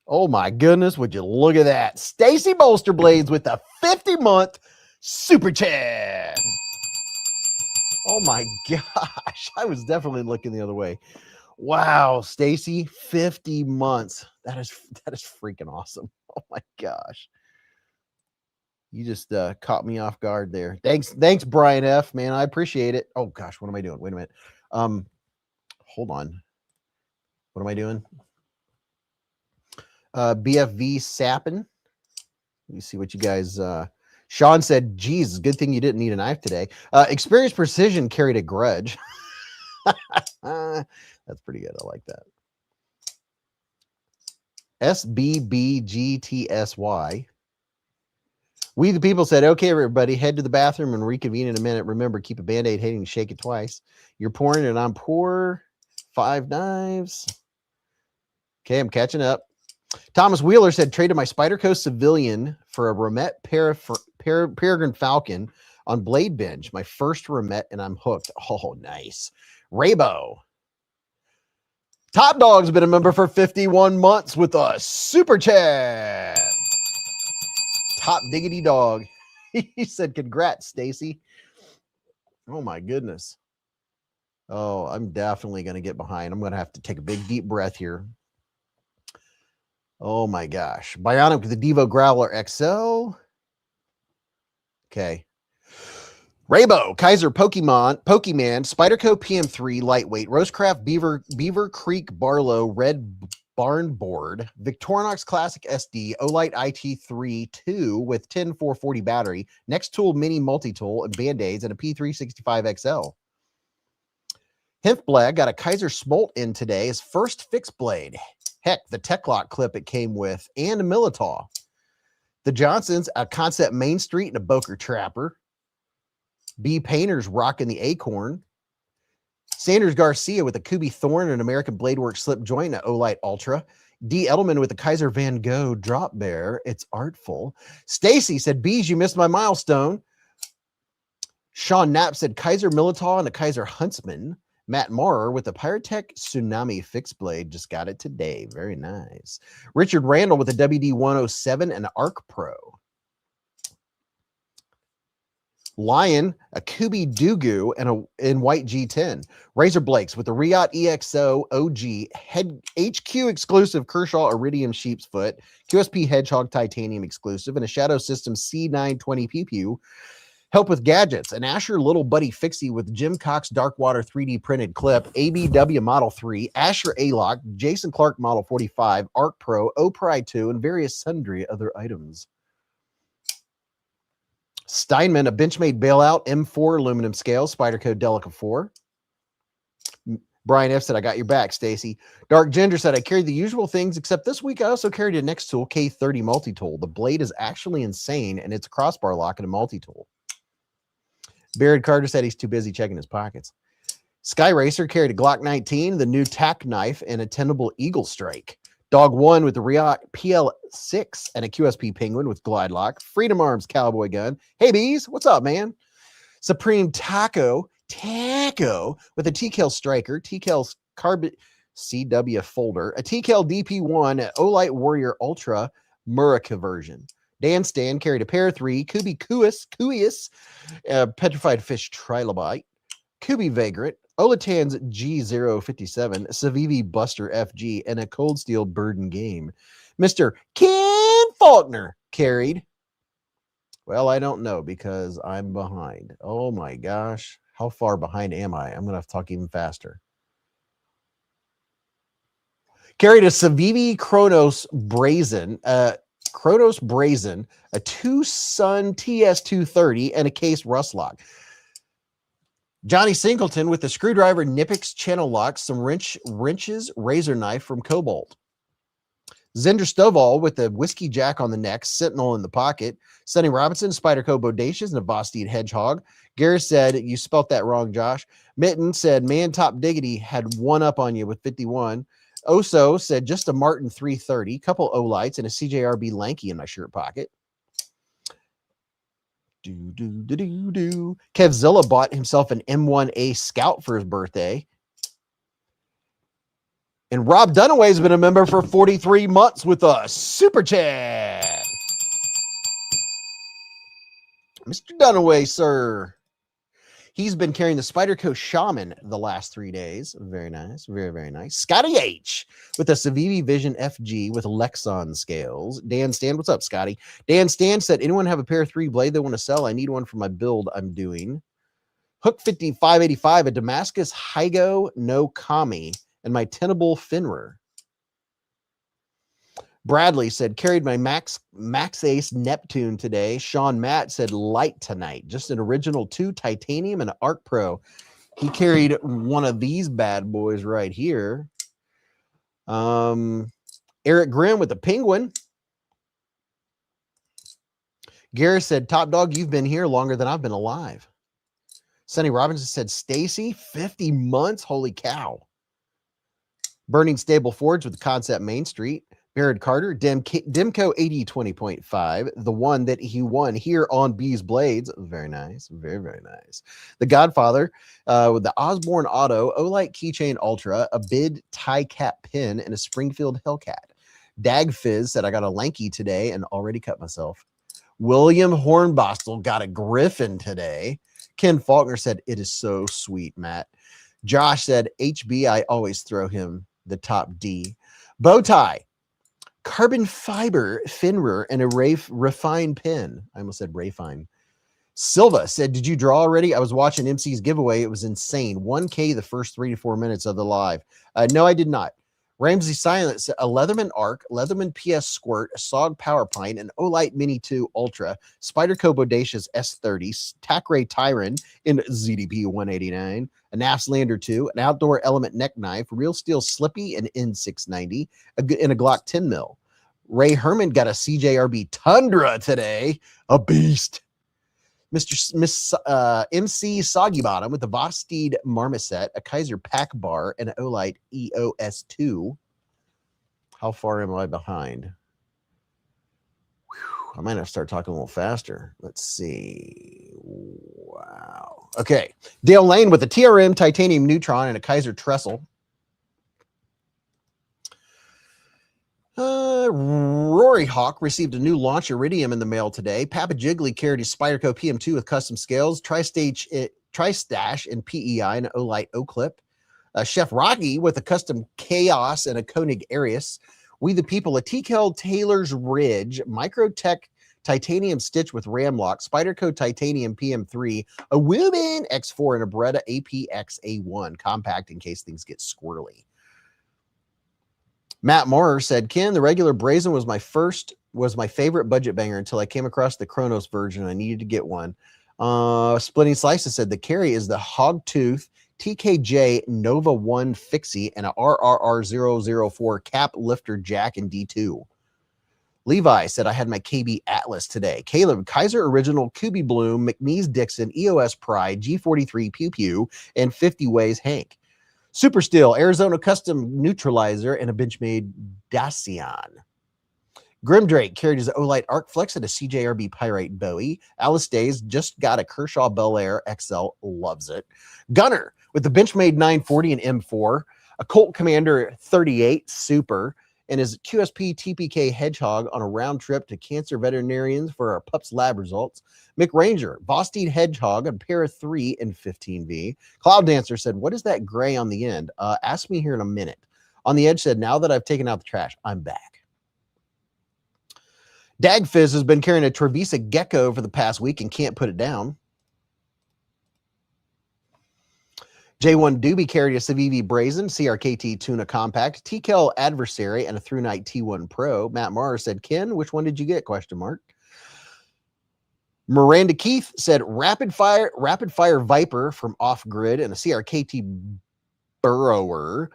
Oh, my goodness. Would you look at that? Stacy Bolster Blades with the 50-month super chat. Oh, my gosh. I was definitely looking the other way. Wow, Stacy, 50 months. That is freaking awesome. Oh, my gosh. You just caught me off guard there. Thanks, Brian F. Man, I appreciate it. Oh, gosh, what am I doing? Wait a minute. Hold on. What am I doing? BFV Sappin. Let me see what you guys... Sean said, geez, good thing you didn't need a knife today. Experience Precision carried a Grudge. That's pretty good. I like that. SBBGTSY. We the people said, okay, everybody, head to the bathroom and reconvene in a minute. Remember, keep a Band-Aid hitting, shake it twice. You're pouring and I'm poor. 5 knives. Okay, I'm catching up. Thomas Wheeler said, traded my Spyderco Civilian for a Romet Peregrine Falcon on Blade Bench. My first Romet, and I'm hooked. Oh, nice. Raybo. Top Dog's been a member for 51 months with us. Super chat. Top Diggity Dog. He said, congrats, Stacy. Oh, my goodness. Oh, I'm definitely going to get behind. I'm going to have to take a big, deep breath here. Oh, my gosh. Bionic with the Devo Growler XL. Okay. Raybo, Kaiser Pokemon, Spyderco PM3, Lightweight, Rosecraft, Beaver Creek Barlow, Red Barn Board, Victorinox Classic SD, OLIGHT IT3 2 with 10440 battery, Next Tool Mini Multi-Tool, and Band-Aids, and a P365 XL. Hempblad got a Kaiser Smolt in today, his first fixed blade. Heck, the Tech-Lock clip it came with, and a Militaw. The Johnsons, a Concept Main Street and a Boker Trapper. B. Painters rocking the Acorn. Sanders Garcia with a Kubi Thorn and American Bladeworks slip joint and an OLIGHT Ultra. D. Edelman with the Kaiser Van Gogh Drop Bear. It's artful. Stacy said, Beez, you missed my milestone. Sean Knapp said, Kaiser Militaw and a Kaiser Huntsman. Matt Maurer with the Pyrotech Tsunami fixed blade. Just got it today. Very nice. Richard Randall with the WD-107 and an Arc Pro. Lion, a Kubi Dugu, and in white G10. Razor Blakes with the Riot EXO OG head HQ exclusive Kershaw Iridium Sheep's Foot, QSP Hedgehog Titanium exclusive, and a Shadow System C920 PPU. Help with gadgets, an Asher Little Buddy Fixie with Jim Cox Darkwater 3D printed clip, ABW Model 3, Asher A-Lock, Jason Clark Model 45, Arc Pro, Opry 2, and various sundry other items. Steinman, a Benchmade Bailout, M4 aluminum scale, Spyderco Delica 4. Brian F. said, I got your back, Stacy. Dark Ginger said, I carried the usual things, except this week I also carried a Next Tool K30 multi-tool. The blade is actually insane, and it's a crossbar lock and a multi-tool. Barrett Carter said he's too busy checking his pockets. Sky Racer carried a Glock 19, the new tack knife, and a tenable Eagle Strike. Dog 1 with the Riot PL6 and a QSP Penguin with Glide Lock. Freedom Arms Cowboy Gun. Hey, Beez, what's up, man? Supreme Taco with a TKL Striker, TKL Carbon CW Folder, a TKL DP1, an OLIGHT Warrior Ultra Murica version. Dan Stan carried a Pair 3, Kubi Kuius, Petrified Fish Trilobite, Kubi Vagrant, Olatan's G057, Savivi Buster FG, and a Cold Steel Bird and Game. Mr. Ken Faulkner carried, well, I don't know because I'm behind. Oh my gosh. How far behind am I? I'm going to have to talk even faster. Carried a Savivi Kronos Brazen, a Two Sun TS230, and a case rust lock. Johnny Singleton with the screwdriver Nipix channel lock, some wrenches, razor knife from Cobalt. Zender Stovall with the Whiskey Jack on the neck, Sentinel in the pocket. Sonny Robinson, Spyderco Bodacious, and a Vosteed Hedgehog. Garrett said, you spelt that wrong, Josh. Mitten said, man, Top Diggity had one up on you with 51. Oso said, just a Martin 330, couple O-Lights, and a CJRB Lanky in my shirt pocket. Kevzilla bought himself an M1A Scout for his birthday. And Rob Dunaway's been a member for 43 months with us. Super chat. Mr. Dunaway, sir. He's been carrying the Spyderco Shaman the last 3 days. Very nice. Very, very nice. Scotty H with a Savivi Vision FG with Lexon scales. Dan Stan, what's up, Scotty? Dan Stan said, anyone have a Pair 3 blade they want to sell? I need one for my build I'm doing. Hook 5585, a Damascus Hygo no Kami, and my tenable Finrer. Bradley said, carried my Max Ace Neptune today. Sean Matt said, light tonight. Just an original 2 titanium and an Arc Pro. He carried one of these bad boys right here. Eric Grimm with the Penguin. Garrett said, top dog, you've been here longer than I've been alive. Sonny Robinson said, Stacy, 50 months? Holy cow. Burning Stable Forge with the Concept Main Street. Barrett Carter, Demco 8020.5, the one that he won here on Beezblades. Very nice. Very, very nice. The Godfather with the Osborne Auto, OLIGHT Keychain Ultra, a Bid tie cap pin, and a Springfield Hellcat. Dag Fizz said, I got a Lanky today and already cut myself. William Hornbostel got a Griffin today. Ken Faulkner said, it is so sweet, Matt. Josh said, HB, I always throw him the top D. Bowtie. Carbon fiber Finrer and a refined pin. I almost said Rayfine. Silva said, did you draw already? I was watching MC's giveaway. It was insane. 1K the first 3 to 4 minutes of the live. No, I did not. Ramsey Silence, a Leatherman Arc, Leatherman PS Squirt, a SOG Power Pine, an OLIGHT Mini 2 Ultra, Spyderco Bodacious S30, Takray Tyron in ZDP 189, a NAFS Lander 2, an Outdoor Element Neck Knife, Real Steel Slippy, an N690, and a Glock 10 mil. Ray Herman got a CJRB Tundra today, a beast. MC Soggy Bottom with the Vosteed Marmoset, a Kaiser Pack Bar, and an OLIGHT EOS2. How far am I behind? Whew, I might have to start talking a little faster. Let's see. Wow. Okay. Dale Lane with the TRM Titanium Neutron and a Kaiser Trestle. Rory Hawk received a new launch Iridium in the mail today. Papa Jiggly carried his Spyderco PM2 with custom scales, Tri-Stash and PEI and OLIGHT O-Clip. Chef Rocky with a custom Chaos and a Koenig Arius. We the People, a TKL Taylor's Ridge, Microtech Titanium Stitch with Ram Lock, Spyderco Titanium PM3, a Woman X4, and a Beretta APX A1 compact in case things get squirrely. Matt Moorer said, Ken, the regular Brazen was my favorite budget banger until I came across the Kronos version. I needed to get one. Splitting Slices said the carry is the Hogtooth TKJ Nova 1 Fixie and a RRR004 cap lifter jack in D2. Levi said, I had my KB Atlas today. Caleb, Kaiser Original, Kubi Bloom, McNeese Dixon, EOS Pride, G43 Pew Pew, and 50 Ways Hank. Super Steel, Arizona Custom Neutralizer, and a Benchmade Dacian. Grimdrake carried his OLIGHT Arc Flex and a CJRB Pyrite Bowie. Alice Days just got a Kershaw Bel Air XL, loves it. Gunner with the Benchmade 940 and M4, a Colt Commander 38 Super, and his QSP TPK Hedgehog on a round trip to cancer veterinarians for our pups lab results. Mick Ranger, Vosteed Hedgehog, a pair of 3 and 15V. Cloud Dancer said, what is that gray on the end? Ask me here in a minute. On the Edge said, now that I've taken out the trash, I'm back. Dagfizz has been carrying a Trevisa Gecko for the past week and can't put it down. J1 Doobie carried a Civivi Brazen, CRKT Tuna Compact, TKL Adversary, and a Through Night T1 Pro. Matt Mara said, Ken, which one did you get? Question mark. Miranda Keith said, Rapid Fire Viper from Off Grid and a CRKT Burrower.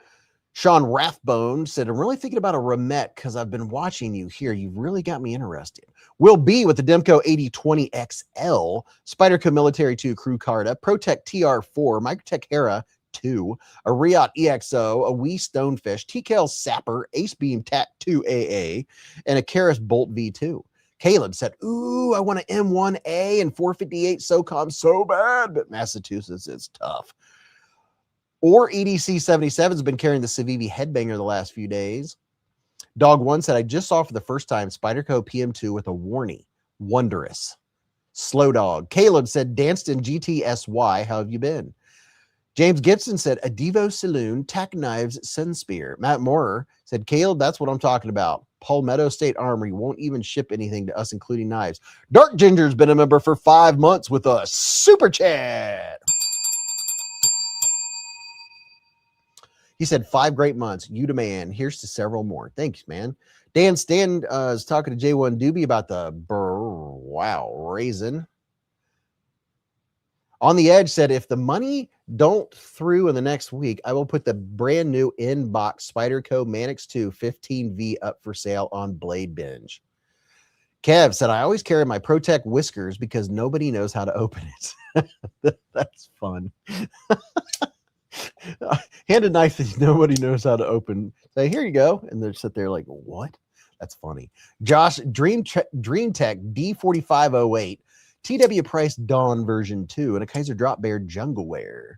Sean Rathbone said, I'm really thinking about a Ramette because I've been watching you here. You've really got me interested. Will B with the Demco 8020 XL, Spyderco Military 2 Crew Carta, Protec TR4, Microtech Hera 2, a Riot EXO, a Wee Stonefish, TKL Sapper, Ace Beam TAC 2 AA, and a Karis Bolt V2. Caleb said, ooh, I want an M1A and 458 SOCOM so bad, but Massachusetts is tough. Or EDC 77 has been carrying the Civivi Headbanger the last few days. Dog One said, I just saw for the first time Spyderco PM2 with a Warney. Wondrous. Slow Dog. Caleb said, Danston GTSY, how have you been? James Gibson said, a Devo Saloon, Tack Knives, Sunspear. Matt Moorer said, Caleb, that's what I'm talking about. Palmetto State Armory won't even ship anything to us, including knives. Dark Ginger's been a member for 5 months with us. Super chat. He said, 5 great months. You demand. Here's to several more. Thanks, man. Dan Stan is talking to J1 Doobie about the raisin. On the Edge said, if the money don't through in the next week, I will put the brand new in-box Spyderco Manix 2 15V up for sale on Blade Binge. Kev said, I always carry my Protec whiskers because nobody knows how to open it. That's fun. Hand a knife that nobody knows how to open. Say, here you go. And they sit there like, what? That's funny. Josh, Dreamtech D4508, TW Price Dawn version 2, and a Kaiser Drop Bear Jungleware.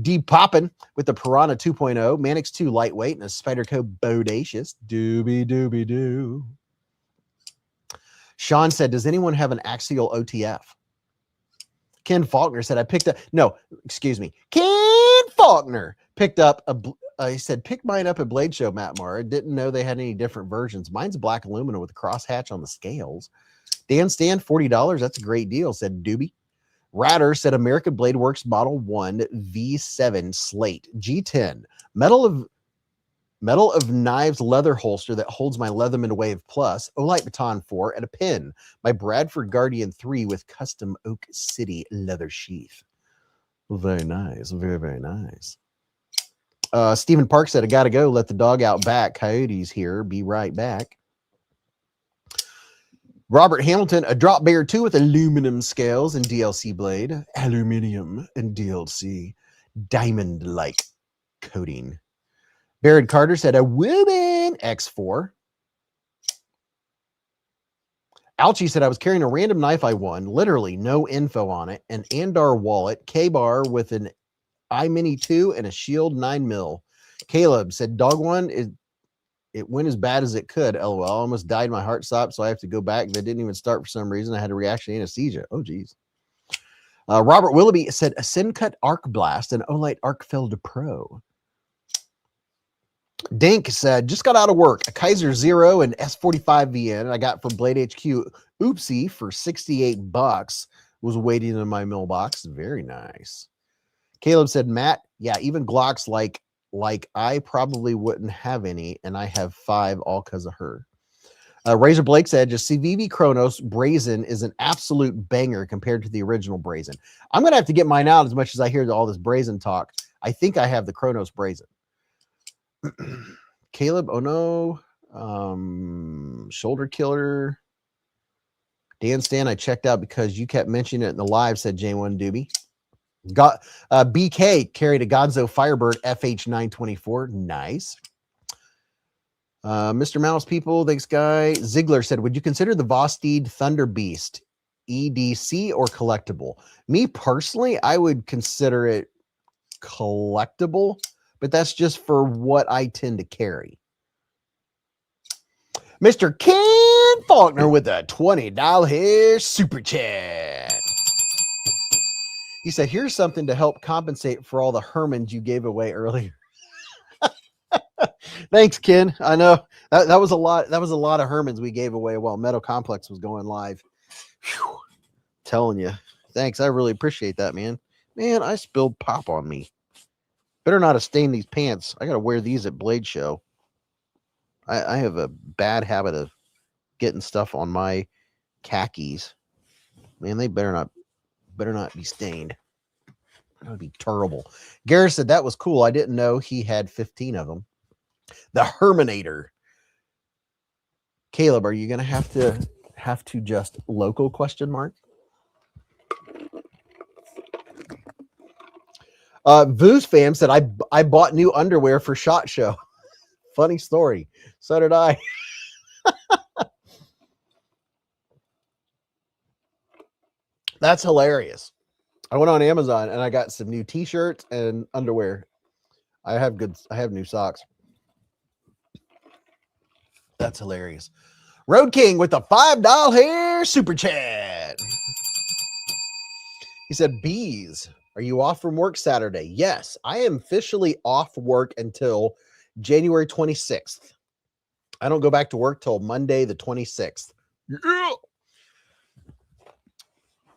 D Poppin with the Piranha 2.0, Manix 2 Lightweight, and a Spyderco Bodacious. Doobie doobie doo. Sean said, does anyone have an Axial OTF? Ken Faulkner said, Ken Faulkner picked up he said, pick mine up at Blade Show, Matt Mara. Didn't know they had any different versions. Mine's black aluminum with a crosshatch on the scales. Dan Stan, $40. That's a great deal, said Doobie. Ratter said, American Blade Works Model 1 V7 Slate G10. Metal of Knives leather holster that holds my Leatherman Wave Plus, OLIGHT Baton 4, and a pin. My Bradford Guardian 3 with custom Oak City leather sheath. Very nice. Very, very nice. Stephen Park said, I got to go. Let the dog out back. Coyotes here. Be right back. Robert Hamilton, a Drop Bear 2 with aluminum scales and DLC blade. Aluminium and DLC. Diamond-like coating. Barrett Carter said, a Woman X4. Alchie said, I was carrying a random knife I won, literally no info on it, an Andar wallet, K-bar with an iMini 2 and a Shield 9mm. Caleb said, Dog One it went as bad as it could. LOL. I almost died. My heart stopped, so I have to go back. That didn't even start for some reason. I had a reaction to anesthesia. Oh, geez. Robert Willoughby said a Syncut Arc Blast and OLIGHT Arc Filled Pro. Dink said, just got out of work. A Kaiser Zero and S45 VN I got from Blade HQ. Oopsie for $68. Was waiting in my mailbox. Very nice. Caleb said, Matt, yeah, even Glocks like I probably wouldn't have any, and I have 5 all because of her. Razor Blake said, just CVV Chronos Brazen is an absolute banger compared to the original Brazen. I'm going to have to get mine out as much as I hear all this Brazen talk. I think I have the Chronos Brazen. Caleb, oh no. Shoulder Killer. Dan Stan, I checked out because you kept mentioning it in the live, said J1 Doobie. Got BK carried a Gonzo Firebird FH924. Nice. Mr. Mouse people, thanks, guy. Ziegler said, would you consider the Vosteed Thunder Beast EDC or collectible? Me personally, I would consider it collectible, but that's just for what I tend to carry. Mr. Ken Faulkner with a $20 super chat. He said, here's something to help compensate for all the Hermans you gave away earlier. Thanks, Ken. I know that was a lot. That was a lot of Hermans we gave away while Metal Complex was going live. Whew. Telling you. Thanks. I really appreciate that, man. Man, I spilled pop on me. Better not have stained these pants. I got to wear these at Blade Show. I have a bad habit of getting stuff on my khakis. Man, they better not be stained. That would be terrible. Garrett said that was cool. I didn't know he had 15 of them. The Herminator. Caleb, are you going to have to just local question mark? Voos fam said I bought new underwear for SHOT Show. Funny story. So did I. That's hilarious. I went on Amazon and I got some new t-shirts and underwear. I have new socks. That's hilarious. Road King with the $5 super chat. He said, Beez, are you off from work Saturday? Yes, I am officially off work until January 26th. I don't go back to work till Monday the 26th. Yeah.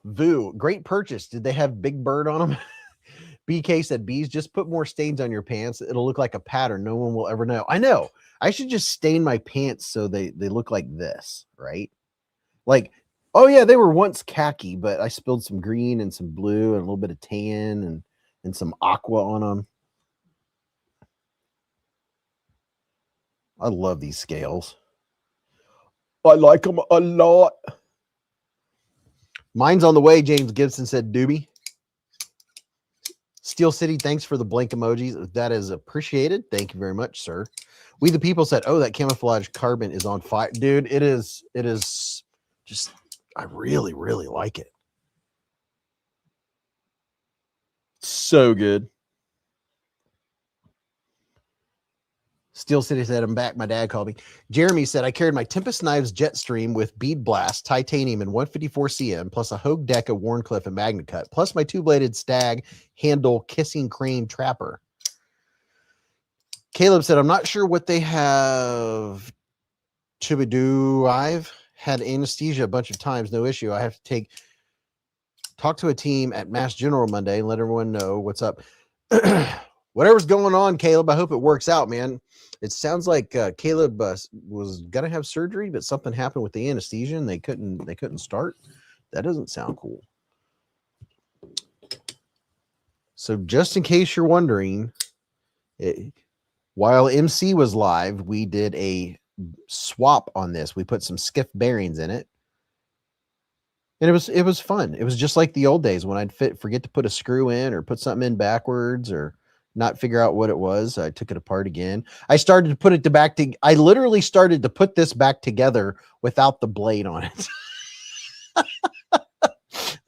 Vu, great purchase. Did they have Big Bird on them? BK said, Beez, just put more stains on your pants. It'll look like a pattern. No one will ever know. I know. I should just stain my pants so they look like this, right? Like, oh yeah, they were once khaki, but I spilled some green and some blue and a little bit of tan and some aqua on them. I love these scales. I like them a lot. Mine's on the way, James Gibson said, Doobie. Steel City, thanks for the blink emojis. That is appreciated. Thank you very much, sir. We the people said, oh, that camouflage carbon is on fire. Dude, it is just, I really, really like it. So good. Steel City said, I'm back. My dad called me. Jeremy said, I carried my Tempest Knives Jetstream with bead blast, titanium, and 154 CM, plus a Hogue Deca Warncliffe and Magna Cut, plus my two-bladed Stag handle Kissing Crane Trapper. Caleb said, I'm not sure what they have. Chibidoo. I've had anesthesia a bunch of times. No issue. I have to talk to a team at Mass General Monday and let everyone know what's up. Whatever's going on, Caleb, I hope it works out, man. It sounds like Caleb was going to have surgery, but something happened with the anesthesia and they couldn't start. That doesn't sound cool. So just in case you're wondering, while MC was live, we did a swap on this. We put some skiff bearings in it. And it was fun. It was just like the old days when I'd forget to put a screw in or put something in backwards or not figure out what it was. I took it apart again. I started to put it back to, I literally started to put this back together without the blade on it.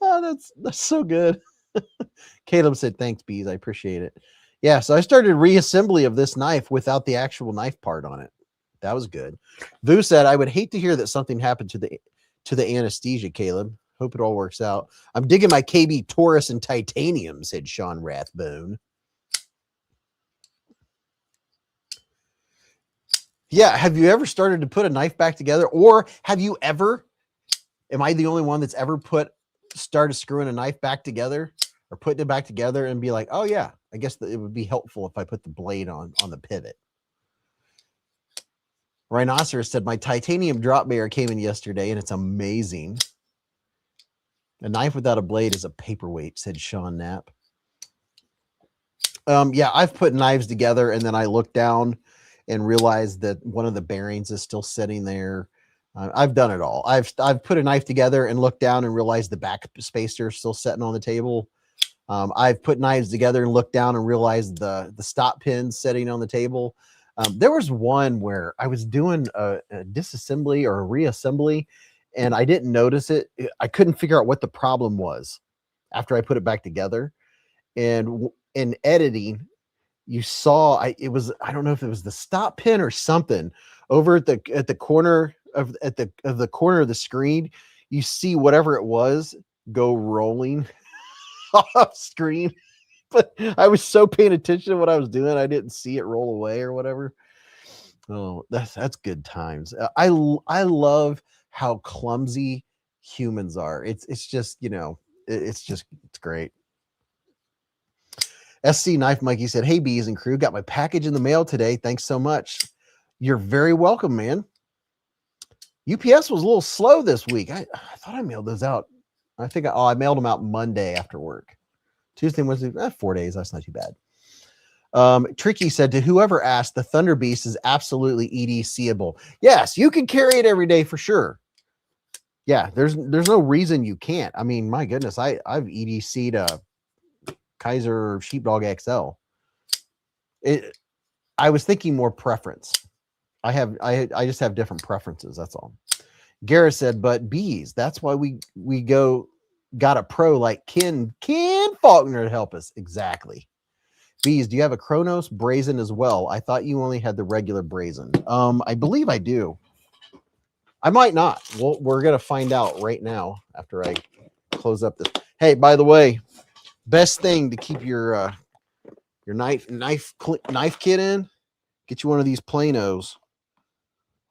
Oh, that's so good. Caleb said, thanks, Beez. I appreciate it. Yeah, so I started reassembly of this knife without the actual knife part on it. That was good. Vu said, I would hate to hear that something happened to the anesthesia, Caleb. Hope it all works out. I'm digging my KB Taurus and titanium, said Sean Rathbone. Yeah, have you ever started to put a knife back together? Or have you ever, am I the only one that's ever started screwing a knife back together or putting it back together and be like, oh yeah, I guess it would be helpful if I put the blade on the pivot. Rhinoceros said, my titanium drop bear came in yesterday and it's amazing. A knife without a blade is a paperweight, said Sean Knapp. Yeah, I've put knives together and then I look down and realize that one of the bearings is still sitting there. I've done it all. I've put a knife together and looked down and realized the back spacer is still sitting on the table. I've put knives together and looked down and realized the stop pin sitting on the table. There was one where I was doing a disassembly or a reassembly and I didn't notice it. I couldn't figure out what the problem was after I put it back together. And in editing, you saw I don't know if it was the stop pin or something over at the corner of the corner of the screen. You see whatever it was go rolling off screen. But I was so paying attention to what I was doing, I didn't see it roll away or whatever. Oh, that's good times. I love how clumsy humans are. It's just, you know, it's great. SC Knife Mikey said, hey, Beez and crew, got my package in the mail today. Thanks so much. You're very welcome, man. UPS was a little slow this week. I thought I mailed those out. I think I mailed them out Monday after work. Tuesday, Wednesday, 4 days. That's not too bad. Tricky said, to whoever asked, the Thunder Beast is absolutely EDCable. Yes, you can carry it every day for sure. Yeah, there's no reason you can't. I mean, my goodness, I've EDC'd a Kaiser Sheepdog XL. I was thinking more preference. I just have different preferences. That's all. Garrett said, but Beez, that's why we got a pro like Ken Faulkner to help us. Exactly. Beez, do you have a Kronos brazen as well? I thought you only had the regular brazen. I believe I do. I might not. Well, we're gonna find out right now after I close up this. Hey, by the way, best thing to keep your knife kit in, get you one of these Planos.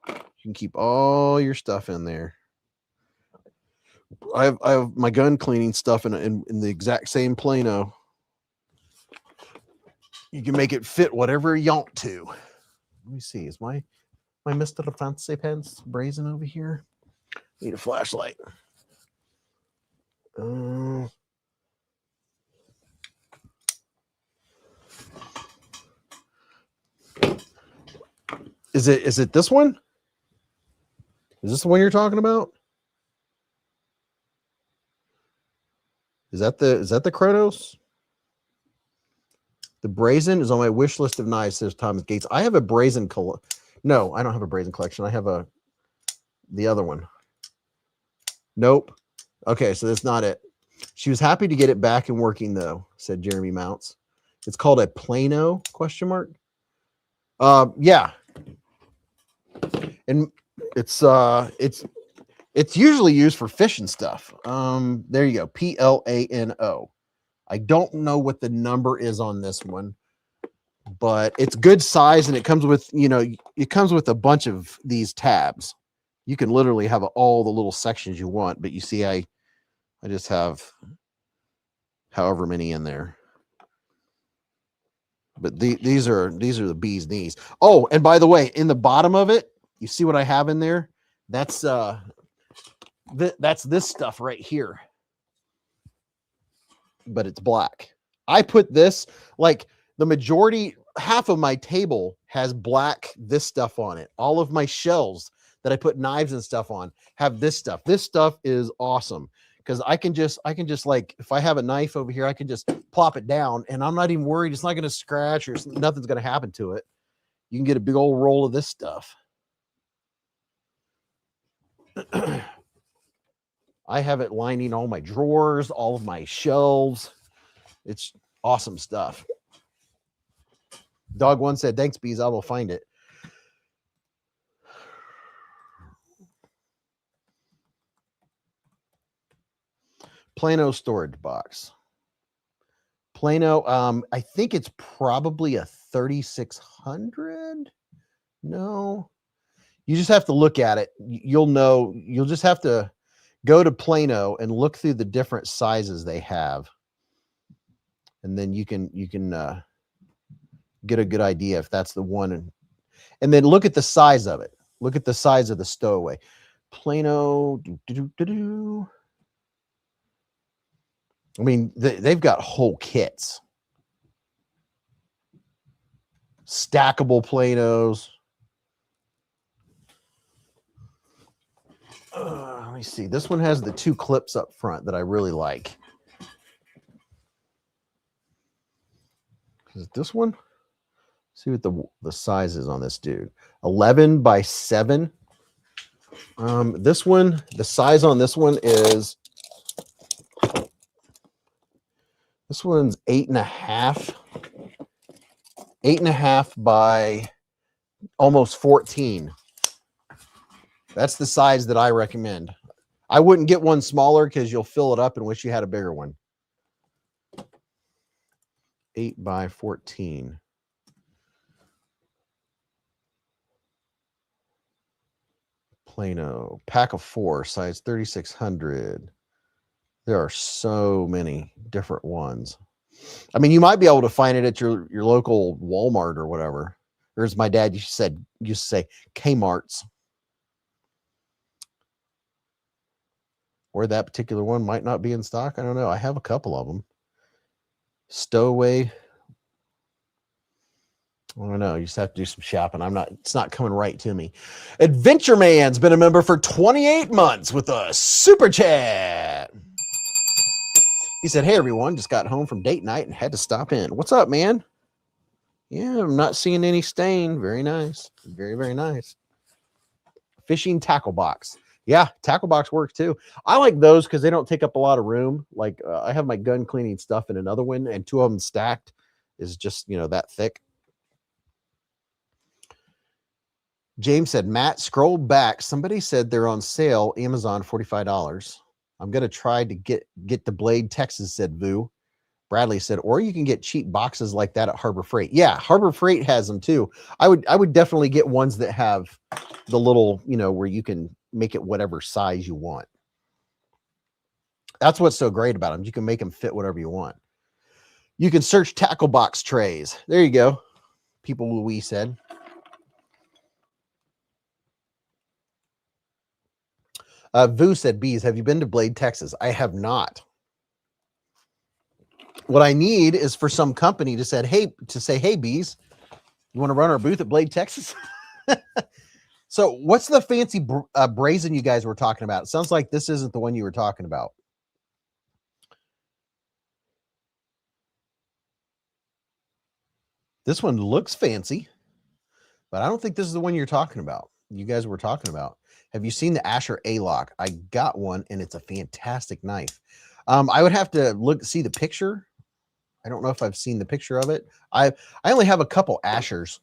You can keep all your stuff in there. I have my gun cleaning stuff in the exact same Plano. You can make it fit whatever you want to. Let me see. Is my Mr. Fancy Pants brazen over here? Need a flashlight. Is it this one? Is this the one you're talking about? Is that the Kronos? The brazen is on my wish list of knives, says Thomas Gates. I have a brazen No, I don't have a brazen collection. I have the other one. Nope. Okay, so that's not it. She was happy to get it back and working though, said Jeremy Mounts. It's called a Plano ? Yeah. And it's usually used for fishing stuff. There you go. Plano. I don't know what the number is on this one, but it's good size and it comes with, it comes with a bunch of these tabs. You can literally have all the little sections you want, but you see, I just have however many in there. But these are the bee's knees. Oh, and by the way, in the bottom of it, you see what I have in there? That's this stuff right here. But it's black. I put this, like the majority, half of my table has this stuff on it. All of my shelves that I put knives and stuff on have this stuff. This stuff is awesome because I can just like, if I have a knife over here, I can just plop it down and I'm not even worried. It's not going to scratch or nothing's going to happen to it. You can get a big old roll of this stuff. I have it lining all my drawers, all of my shelves. It's awesome stuff. Dog One said, thanks, Beez. I will find it. Plano storage box. Plano, I think it's probably a 3600. No, you just have to look at it. You'll know. You'll just have to go to Plano and look through the different sizes they have, and then you can get a good idea if that's the one. And then look at the size of it. Look at the size of the stowaway. Plano. I mean, they've got whole kits. Stackable Planos. Let me see. This one has the 2 clips up front that I really like. Is it this one? See what the size is on this dude. 11 by 7. This one, the size on this one is, this one's 8.5. 8.5 by almost 14. That's the size that I recommend. I wouldn't get one smaller because you'll fill it up and wish you had a bigger one. 8 by 14. Plano. Pack of 4, size 3600. There are so many different ones. I mean, you might be able to find it at your local Walmart or whatever. Or as my dad used to say, Kmart's. Or that particular one might not be in stock. I don't know. I have a couple of them. Stowaway. I don't know. You just have to do some shopping. It's not coming right to me. Adventure Man's been a member for 28 months with a super chat. He said, hey, everyone, just got home from date night and had to stop in. What's up, man? Yeah, I'm not seeing any stain. Very nice. Very, very nice. Fishing tackle box. Yeah, tackle box works too. I like those because they don't take up a lot of room. Like I have my gun cleaning stuff in another one, and 2 of them stacked is just, that thick. James said, Matt, scroll back. Somebody said they're on sale. Amazon, $45. I'm going to try to get the Blade, Texas, said Vu. Bradley said, or you can get cheap boxes like that at Harbor Freight. Yeah, Harbor Freight has them too. I would definitely get ones that have the little, where you can make it whatever size you want. That's what's so great about them. You can make them fit whatever you want. You can search tackle box trays. There you go. People Louis said. Vu said, Beez, have you been to Blade, Texas? I have not. What I need is for some company to say, hey, Beez, you want to run our booth at Blade, Texas? So what's the fancy brazen you guys were talking about? It sounds like this isn't the one you were talking about. This one looks fancy, but I don't think this is the one you're talking about. You guys were talking about. Have you seen the Asher A-Lock? I got one, and it's a fantastic knife. I would have to see the picture. I don't know if I've seen the picture of it. I only have a couple Ashers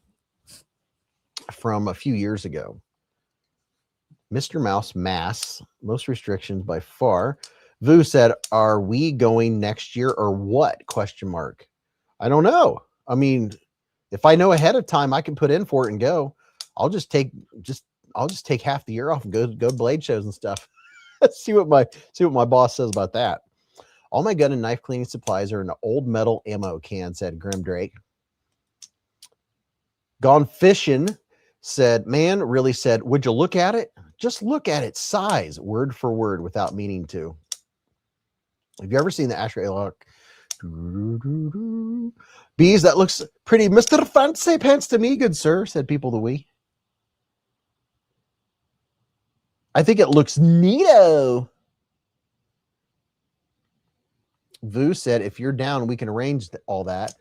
from a few years ago. Mr. Mouse Mass, most restrictions by far. Vu said, are we going next year or what? Question mark. I don't know. I mean, if I know ahead of time, I can put in for it and go. I'll just take half the year off and go to blade shows and stuff. see what my boss says about that. All my gun and knife cleaning supplies are in an old metal ammo can, said Grim Drake. Gone Fishing said, man, really said, would you look at it? Just look at its size, word for word, without meaning to. Have you ever seen the Asher A-Lock? Beez, that looks pretty Mr. Fancy Pants to me, good sir, said People the Wee. I think it looks neato. Vu said, if you're down, we can arrange all that.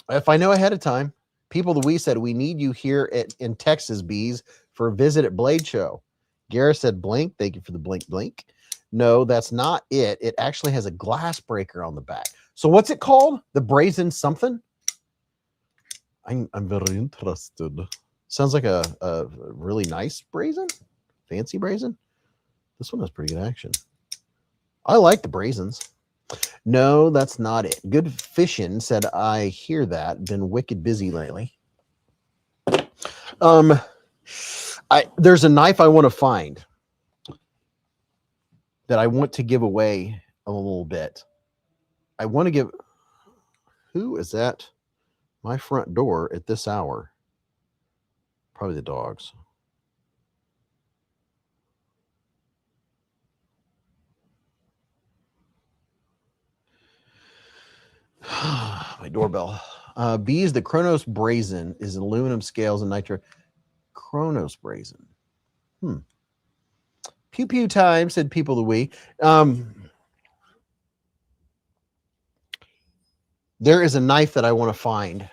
If I know ahead of time. People the Wee said, we need you here in Texas, Beez, for a visit at Blade Show. Gareth said, blink. Thank you for the blink, blink. No, that's not it. It actually has a glass breaker on the back. So what's it called? The brazen something? I'm very interested. Sounds like a really nice brazen. Fancy brazen. This one has pretty good action. I like the Brazens. No, that's not it. Good Fishing said, I hear that. Been wicked busy lately. There's a knife I want to find that I want to give away a little bit. I want to give... Who is at my front door at this hour? Probably the dogs. My doorbell. Beez, the Chronos Brazen is aluminum scales and nitro. Chronos Brazen. Pew pew time, said people the we. There is a knife that I want to find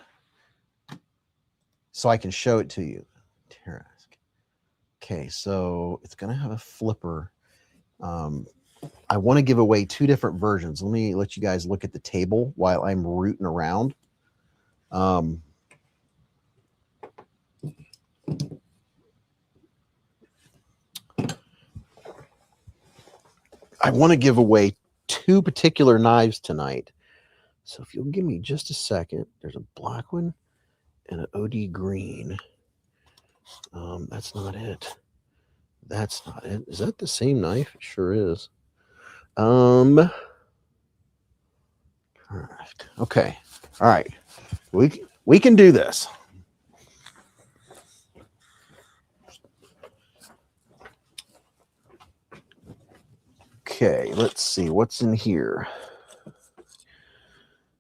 so I can show it to you. Okay, so it's going to have a flipper. I want to give away two different versions. Let me let you guys look at the table while I'm rooting around. I want to give away two particular knives tonight. So if you'll give me just a second, there's a black one and an OD green. That's not it. That's not it. Is that the same knife? It sure is. Correct. Okay. All right. We can do this. Okay, let's see what's in here.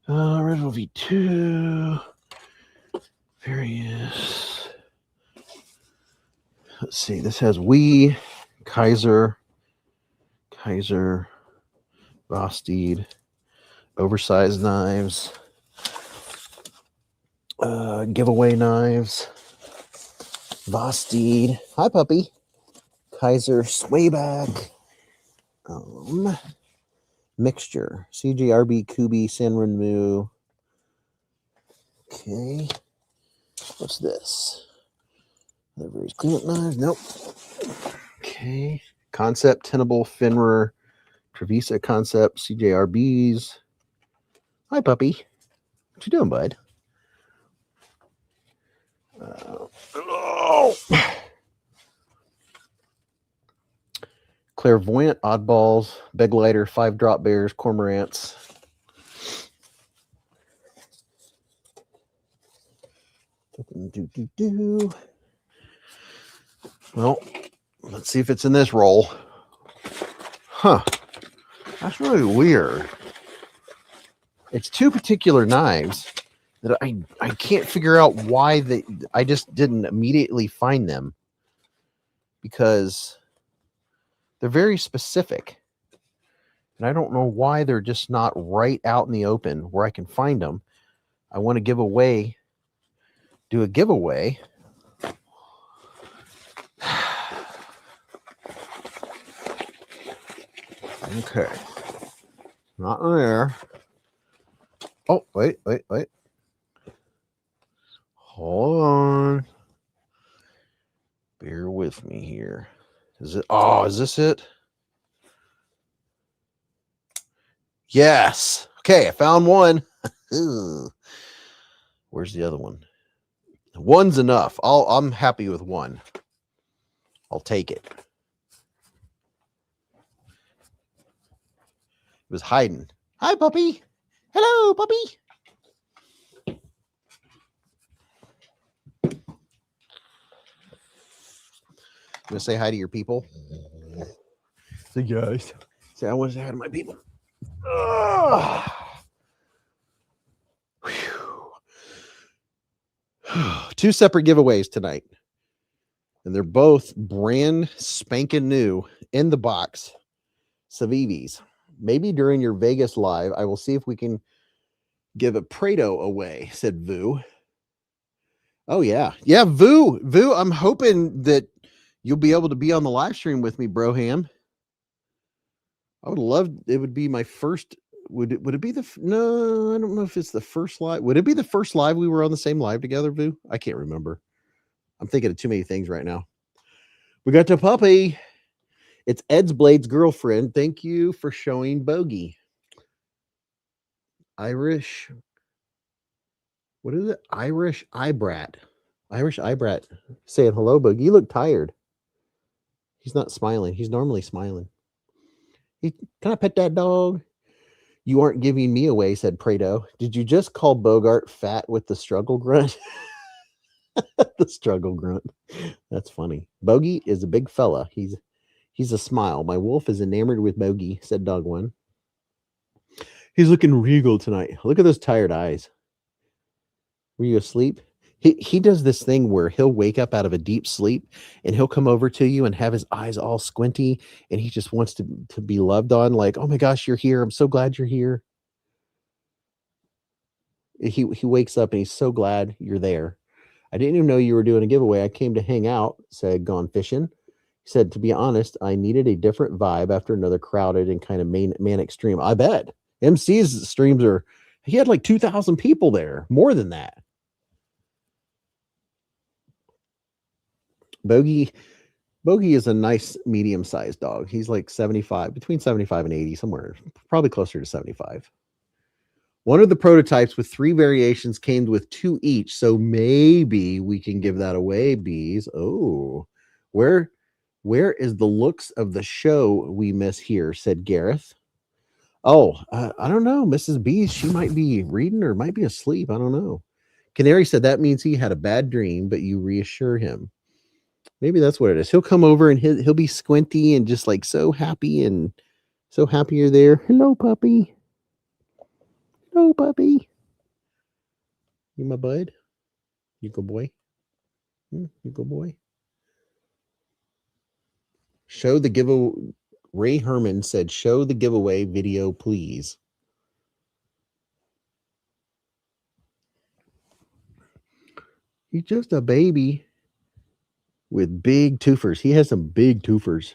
Original V2. Various. Let's see. This has Kaiser, Vosteed, oversized knives, giveaway knives, Vosteed. Hi, puppy. Kaiser swayback. Mixture. CJRB, Kubi, Sanrenmu. Okay. What's this? Liveries cleanup knives. Nope. Okay. Concept, Tenable, Finrer, Trevisa Concept, CJRBs. Hi, puppy. What you doing, bud? Clairvoyant, Oddballs, Beglighter, 5-drop bears, Cormorants. Well, let's see if it's in this roll. Huh. That's really weird. It's two particular knives that I can't figure out why I just didn't immediately find them, because they're very specific. And I don't know why they're just not right out in the open where I can find them. I want to do a giveaway. Okay. Not there. Oh, wait. Hold on. Bear with me here. Is this it? Yes. Okay, I found one. Where's the other one? One's enough. I'm happy with one. I'll take it. It was hiding. Hi, puppy. Hello, puppy. You want to say hi to your people? Say guys. Say I want to say hi to my people. Two separate giveaways tonight. And they're both brand spanking new in the box. Savivis. Maybe during your Vegas live, I will see if we can give a Prado away, said Vu. Oh, yeah. Yeah, Vu. I'm hoping that you'll be able to be on the live stream with me, Broham. I would love, it would be my first, would it be no, I don't know if it's the first live. Would it be the first live we were on the same live together, Vu? I can't remember. I'm thinking of too many things right now. We got the puppy. It's Ed's Blade's girlfriend. Thank you for showing Bogey. Irish. What is it? Irish Eyebrat. Irish Eyebrat. Saying hello, Bogey. You look tired. He's not smiling. He's normally smiling. Can I pet that dog? You aren't giving me away, said Prado. Did you just call Bogart fat with the struggle grunt? The struggle grunt. That's funny. Bogey is a big fella. He's a smile. My wolf is enamored with Bogey, said Dog One. He's looking regal tonight. Look at those tired eyes. Were you asleep? He does this thing where he'll wake up out of a deep sleep and he'll come over to you and have his eyes all squinty and he just wants to be loved on, like, oh my gosh, you're here. I'm so glad you're here. He wakes up and he's so glad you're there. I didn't even know you were doing a giveaway. I came to hang out, said Gone Fishing. He said, to be honest, I needed a different vibe after another crowded and kind of manic stream. I bet. MC's streams he had like 2,000 people there, more than that. Bogey is a nice medium-sized dog. He's like 75, between 75 and 80, somewhere, probably closer to 75. One of the prototypes with 3 variations came with 2 each, so maybe we can give that away, Beez. Oh, where is the looks of the show we miss here, said Gareth. Oh, I don't know. Mrs. Beez, she might be reading or might be asleep. I don't know. Canary said that means he had a bad dream, but you reassure him. Maybe that's what it is. He'll come over and he'll be squinty and just like so happy you're there. Hello, puppy. Hello, puppy. You my bud? You good boy? You good boy? Show the giveaway. Ray Herman said, show the giveaway video, please. He's just a baby with big twofers. He has some big twofers.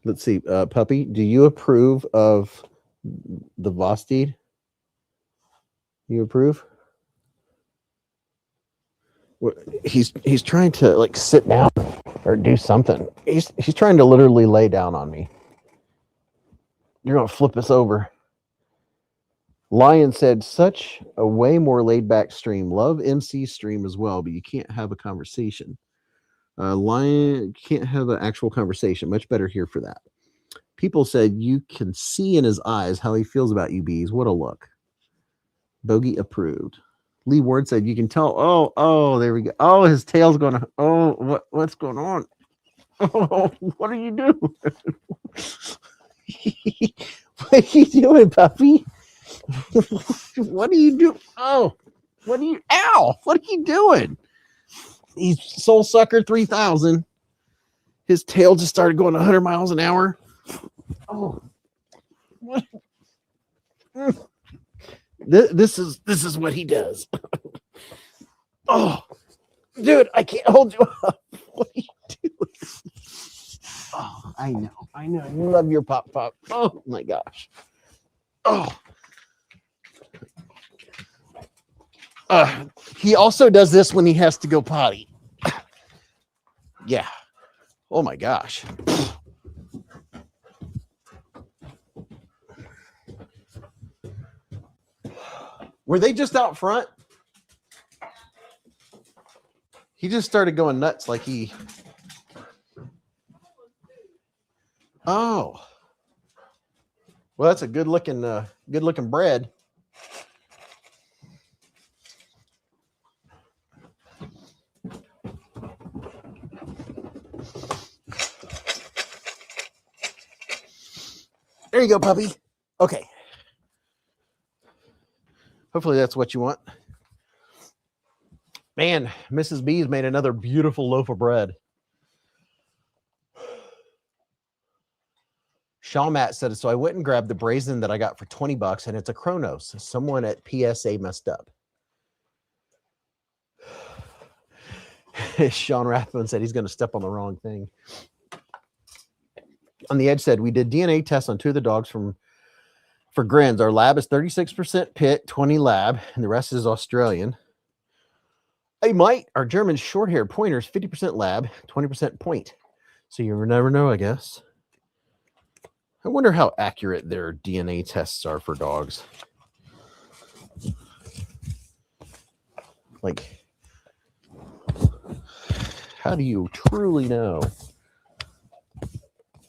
Let's see, puppy, do you approve of the Vosteed? You approve? He's trying to like sit down or do something. He's trying to literally lay down on me. You're gonna flip us over. Lion said, such a way more laid back stream. Love MC stream as well, but you can't have a conversation. Lion can't have an actual conversation. Much better here for that. People said you can see in his eyes how he feels about you, Beez. What a look. Bogey approved. Lee Ward said you can tell. Oh, there we go. Oh, his tail's going to. Oh, what's going on? Oh, what are you doing? What are you doing, puppy? What are you doing? Oh, ow, what are you doing? He's Soul Sucker 3000. His tail just started going 100 miles an hour. Oh, what? This is what he does. Oh, dude, I can't hold you up. What are you doing? Oh, I know. You love your pop. Oh my gosh. Oh. He also does this when he has to go potty. Yeah. Oh my gosh. Were they just out front? He just started going nuts like he... Oh. Well, that's a good looking bread. There you go, puppy. Okay. Hopefully that's what you want. Man, Mrs. Beez made another beautiful loaf of bread. Shaw Matt said, so I went and grabbed the brazen that I got for $20 and it's a Kronos. Someone at PSA messed up. Sean Rathbone said he's going to step on the wrong thing. On the Edge said, we did DNA tests on 2 of the dogs for grins. Our lab is 36% pit, 20 lab, and the rest is Australian. They might. Our German short-haired pointers, 50% lab, 20% point. So you never know, I guess. I wonder how accurate their DNA tests are for dogs. Like, how do you truly know?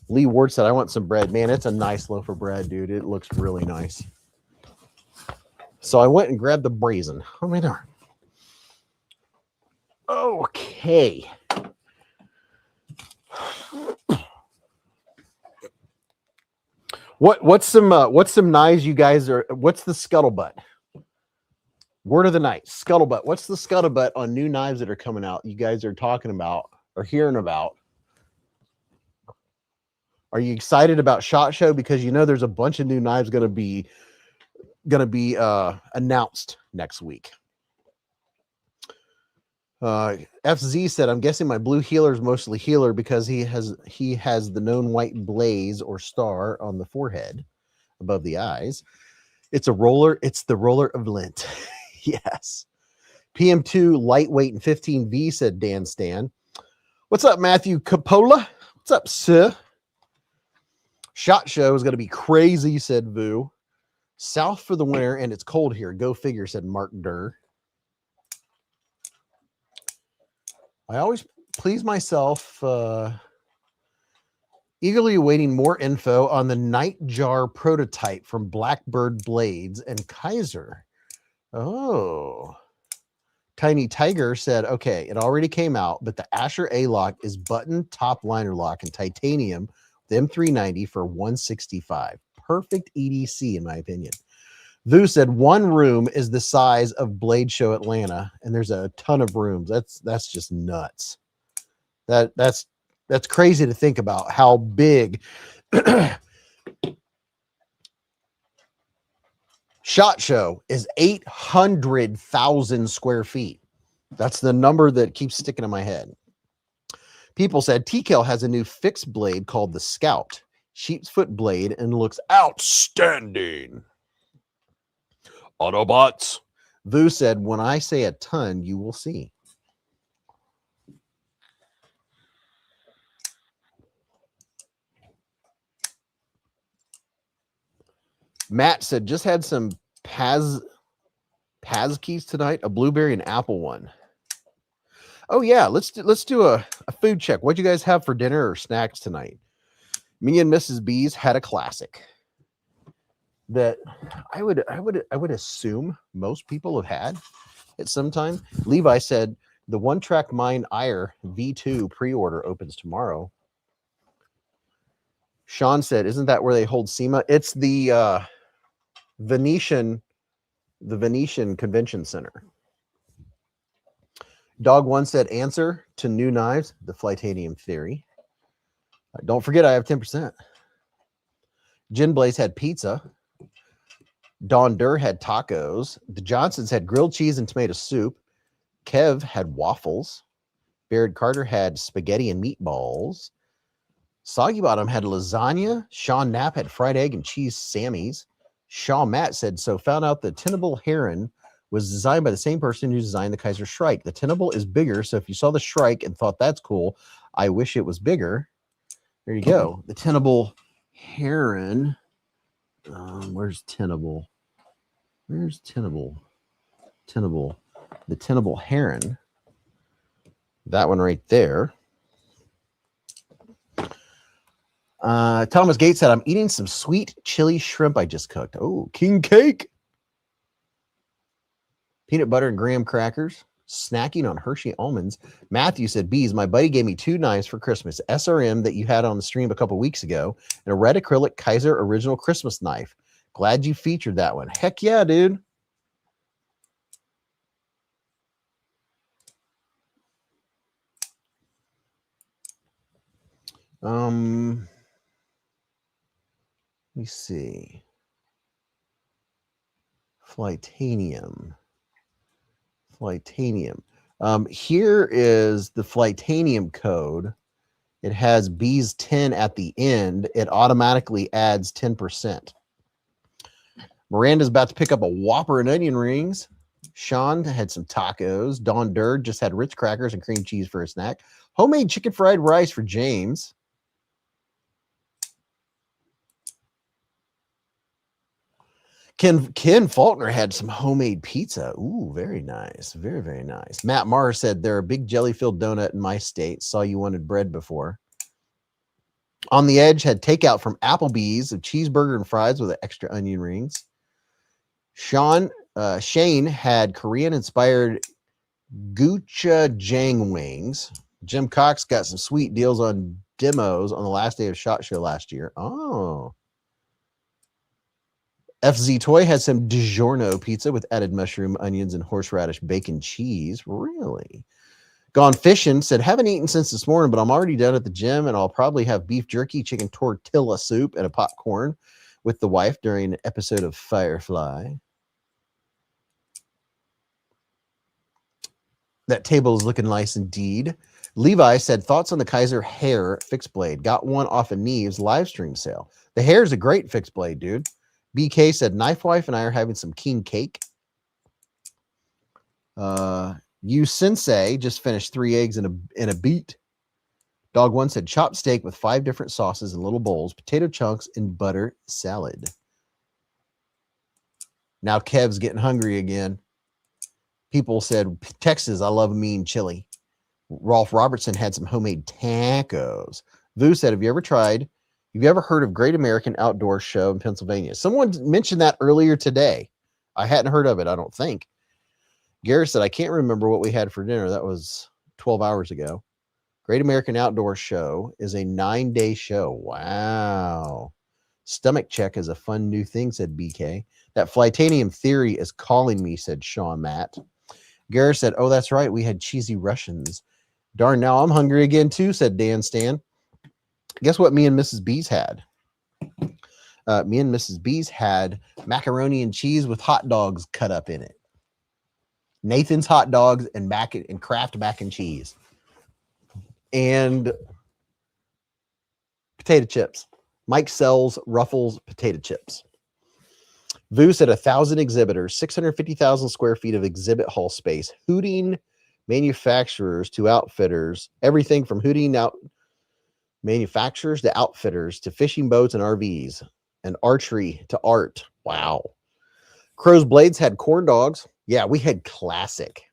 Lee Ward said, I want some bread. Man, it's a nice loaf of bread, dude. It looks really nice. So I went and grabbed the brazen. Oh, my darn. Okay. What's some knives you guys are? What's the scuttlebutt? Word of the night, scuttlebutt. What's the scuttlebutt on new knives that are coming out? You guys are talking about or hearing about? Are you excited about SHOT Show because you know there's a bunch of new knives going to be announced next week? FZ said, I'm guessing my blue healer is mostly healer because he has the known white blaze or star on the forehead above the eyes. It's a roller. It's the roller of lint. Yes. PM2 lightweight and 15V, said Dan Stan. What's up, Matthew Capola? What's up, sir? SHOT Show is going to be crazy, said Vu. South for the winter, and it's cold here. Go figure, said Mark Durr. I always please myself, eagerly awaiting more info on the Nightjar prototype from Blackbird Blades and Kaiser. Oh. Tiny Tiger said, okay, it already came out, but the Asher A-Lock is button top liner lock in titanium with M390 for $165. Perfect EDC, in my opinion. Vu said one room is the size of Blade Show Atlanta, and there's a ton of rooms. That's just nuts. That's crazy to think about how big SHOT Show is. 800,000 square feet. That's the number that keeps sticking in my head. People said TKL has a new fixed blade called the Scout, sheep's foot blade, and looks outstanding. Autobots. Vu said, when I say a ton, you will see. Matt said, just had some Paz keys tonight, a blueberry and apple one. Oh yeah, let's do a food check. What'd you guys have for dinner or snacks tonight? Me and Mrs. Beez had a classic that I would assume most people have had at some time. Levi said the One Track Mind Ire V2 pre-order opens tomorrow. Sean said, isn't that where they hold SEMA? It's the Venetian Convention Center. Dog One said, answer to new knives, the Flightanium theory. Don't forget, I have 10%. Gin Blaze had pizza. Don Durr had tacos. The Johnsons had grilled cheese and tomato soup. Kev had waffles. Baird Carter had spaghetti and meatballs. Soggy Bottom had lasagna. Sean Knapp had fried egg and cheese Sammy's. Shaw Matt said, so found out the Tenable Heron was designed by the same person who designed the Kaiser Shrike. The Tenable is bigger, so if you saw the Shrike and thought that's cool, I wish it was bigger. There you go. The Tenable Heron. Where's Tenable? Where's Tenable? Tenable. The Tenable Heron. That one right there. Thomas Gates said, I'm eating some sweet chili shrimp I just cooked. Oh, king cake. Peanut butter and graham crackers. Snacking on Hershey almonds. Matthew said, Beez, my buddy gave me 2 knives for Christmas. SRM that you had on the stream a couple weeks ago, and a red acrylic Kaiser original Christmas knife. Glad you featured that one. Heck yeah, dude. Let me see. Flightanium. Here is the Flightanium code. It has Beez 10 at the end. It automatically adds 10%. Miranda's about to pick up a Whopper and onion rings. Sean had some tacos. Dawn Durd just had Ritz crackers and cream cheese for a snack. Homemade chicken fried rice for James. Ken Faulkner had some homemade pizza. Ooh, very nice. Very, very nice. Matt Maher said, they're a big jelly-filled donut in my state. Saw you wanted bread before. On the Edge had takeout from Applebee's, a cheeseburger and fries with extra onion rings. Shane had Korean-inspired gochujang wings. Jim Cox got some sweet deals on demos on the last day of SHOT Show last year. Oh. FZ Toy had some DiGiorno pizza with added mushroom, onions, and horseradish bacon cheese. Really? Gone Fishing said, haven't eaten since this morning, but I'm already done at the gym, and I'll probably have beef jerky, chicken tortilla soup, and a popcorn with the wife during an episode of Firefly. That table is looking nice indeed. Levi said, thoughts on the Kaiser hair fixed blade. Got one off of Neve's live stream sale. The hair is a great fixed blade, dude. BK said, Knife Wife and I are having some king cake. You Sensei just finished 3 eggs in a beet. Dog One said, chopped steak with 5 different sauces in little bowls, potato chunks, and butter salad. Now Kev's getting hungry again. People said, Texas, I love mean chili. Rolf Robertson had some homemade tacos. Vu said, have you ever heard of Great American Outdoor Show in Pennsylvania? Someone mentioned that earlier today. I hadn't heard of it, I don't think. Garrett said, I can't remember what we had for dinner. That was 12 hours ago. Great American Outdoor Show is a 9-day show. Wow. Stomach check is a fun new thing, said BK. That Flytanium theory is calling me, said Sean Matt. Garrett said, oh, that's right. We had cheesy Russians. Darn, now I'm hungry again too, said Dan Stan. Guess what me and Mrs. Beez had? Me and Mrs. Beez had macaroni and cheese with hot dogs cut up in it. Nathan's hot dogs and Kraft mac and cheese. And potato chips. Mike sells Ruffles potato chips. Vu said 1,000 exhibitors, 650,000 square feet of exhibit hall space, hooting manufacturers to outfitters, everything from hooting out manufacturers to outfitters to fishing boats and RVs, and archery to art. Wow. Crow's Blades had corn dogs. Yeah, we had classic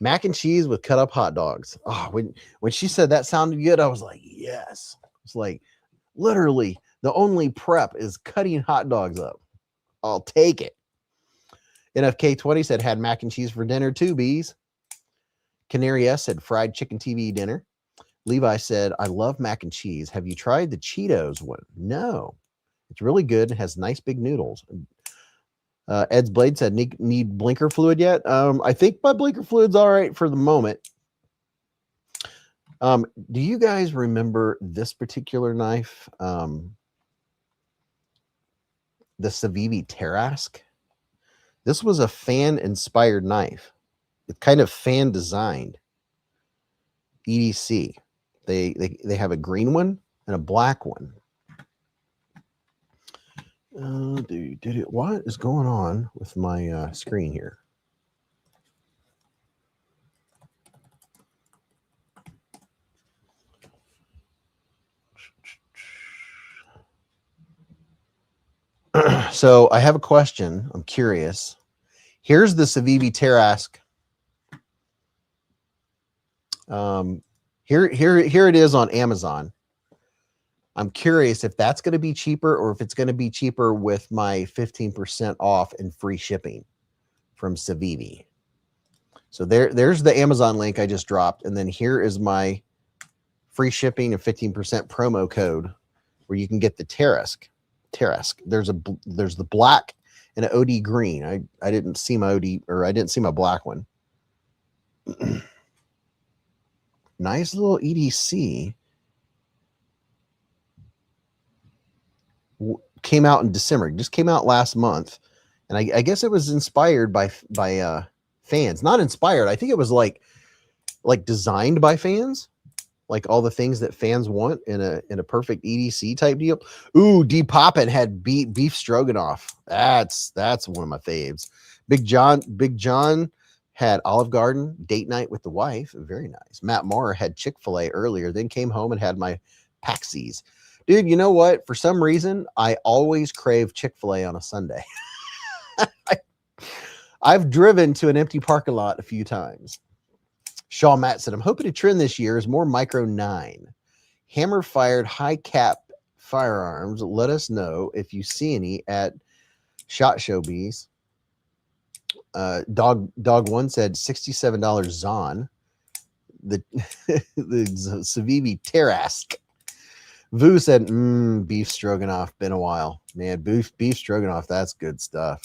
mac and cheese with cut up hot dogs. Oh, when she said that sounded good, I was like, yes. It's like literally the only prep is cutting hot dogs up. I'll take it. NFK20 said had mac and cheese for dinner too, Beez. Canary S said fried chicken TV dinner. Levi said, I love mac and cheese. Have you tried the Cheetos one? No. It's really good. It has nice big noodles. Ed's Blade said, need blinker fluid yet? I think my blinker fluid's all right for the moment. Do you guys remember this particular knife? The Civivi Tarask. This was a fan-inspired knife. It's kind of fan-designed. EDC. They have a green one and a black one. What is going on with my screen here? So I have a question. I'm curious. Here's the Civivi Tarask. Here it is on Amazon. I'm curious if that's going to be cheaper or if it's going to be cheaper with my 15% off and free shipping from Civivi. So there's the Amazon link I just dropped. And then here is my free shipping and 15% promo code where you can get the Tarask. There's the black and an OD green. I didn't see my OD, or I didn't see my black one. Nice little EDC. Came out in December. Just came out last month, and I guess it was inspired by fans. Not inspired. I think it was like designed by fans. Like all the things that fans want in a perfect EDC type deal. Ooh, D Poppin had beef stroganoff. That's one of my faves. Big John had Olive Garden date night with the wife. Very nice. Matt Maher had Chick-fil-A earlier, then came home and had my Paxies. Dude, you know what? For some reason, I always crave Chick-fil-A on a Sunday. I've driven to an empty parking lot a few times. Shaw Matt said, I'm hoping to trend this year is more Micro 9. Hammer fired high cap firearms. Let us know if you see any at SHOT Show Beez. Dog One said $67 Zon. The Civivi Tarask. Vu said, beef stroganoff. Been a while. Man, beef stroganoff, that's good stuff.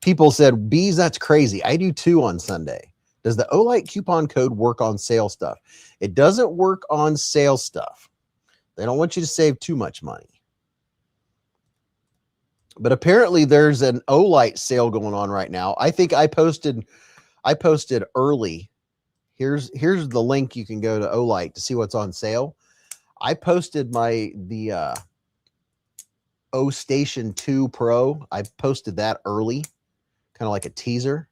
People said, Beez, that's crazy. I do too on Sunday. Does the OLIGHT coupon code work on sale stuff? It doesn't work on sale stuff. They don't want you to save too much money. But apparently there's an OLIGHT sale going on right now. I think I posted early. Here's the link. You can go to OLIGHT to see what's on sale. I posted the O Station 2 Pro. I posted that early, kind of like a teaser.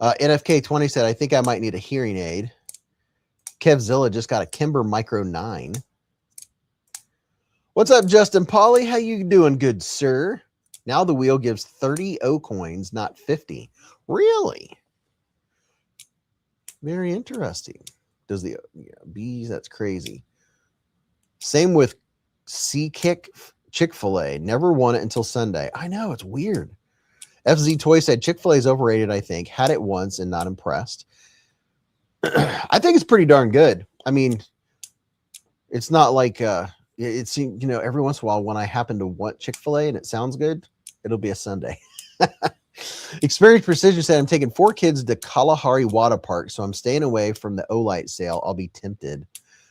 NFK20 said, I think I might need a hearing aid. Kevzilla just got a Kimber Micro 9. What's up, Justin Pauly? How you doing, good sir? Now the wheel gives 30 O coins, not 50. Really? Very interesting. Does the Beez? That's crazy. Same with C-Kick Chick-fil-A. Never won it until Sunday. I know, it's weird. FZ Toy said Chick-fil-A is overrated, I think. Had it once and not impressed. I think it's pretty darn good. I mean, it's not like it's, you know, every once in a while when I happen to want Chick-fil-A and it sounds good, it'll be a Sunday. Experience Precision said, I'm taking 4 kids to Kalahari Water Park, so I'm staying away from the OLIGHT sale. I'll be tempted.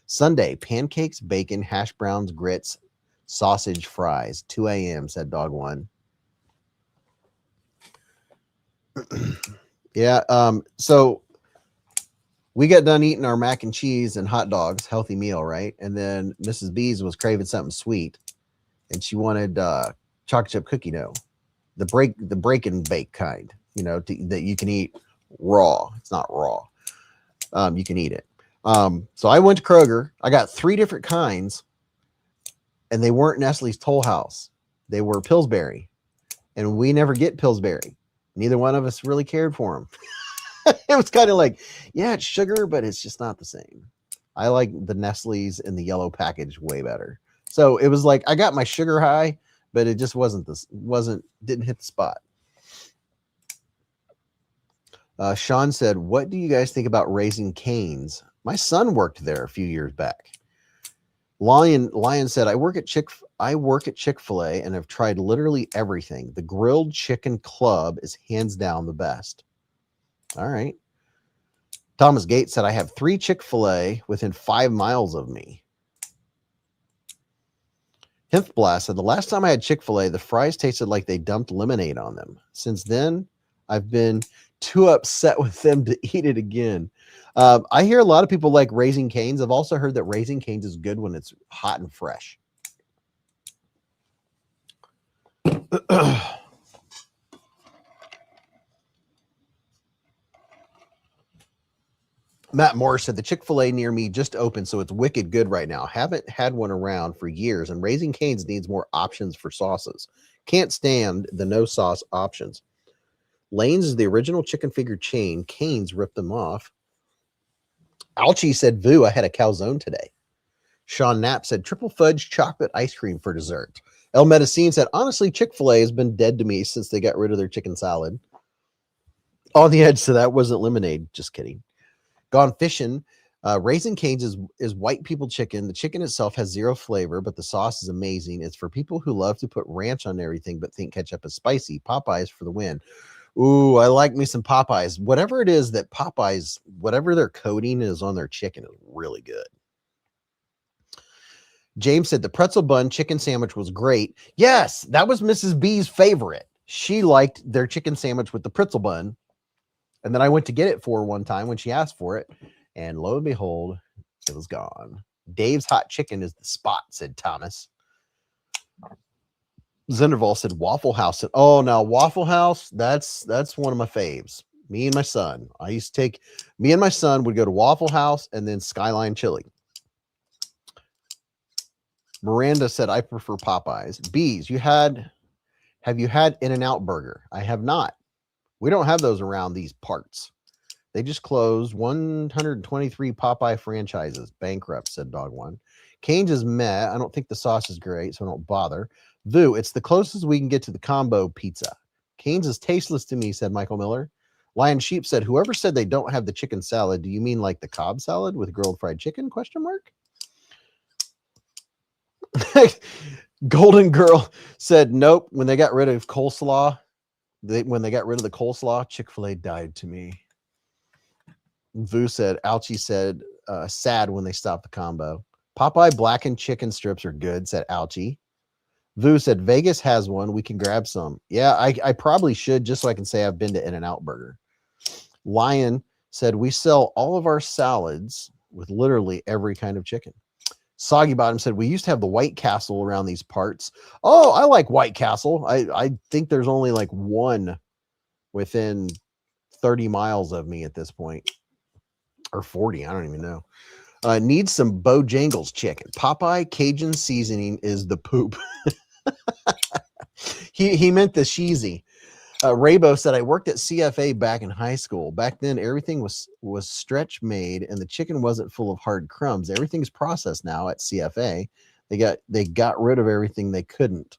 Sunday, pancakes, bacon, hash browns, grits, sausage, fries. 2 a.m., said Dog One. Yeah, so we got done eating our mac and cheese and hot dogs, healthy meal, right? And then Mrs. Beez was craving something sweet, and she wanted chocolate chip cookie dough, the break and bake kind, you know, that you can eat raw. It's not raw. You can eat it. So I went to Kroger. I got 3 different kinds, and they weren't Nestle's Toll House. They were Pillsbury, and we never get Pillsbury. Neither one of us really cared for them. It was kind of like, yeah, it's sugar, but it's just not the same. I like the Nestle's in the yellow package way better. So it was like I got my sugar high, but it just didn't hit the spot. Sean said, what do you guys think about Raising Cane's? My son worked there a few years back. Lion said, I work at Chick-fil-A and have tried literally everything. The grilled chicken club is hands down the best. All right. Thomas Gates said, I have 3 Chick-fil-A within 5 miles of me. Hempblast said, the last time I had Chick-fil-A, the fries tasted like they dumped lemonade on them. Since then, I've been too upset with them to eat it again. I hear a lot of people like Raising Cane's. I've also heard that Raising Cane's is good when it's hot and fresh. Matt Morris said, the Chick-fil-A near me just opened, so it's wicked good right now. Haven't had one around for years, and Raising Cane's needs more options for sauces. Can't stand the no sauce options. Lane's is the original chicken finger chain. Cane's ripped them off. Alchie said, Vu, I had a calzone today. Sean Knapp said, triple fudge chocolate ice cream for dessert. El Medicine said, honestly, Chick-fil-A has been dead to me since they got rid of their chicken salad. On the edge, so that wasn't lemonade. Just kidding. Gone Fishing. Raising Cane's is white people chicken. The chicken itself has 0 flavor, but the sauce is amazing. It's for people who love to put ranch on everything but think ketchup is spicy. Popeyes for the win. Ooh, I like me some Popeyes. Whatever it is that Popeyes, whatever their coating is on their chicken is really good. James said the pretzel bun chicken sandwich was great. Yes, that was Mrs. B's favorite. She liked their chicken sandwich with the pretzel bun. And then I went to get it for her one time when she asked for it. And lo and behold, it was gone. Dave's Hot Chicken is the spot, said Thomas. Zenderval said Waffle House. Oh, now Waffle House, that's one of my faves. Me and my son. Me and my son would go to Waffle House and then Skyline Chili. Miranda said, I prefer Popeyes. Beez, have you had In-N-Out Burger? I have not. We don't have those around these parts. They just closed 123 Popeye franchises. Bankrupt, said Dog One. Cane's is meh. I don't think the sauce is great, so I don't bother. Vu, it's the closest we can get to the combo pizza. Cane's is tasteless to me, said Michael Miller. Lion Sheep said, whoever said they don't have the chicken salad, do you mean like the Cobb salad with grilled fried chicken? Question mark. Golden Girl said, nope. When they got rid of coleslaw, Chick-fil-A died to me. Vu said, Ouchie said, sad when they stopped the combo. Popeye blackened chicken strips are good, said Ouchie. Vu said, Vegas has one. We can grab some. Yeah, I probably should, just so I can say I've been to In-N-Out Burger. Lion said, we sell all of our salads with literally every kind of chicken. Soggy Bottom said, we used to have the White Castle around these parts. Oh, I like White Castle. I think there's only like one within 30 miles of me at this point. Or 40, I don't even know. Needs some Bojangles chicken. Popeye Cajun seasoning is the poop. He meant the cheesy. Raybo said, I worked at CFA back in high school. Back then, everything was stretch made, and the chicken wasn't full of hard crumbs. Everything's processed now at CFA. They got rid of everything they couldn't.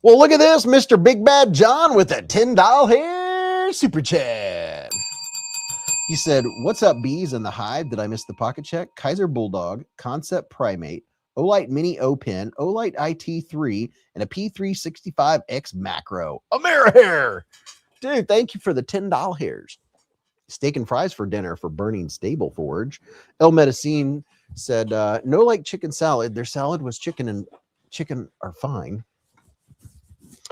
Well, look at this, Mr. Big Bad John with a $10 hair super chat. He said, what's up, Beez in the Hive? Did I miss the pocket check? Kaiser Bulldog, Concept Primate, OLIGHT Mini O-Pen, OLIGHT IT3, and a P365X Macro. Amerihair! Dude, thank you for the $10 hairs. Steak and fries for dinner for Burning Stable Forge. El Medicine said, no like chicken salad. Their salad was chicken, and chicken are fine.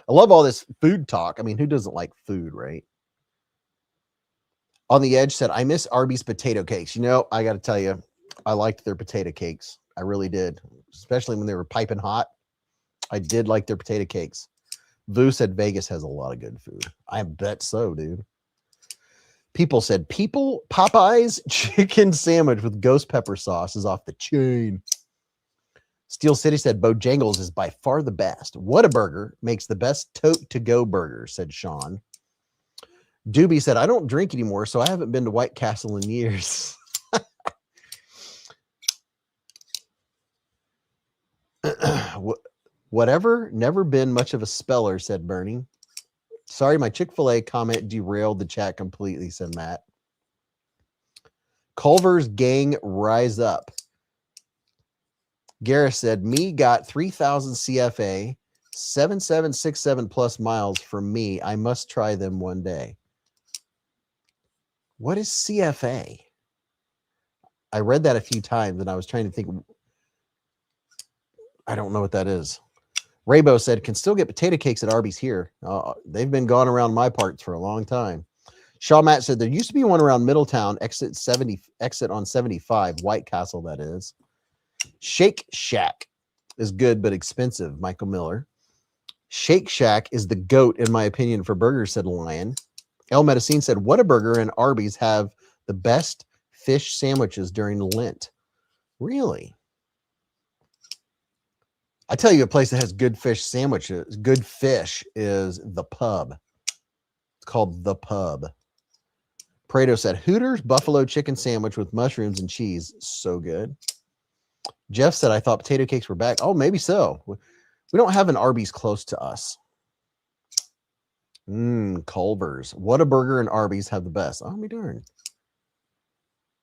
I love all this food talk. I mean, who doesn't like food, right? On the Edge said, I miss Arby's potato cakes. You know, I got to tell you, I liked their potato cakes. I really did, especially when they were piping hot. I did like their potato cakes. Vu said Vegas has a lot of good food. I bet so, dude. People said, Popeye's chicken sandwich with ghost pepper sauce is off the chain. Steel City said, Bojangles is by far the best. Whataburger makes the best tote-to-go burger, said Sean. Doobie said, I don't drink anymore, so I haven't been to White Castle in years. Whatever, never been much of a speller, said Bernie. Sorry, my Chick-fil-A comment derailed the chat completely, said Matt. Culver's gang rise up. Gareth said, me got 3,000 CFA, 7767 plus miles from me. I must try them one day. What is CFA? I read that a few times and I was trying to think. I don't know what that is. Raybo said, can still get potato cakes at Arby's here. They've been gone around my parts for a long time. Shaw Matt said, there used to be one around Middletown, exit on 75, White Castle, that is. Shake Shack is good but expensive, Michael Miller. Shake Shack is the GOAT, in my opinion, for burgers, said Lion. El Medicine said, Whataburger and Arby's have the best fish sandwiches during Lent. Really? I tell you, a place that has good fish sandwiches, good fish, is The Pub. It's called The Pub. Prado said, Hooters buffalo chicken sandwich with mushrooms and cheese. So good. Jeff said, I thought potato cakes were back. Oh, maybe so. We don't have an Arby's close to us. Culver's. Whataburger and Arby's have the best. Oh, me darn.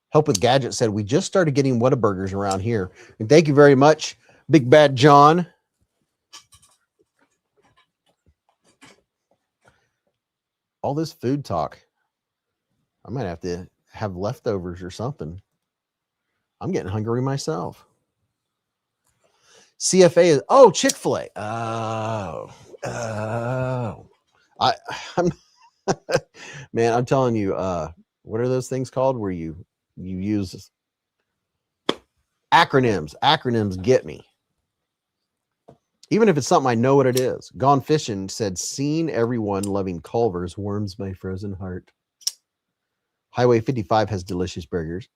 Help with Gadget said, we just started getting Whataburgers around here. And thank you very much, Big Bad John. All this food talk. I might have to have leftovers or something. I'm getting hungry myself. CFA is, oh, Chick-fil-A. I'm man, I'm telling you, what are those things called where you use acronyms? Acronyms get me. Even if it's something I know what it is. Gone Fishing said, seen everyone loving Culver's warms my frozen heart. Highway 55 has delicious burgers.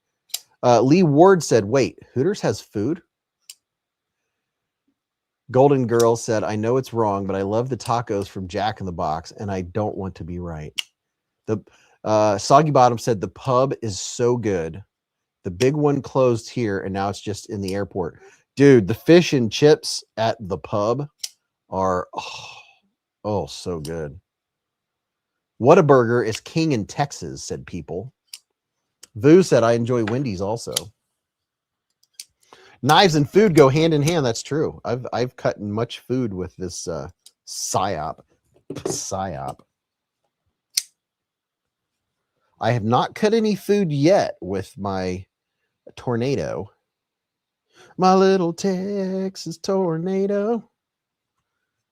Lee Ward said, wait, Hooters has food? Golden Girl said, I know it's wrong, but I love the tacos from Jack in the Box, and I don't want to be right. The Soggy Bottom said, the pub is so good. The big one closed here, and now it's just in the airport. Dude, the fish and chips at the pub are, oh so good. Whataburger is king in Texas, said people. Vu said, I enjoy Wendy's also. Knives and food go hand in hand. That's true. I've cut much food with this psyop. I have not cut any food yet with my tornado. My little Texas tornado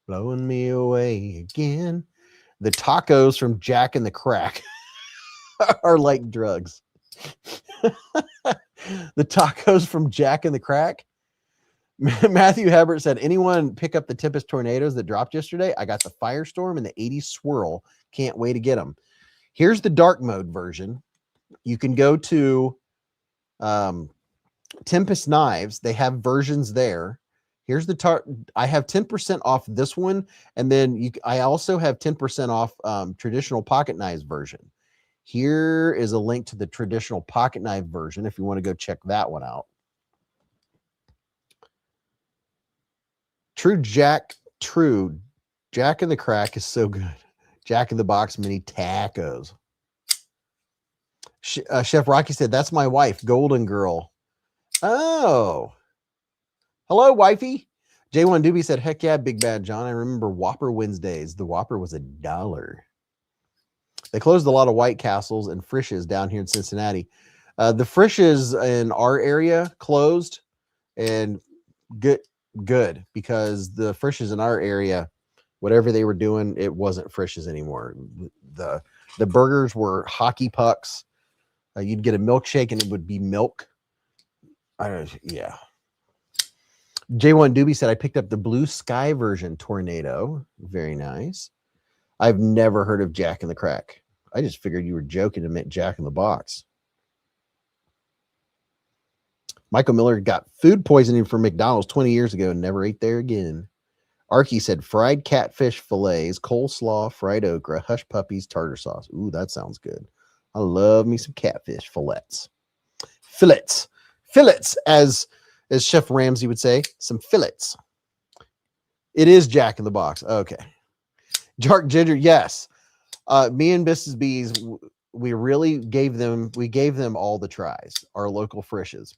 blowing me away again. The tacos from Jack and the Crack are like drugs. The tacos from Jack and the Crack. Matthew Hebert said, anyone pick up the Tempest tornadoes that dropped yesterday? I got the Firestorm and the 80 Swirl. Can't wait to get them. Here's the dark mode version. You can go to Tempest Knives. They have versions there. Here's the I have 10% off this one, and then I also have 10% off traditional pocket knives version. Here is a link to the traditional pocket knife version if you want to go check that one out. Jack in the Crack is so good. Jack in the Box mini tacos. Chef Rocky said, that's my wife, Golden Girl. Oh. Hello, wifey. J1 Doobie said, heck yeah, Big Bad John. I remember Whopper Wednesdays. The Whopper was $1. They closed a lot of White Castles and Frisch's down here in Cincinnati. The Frisch's in our area closed, and good because the Frisch's in our area, whatever they were doing, it wasn't Frisch's anymore. The burgers were hockey pucks. You'd get a milkshake and it would be milk. Yeah. J1 Doobie said, I picked up the Blue Sky version tornado. Very nice. I've never heard of Jack in the Crack. I just figured you were joking and meant Jack in the Box. Michael Miller got food poisoning from McDonald's 20 years ago and never ate there again. Arky said, fried catfish fillets, coleslaw, fried okra, hush puppies, tartar sauce. Ooh, that sounds good. I love me some catfish fillets. Fillets, as Chef Ramsay would say, some fillets. It is Jack in the Box. Okay. Dark Ginger, yes. Me and Mrs. Beez, we really gave them all the tries. Our local Frisch's.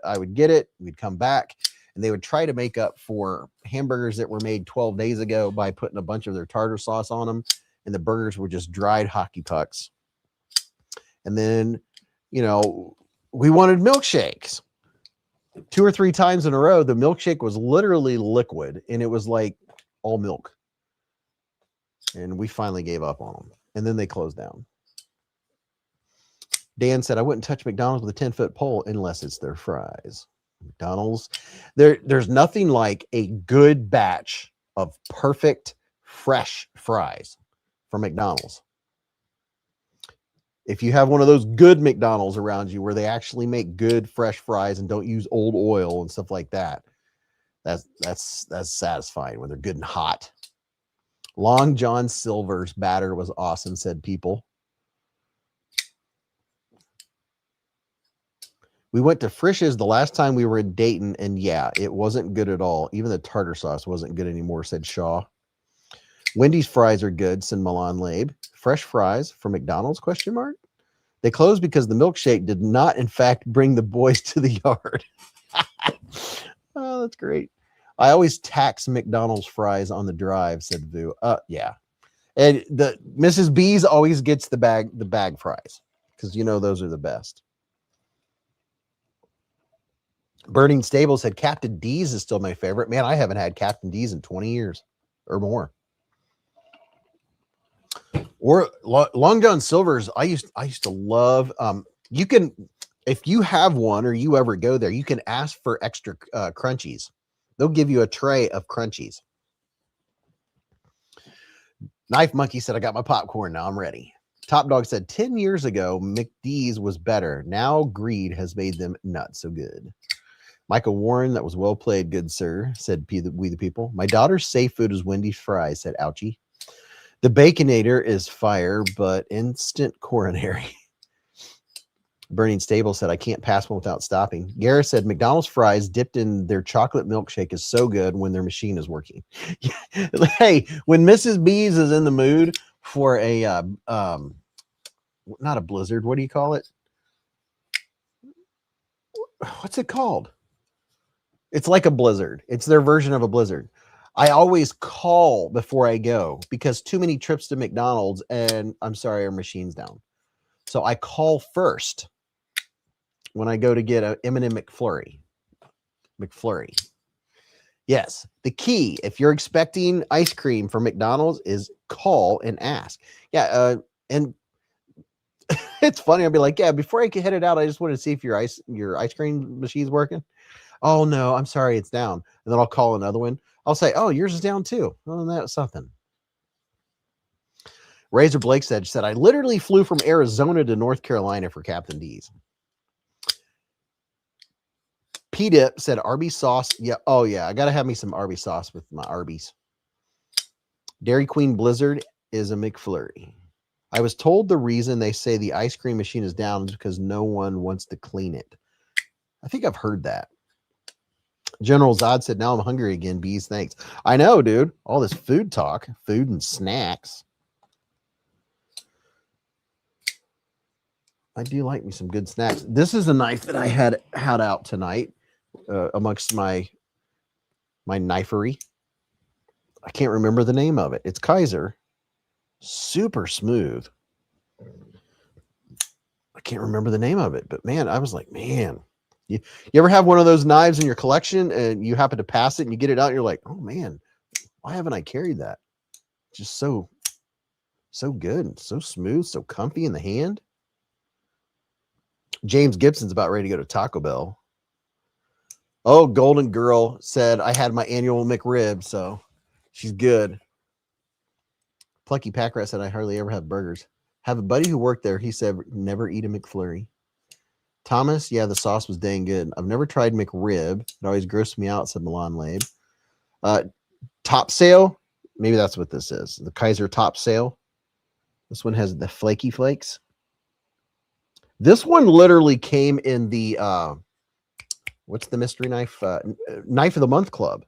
I would get it, we'd come back, and they would try to make up for hamburgers that were made 12 days ago by putting a bunch of their tartar sauce on them, and the burgers were just dried hockey pucks. And then, we wanted milkshakes. 2 or 3 times in a row, the milkshake was literally liquid, and it was like all milk. And we finally gave up on them. And then they closed down. Dan said, I wouldn't touch McDonald's with a 10-foot pole unless it's their fries. McDonald's, there's nothing like a good batch of perfect, fresh fries from McDonald's. If you have one of those good McDonald's around you where they actually make good, fresh fries and don't use old oil and stuff like that, that's satisfying when they're good and hot. Long John Silver's batter was awesome, said people. We went to Frisch's the last time we were in Dayton, and yeah, it wasn't good at all. Even the tartar sauce wasn't good anymore, said Shaw. Wendy's fries are good, said Milan Labe. Fresh fries from McDonald's, ? They closed because the milkshake did not, in fact, bring the boys to the yard. Oh, that's great. I always tax McDonald's fries on the drive, said Vu. Yeah. And the Mrs. Beez always gets the bag fries because those are the best. Burning Stable said Captain D's is still my favorite. Man, I haven't had Captain D's in 20 years or more. Or Long John Silver's, I used to love. You can, if you have one or you ever go there, you can ask for extra crunchies. They'll give you a tray of crunchies. Knife Monkey said, I got my popcorn. Now I'm ready. Top Dog said, 10 years ago, McDee's was better. Now greed has made them not so good. Michael Warren, that was well played, good sir, said We the People. My daughter's safe food is Wendy's fries, said Ouchie. The Baconator is fire, but instant coronary. Burning Stable said, I can't pass one without stopping. Gareth said, McDonald's fries dipped in their chocolate milkshake is so good when their machine is working. Hey, when Mrs. Beez is in the mood for a, not a blizzard, what do you call it? What's it called? It's like a blizzard. It's their version of a blizzard. I always call before I go because too many trips to McDonald's and I'm sorry, our machine's down. So I call first when I go to get an M&M McFlurry. Yes, the key, if you're expecting ice cream from McDonald's, is call and ask. Yeah, and it's funny. I'll be like, yeah, before I get headed out, I just want to see if your ice cream machine's working. Oh, no, I'm sorry, it's down. And then I'll call another one. I'll say, oh, yours is down too. Well, that's something. Razor Blake said, I literally flew from Arizona to North Carolina for Captain D's. P-Dip said, Arby's sauce. Yeah. Oh, yeah. I got to have me some Arby's sauce with my Arby's. Dairy Queen Blizzard is a McFlurry. I was told the reason they say the ice cream machine is down is because no one wants to clean it. I think I've heard that. General Zod said, now I'm hungry again. Bees, thanks. I know, dude. All this food talk, food and snacks. I do like me some good snacks. This is a knife that I had out tonight amongst my knifery. I can't remember the name of it. It's Kaiser. Super smooth. I can't remember the name of it, but man, I was like, man. You ever have one of those knives in your collection and you happen to pass it and you get it out and you're like, oh man, why haven't I carried that? Just so good and so smooth, so comfy in the hand. James Gibson's about ready to go to Taco Bell. Oh, Golden Girl said, I had my annual McRib, so she's good. Plucky Packrat said, I hardly ever have burgers. Have a buddy who worked there. He said, never eat a McFlurry. Thomas, yeah, the sauce was dang good. I've never tried McRib. It always grossed me out, said Milan Labe. Top Sale, maybe that's what this is. The Kaiser Top Sale. This one has the flaky flakes. This one literally came in the, what's the mystery knife? Knife of the Month Club.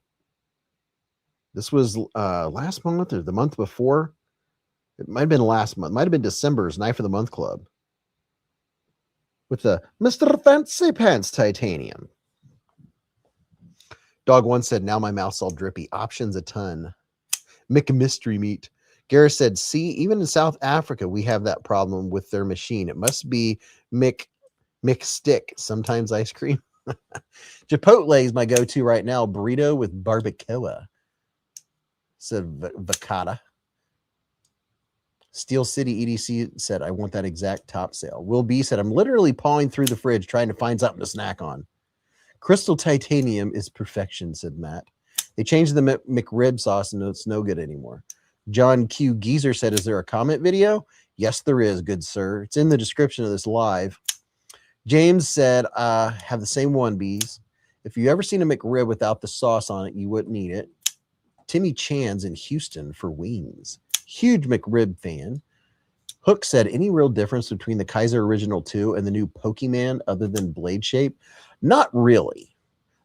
This was last month or the month before. It might have been last month. Might have been December's Knife of the Month Club. With the Mr. Fancy Pants Titanium. Dog One said, now my mouth's all drippy. Options a ton. McMystery meat. Gareth said, see, even in South Africa, we have that problem with their machine. It must be McStick. Sometimes ice cream. Chipotle is my go-to right now. Burrito with barbacoa. Said Vacata. Steel City EDC said, I want that exact Top Sale. Will B said, I'm literally pawing through the fridge trying to find something to snack on. Crystal Titanium is perfection, said Matt. They changed the McRib sauce and it's no good anymore. John Q. Geezer said, is there a comment video? Yes, there is, good sir. It's in the description of this live. James said, have the same one, Bees. If you ever seen a McRib without the sauce on it, you wouldn't eat it. Timmy Chan's in Houston for wings. Huge McRib fan. Hook said, any real difference between the Kaiser Original 2 and the new Pokemon other than blade shape? Not really.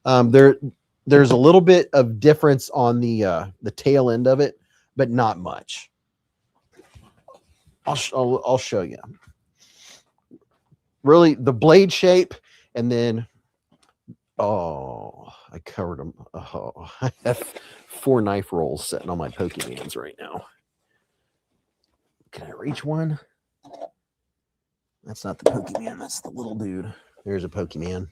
There's a little bit of difference on the tail end of it, but not much. I'll show you. Really, the blade shape, and then I covered them. Oh, I have 4 knife rolls sitting on my Pokemons right now. Can I reach one? That's not the Pokemon. That's the little dude. There's a Pokemon.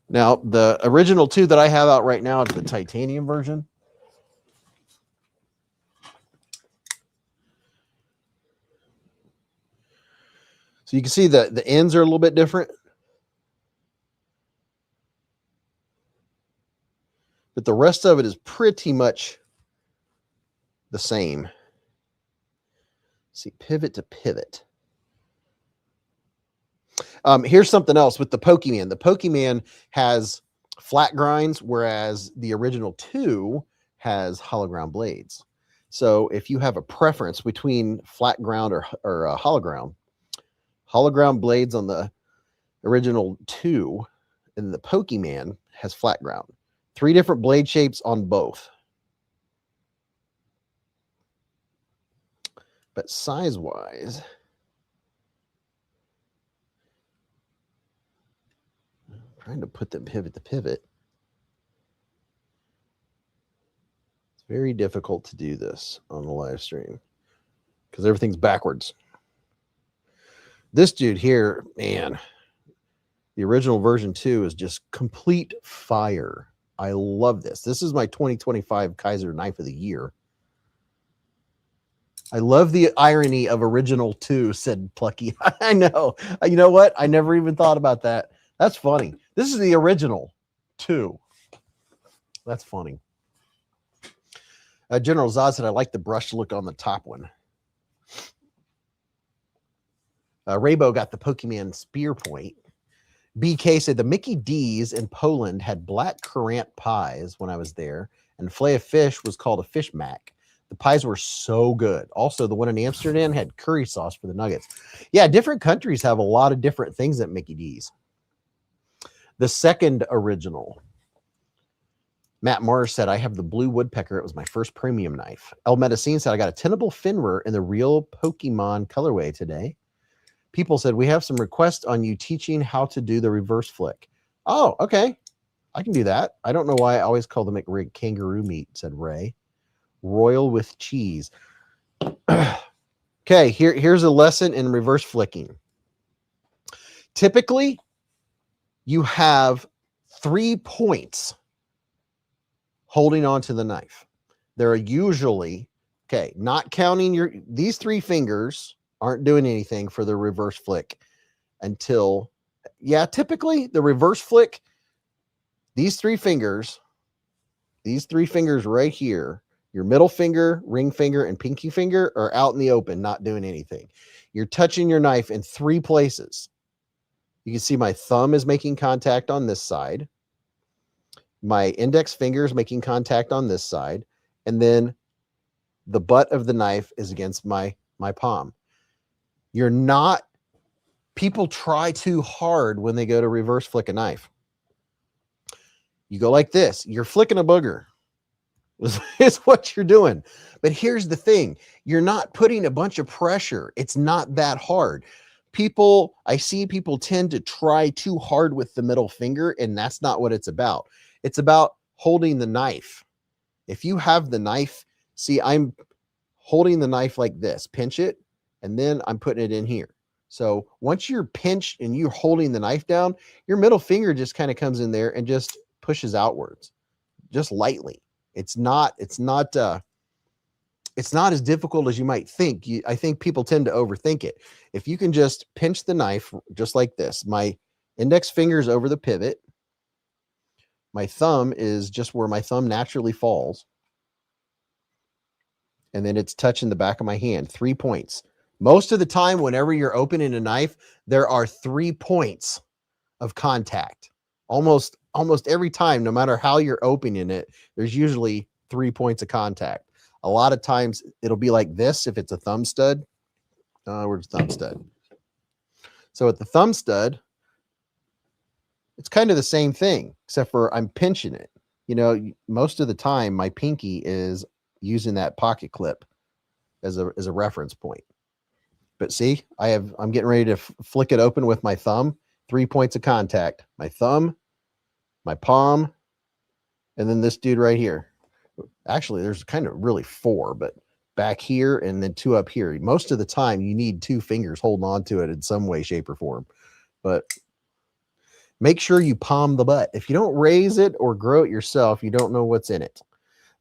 Now, the original 2 that I have out right now is the titanium version. So you can see the ends are a little bit different. but the rest of it is pretty much the same. See, pivot to pivot. Here's something else with the Pokemon. The Pokemon has flat grinds, whereas the original 2 has hollow ground blades. So if you have a preference between flat ground or hollow ground blades on the original 2, and the Pokemon has flat ground. 3 different blade shapes on both. But size-wise, I'm trying to put them pivot to pivot. It's very difficult to do this on the live stream because everything's backwards. This dude here, man, the original version 2 is just complete fire. I love this. This is my 2025 Kaiser Knife of the Year. I love the irony of original 2, said Plucky. I know. You know what? I never even thought about that. That's funny. This is the original 2. That's funny. General Zod said, I like the brushed look on the top one. Raybo got the Pokemon spear point. BK said, the Mickey D's in Poland had black currant pies when I was there, and filet of fish was called a fish mac. The pies were so good. Also, the one in Amsterdam had curry sauce for the nuggets. Yeah, different countries have a lot of different things at Mickey D's. The second original. Matt Morris said, I have the blue woodpecker. It was my first premium knife. El Medicine said, I got a tenable Finwer in the real Pokemon colorway today. People said, we have some requests on you teaching how to do the reverse flick. Oh, okay. I can do that. I don't know why I always call the McRig kangaroo meat, said Ray. Royal with cheese. Okay, here's a lesson in reverse flicking. Typically, you have 3 points holding on to the knife. There are usually, okay, not counting these 3 fingers aren't doing anything for the reverse flick until, yeah, typically the reverse flick, these 3 fingers right here, your middle finger, ring finger, and pinky finger are out in the open, not doing anything. You're touching your knife in 3 places. You can see my thumb is making contact on this side. My index finger is making contact on this side. And then the butt of the knife is against my palm. You're not, people try too hard when they go to reverse flick a knife. You go like this. You're flicking a booger. Is what you're doing. But here's the thing. You're not putting a bunch of pressure. It's not that hard. I see people tend to try too hard with the middle finger, and that's not what it's about. It's about holding the knife. If you have the knife, see, I'm holding the knife like this, pinch it, and then I'm putting it in here. So once you're pinched and you're holding the knife down, your middle finger just kind of comes in there and just pushes outwards, just lightly. It's not as difficult as you might think. I think people tend to overthink it. If you can just pinch the knife just like this, my index finger is over the pivot. My thumb is just where my thumb naturally falls. And then it's touching the back of my hand, 3 points. Most of the time, whenever you're opening a knife, there are 3 points of contact. Almost every time, no matter how you're opening it, there's usually 3 points of contact. A lot of times it'll be like this if it's a thumb stud. Where's the thumb stud? So at the thumb stud, it's kind of the same thing, except for I'm pinching it. You know, most of the time my pinky is using that pocket clip as a reference point. But see, I'm getting ready to flick it open with my thumb. 3 points of contact. My thumb, my palm, and then this dude right here. Actually, there's kind of really 4, but back here and then 2 up here. Most of the time, you need 2 fingers holding on to it in some way, shape, or form. But make sure you palm the butt. If you don't raise it or grow it yourself, you don't know what's in it.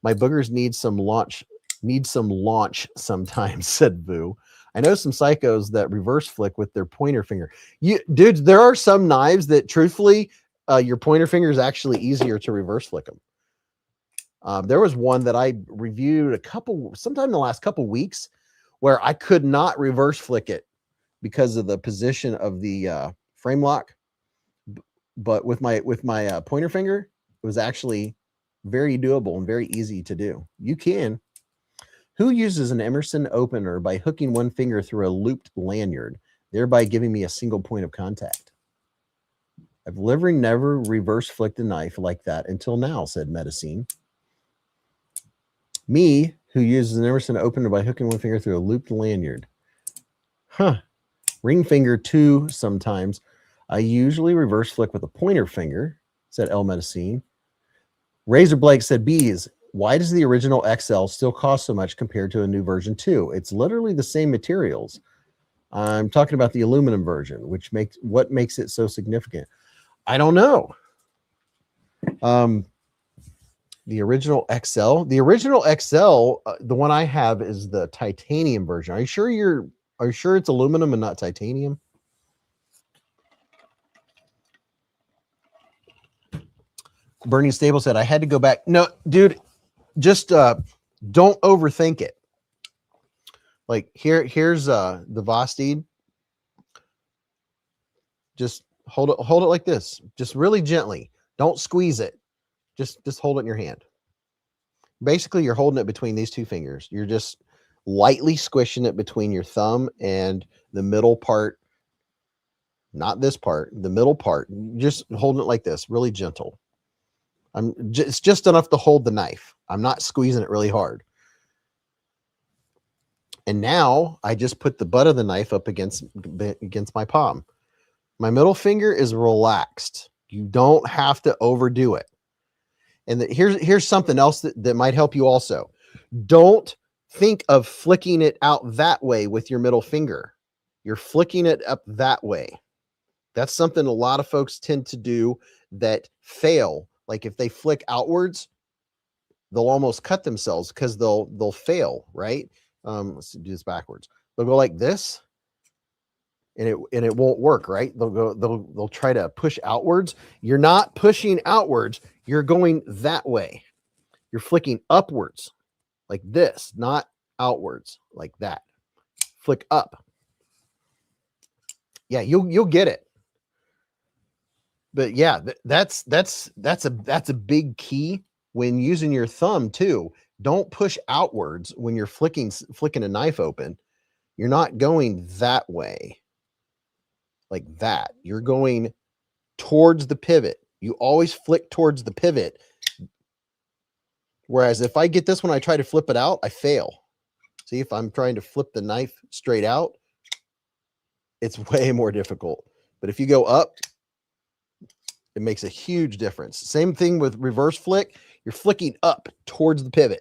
My boogers need some launch sometimes, said Vu. I know some psychos that reverse flick with their pointer finger. Dudes, there are some knives that truthfully, your pointer finger is actually easier to reverse flick them. There was one that I reviewed sometime in the last couple weeks, where I could not reverse flick it because of the position of the frame lock. But with my pointer finger, it was actually very doable and very easy to do. You can. Who uses an Emerson opener by hooking one finger through a looped lanyard, thereby giving me a single point of contact? I've literally never reverse flicked a knife like that until now, said Medicine. Me, who uses an Emerson opener by hooking one finger through a looped lanyard. Huh. Ring finger too sometimes. I usually reverse flick with a pointer finger, said El Medicine. Razor Blake said, Beez, why does the original XL still cost so much compared to a new version 2? It's literally the same materials. I'm talking about the aluminum version, what makes it so significant? I don't know. The original XL, the one I have is the titanium version. Are you sure it's aluminum and not titanium? Burning Stable said, I had to go back. No, dude, just don't overthink it. Like here's the Vosteed. Just hold it like this. Just really gently. Don't squeeze it. Just hold it in your hand. Basically, you're holding it between these two fingers. You're just lightly squishing it between your thumb and the middle part. Not this part, the middle part. Just holding it like this, really gentle. It's just enough to hold the knife. I'm not squeezing it really hard. And now I just put the butt of the knife up against my palm. My middle finger is relaxed. You don't have to overdo it. And here's something else that might help you also. Don't think of flicking it out that way with your middle finger. You're flicking it up that way. That's something a lot of folks tend to do that fail. Like if they flick outwards, they'll almost cut themselves because they'll fail, right? Let's do this backwards. They'll go like this, and it won't work, right? They'll try to push outwards. You're not pushing outwards. You're going that way. You're flicking upwards like this, not outwards like that. Flick up. Yeah, you'll get it. But yeah, that's a big key when using your thumb too. Don't push outwards when you're flicking a knife open. You're not going that way like that. You're going towards the pivot. You always flick towards the pivot. Whereas if I get this one, I try to flip it out, I fail. See, if I'm trying to flip the knife straight out, it's way more difficult. But if you go up, it makes a huge difference. Same thing with reverse flick. You're flicking up towards the pivot.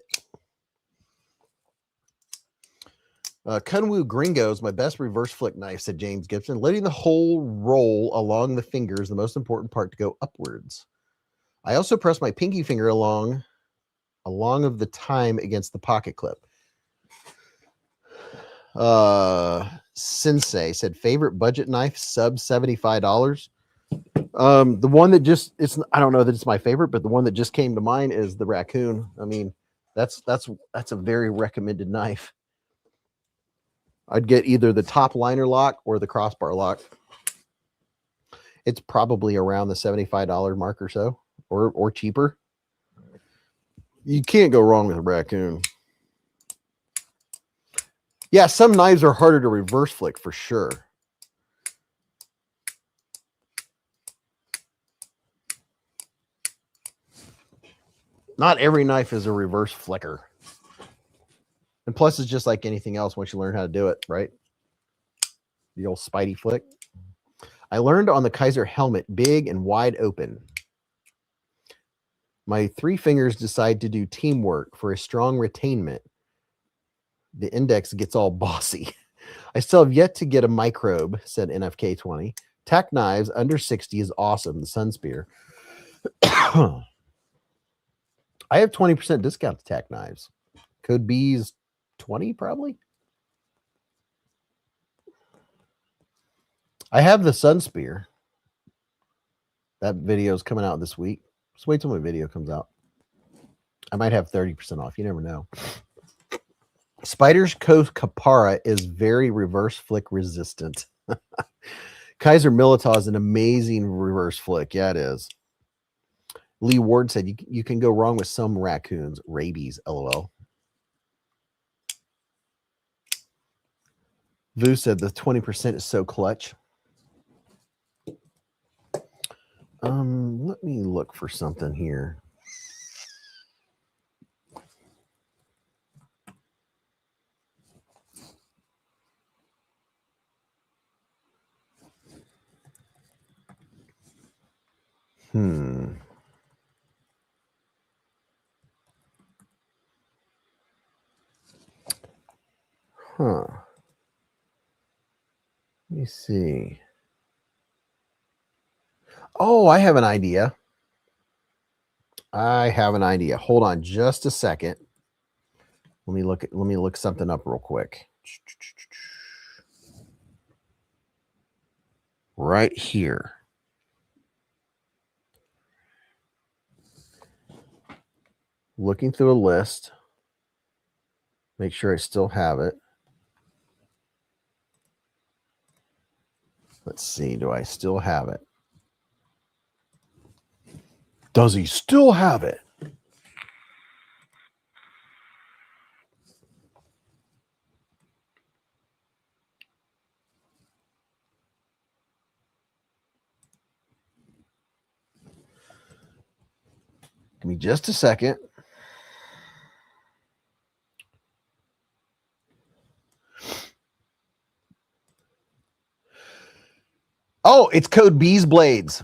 Kunwu Gringo's my best reverse flick knife, said James Gibson. Letting the whole roll along the finger is the most important part to go upwards. I also press my pinky finger along of the time against the pocket clip. Sensei said favorite budget knife, sub $75. The one that I don't know that it's my favorite, but the one that just came to mind is the Raccoon. I mean, that's a very recommended knife. I'd get either the top liner lock or the crossbar lock. It's probably around the $75 mark or so, or cheaper. You can't go wrong with a Raccoon. Yeah, some knives are harder to reverse flick for sure. Not every knife is a reverse flicker. And plus, it's just like anything else once you learn how to do it, right? The old Spidey flick. I learned on the Kaiser helmet, big and wide open. My three fingers decide to do teamwork for a strong retainment. The index gets all bossy. I still have yet to get a microbe, said NFK20. Tack knives under 60 is awesome, the Sun Spear. I have 20% discount to tack knives. Code Beez 20 probably. I have the Sun Spear. That video is coming out this week. Just wait till my video comes out. I might have 30% off. You never know. Spider's Coast Capara is very reverse flick resistant. Kaiser Militaw is an amazing reverse flick. Yeah, it is. Lee Ward said you can go wrong with some raccoons. Rabies, LOL. Vu said the 20% is so clutch. Let me look for something here. Huh. Let me see. Oh, I have an idea. Hold on just a second. Let me look something up real quick. Right here. Looking through a list. Make sure I still have it. Let's see. Do I still have it? Does he still have it? Give me just a second. Oh, it's code beezblades.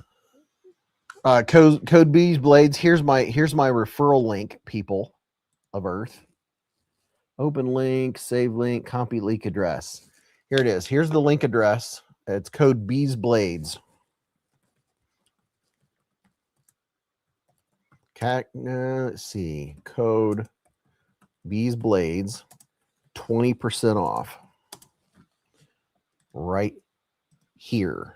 Code beezblades. Here's my referral link, people of Earth. Open link, save link, copy link address. Here it is. Here's the link address. It's code beezblades. Let's see. Code beezblades, 20% off. Right here.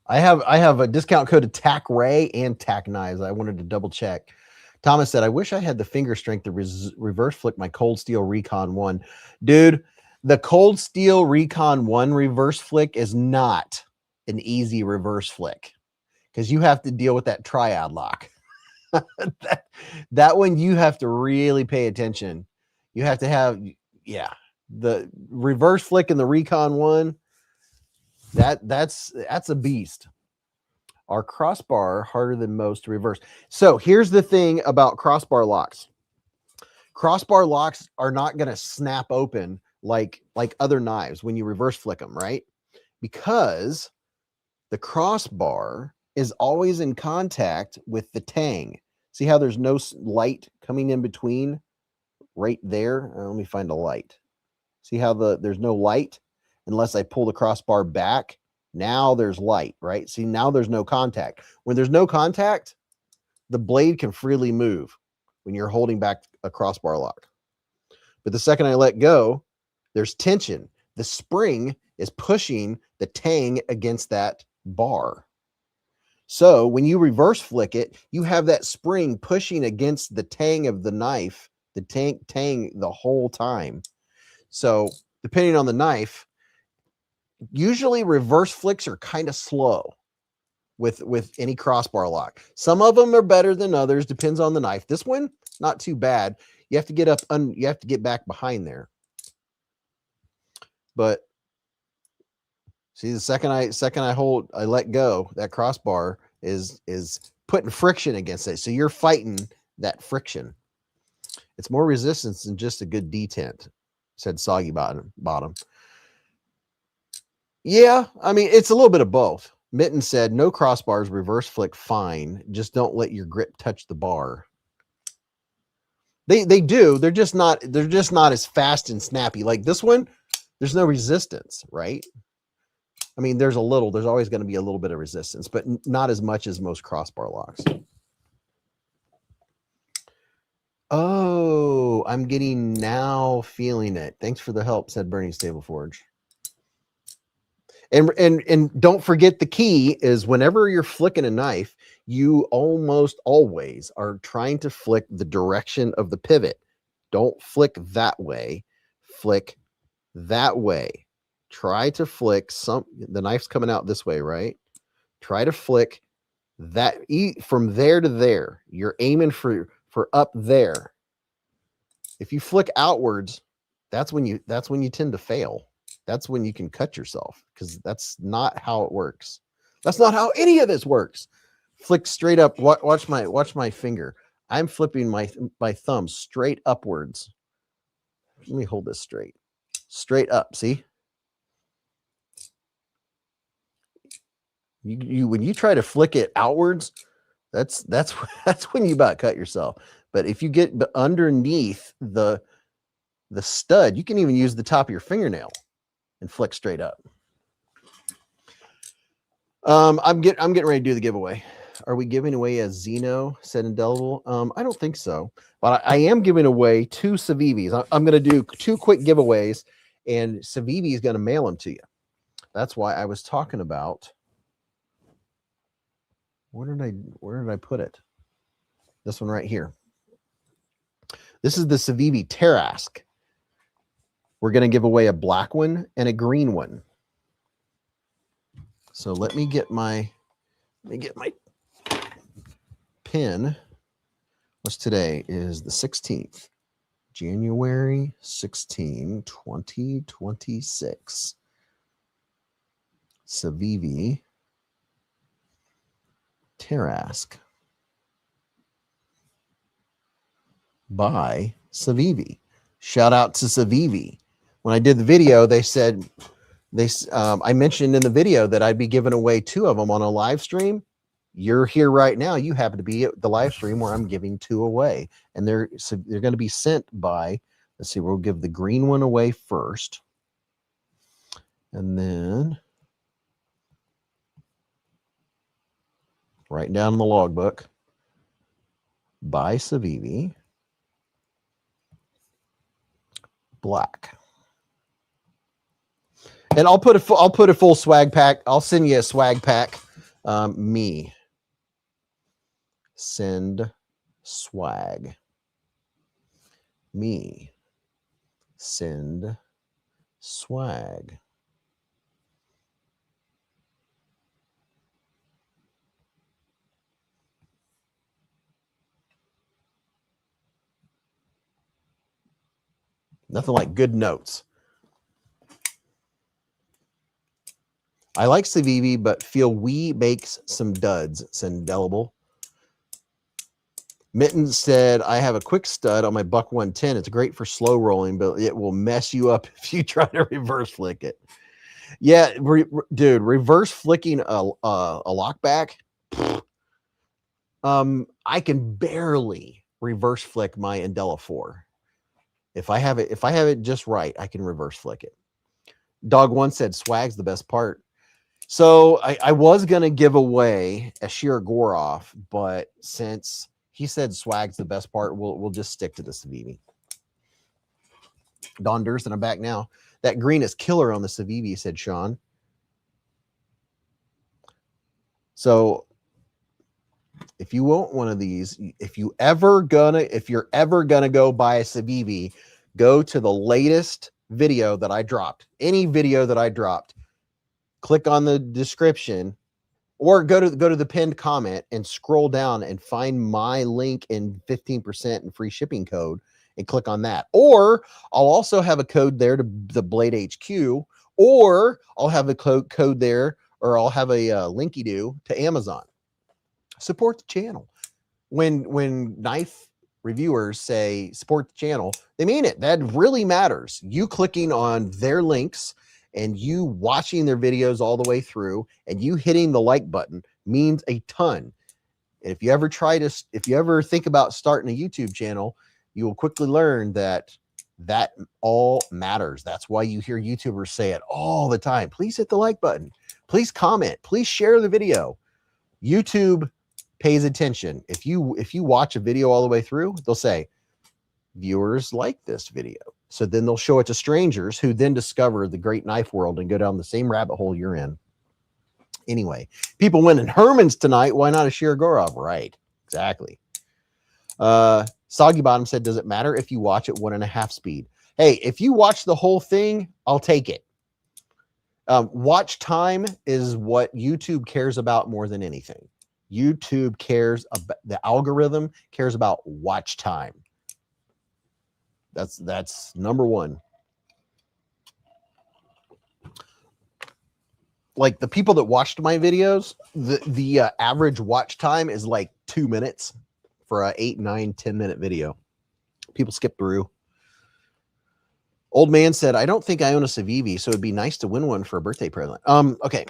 I have a discount code of TAC Ray and TAC Knives. I wanted to double check. Thomas said, I wish I had the finger strength to reverse flick my Cold Steel Recon 1. Dude, the Cold Steel Recon 1 reverse flick is not an easy reverse flick because you have to deal with that triad lock. that one you have to really pay attention. You have to have, yeah, the reverse flick in the Recon 1. That's a beast. Our crossbar harder than most to reverse. So here's the thing about crossbar locks. Crossbar locks are not going to snap open like other knives when you reverse flick them, right? Because the crossbar is always in contact with the tang. See how there's no light coming in between right there? Let me find a light. See how there's no light unless I pull the crossbar back. Now there's light, right? See, now there's no contact. When there's no contact, the blade can freely move when you're holding back a crossbar lock. But the second I let go, there's tension. The spring is pushing the tang against that bar. So when you reverse flick it, you have that spring pushing against the tang of the knife, the tang the whole time. So depending on the knife, usually reverse flicks are kind of slow with any crossbar lock. Some of them are better than others, depends on the knife. This one, not too bad. You have to get up, you have to get back behind there. But see, the second I let go, that crossbar is putting friction against it. So you're fighting that friction. It's more resistance than just a good detent, said Soggy Bottom. Yeah, I mean, it's a little bit of both. Mitten said, no crossbars, reverse flick, fine. Just don't let your grip touch the bar. They do. They're just not as fast and snappy. Like this one, there's no resistance, right? I mean, there's always going to be a little bit of resistance, but not as much as most crossbar locks. Oh, I'm getting now feeling it. Thanks for the help, said Bernie Stable Forge. And don't forget, the key is whenever you're flicking a knife, you almost always are trying to flick the direction of the pivot. Don't flick that way. Flick that way. Try to flick the knife's coming out this way, right? Try to flick that from there to there. You're aiming for up there. If you flick outwards, that's when you tend to fail. That's when you can cut yourself, because that's not how it works. That's not how any of this works. Flick straight up. Watch my finger. I'm flipping my thumb straight upwards. Let me hold this straight up. See, you when you try to flick it outwards, that's when you about cut yourself. But if you get underneath the stud, you can even use the top of your fingernail and flick straight up. I'm getting ready to do the giveaway. Are we giving away a Xeno set indelible? I don't think so, but I am giving away 2 Civivis. I'm going to do 2 quick giveaways, and Civivi is going to mail them to you. That's why I was talking about. Where did I put it? This one right here. This is the Civivi Tarask. We're going to give away a black one and a green one. So let me get my pin. What's today? Is the 16th. January 16, 2026. Civivi Tarask by Civivi. Shout out to Civivi. When I did the video, they said I mentioned in the video that I'd be giving away 2 of them on a live stream. You're here right now. You happen to be at the live stream where I'm giving 2 away, and they're going to be sent by. Let's see. We'll give the green one away first, and then write down in the logbook by Civivi black. And I'll put a full swag pack. I'll send you a swag pack. Me send swag. Me send swag. Nothing like good notes. I like Civivi, but feel we bakes some duds. It's indelible. Mitten said, I have a quick stud on my Buck 110. It's great for slow rolling, but it will mess you up if you try to reverse flick it. Yeah, dude, reverse flicking a lockback. I can barely reverse flick my Indela 4. If I have it just right, I can reverse flick it. Dog One said swag's the best part. So I was gonna give away a sheer Goroff, but since he said swag's the best part, we'll just stick to the Civivi. Don Durston, I'm back now. That green is killer on the Civivi, said Sean. So if you want one of these, if you're ever gonna go buy a Civivi, go to the latest video that I dropped. Any video that I dropped, click on the description, or go to the pinned comment and scroll down and find my link and 15% and free shipping code and click on that. Or I'll also have a code there to the Blade HQ, or I'll have a code there, or I'll have a linky-do to Amazon. Support the channel. When knife reviewers say support the channel, they mean it. That really matters. You clicking on their links and you watching their videos all the way through and you hitting the like button means a ton. And if you ever think about starting a YouTube channel, you will quickly learn that all matters. That's why you hear YouTubers say it all the time. Please hit the like button. Please comment. Please share the video. YouTube pays attention. If you watch a video all the way through, they'll say, viewers like this video. So then they'll show it to strangers who then discover the great knife world and go down the same rabbit hole you're in. Anyway, people went in Herman's tonight. Why not a Shirogorov? Right. Exactly. Soggy Bottom said, does it matter if you watch at 1.5 speed? Hey, if you watch the whole thing, I'll take it. Watch time is what YouTube cares about more than anything. YouTube cares about, the algorithm cares about watch time. That's number one. Like the people that watched my videos, the average watch time is like 2 minutes for a 8, 9, 10-minute video. People skip through. Old man said, I don't think I own a Civivi, so it'd be nice to win one for a birthday present. Okay.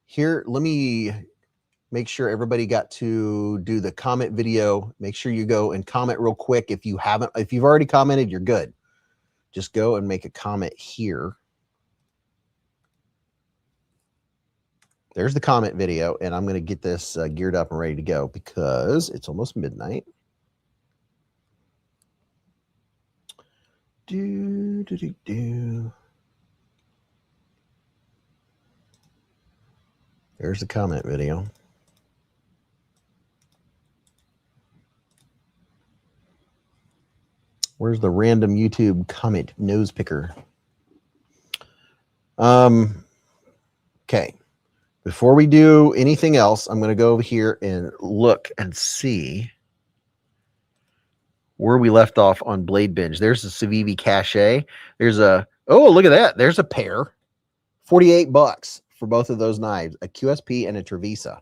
Here, let me make sure everybody got to do the comment video. Make sure you go and comment real quick. If you've already commented, you're good. Just go and make a comment here. There's the comment video, and I'm going to get this geared up and ready to go because it's almost midnight. There's the comment video. Where's the random YouTube comment nose picker? Okay. Before we do anything else, I'm going to go over here and look and see where we left off on Blade Binge. There's a Civivi Cache. There's a, oh, look at that. There's a pair. $48 for both of those knives, a QSP and a Trevisa.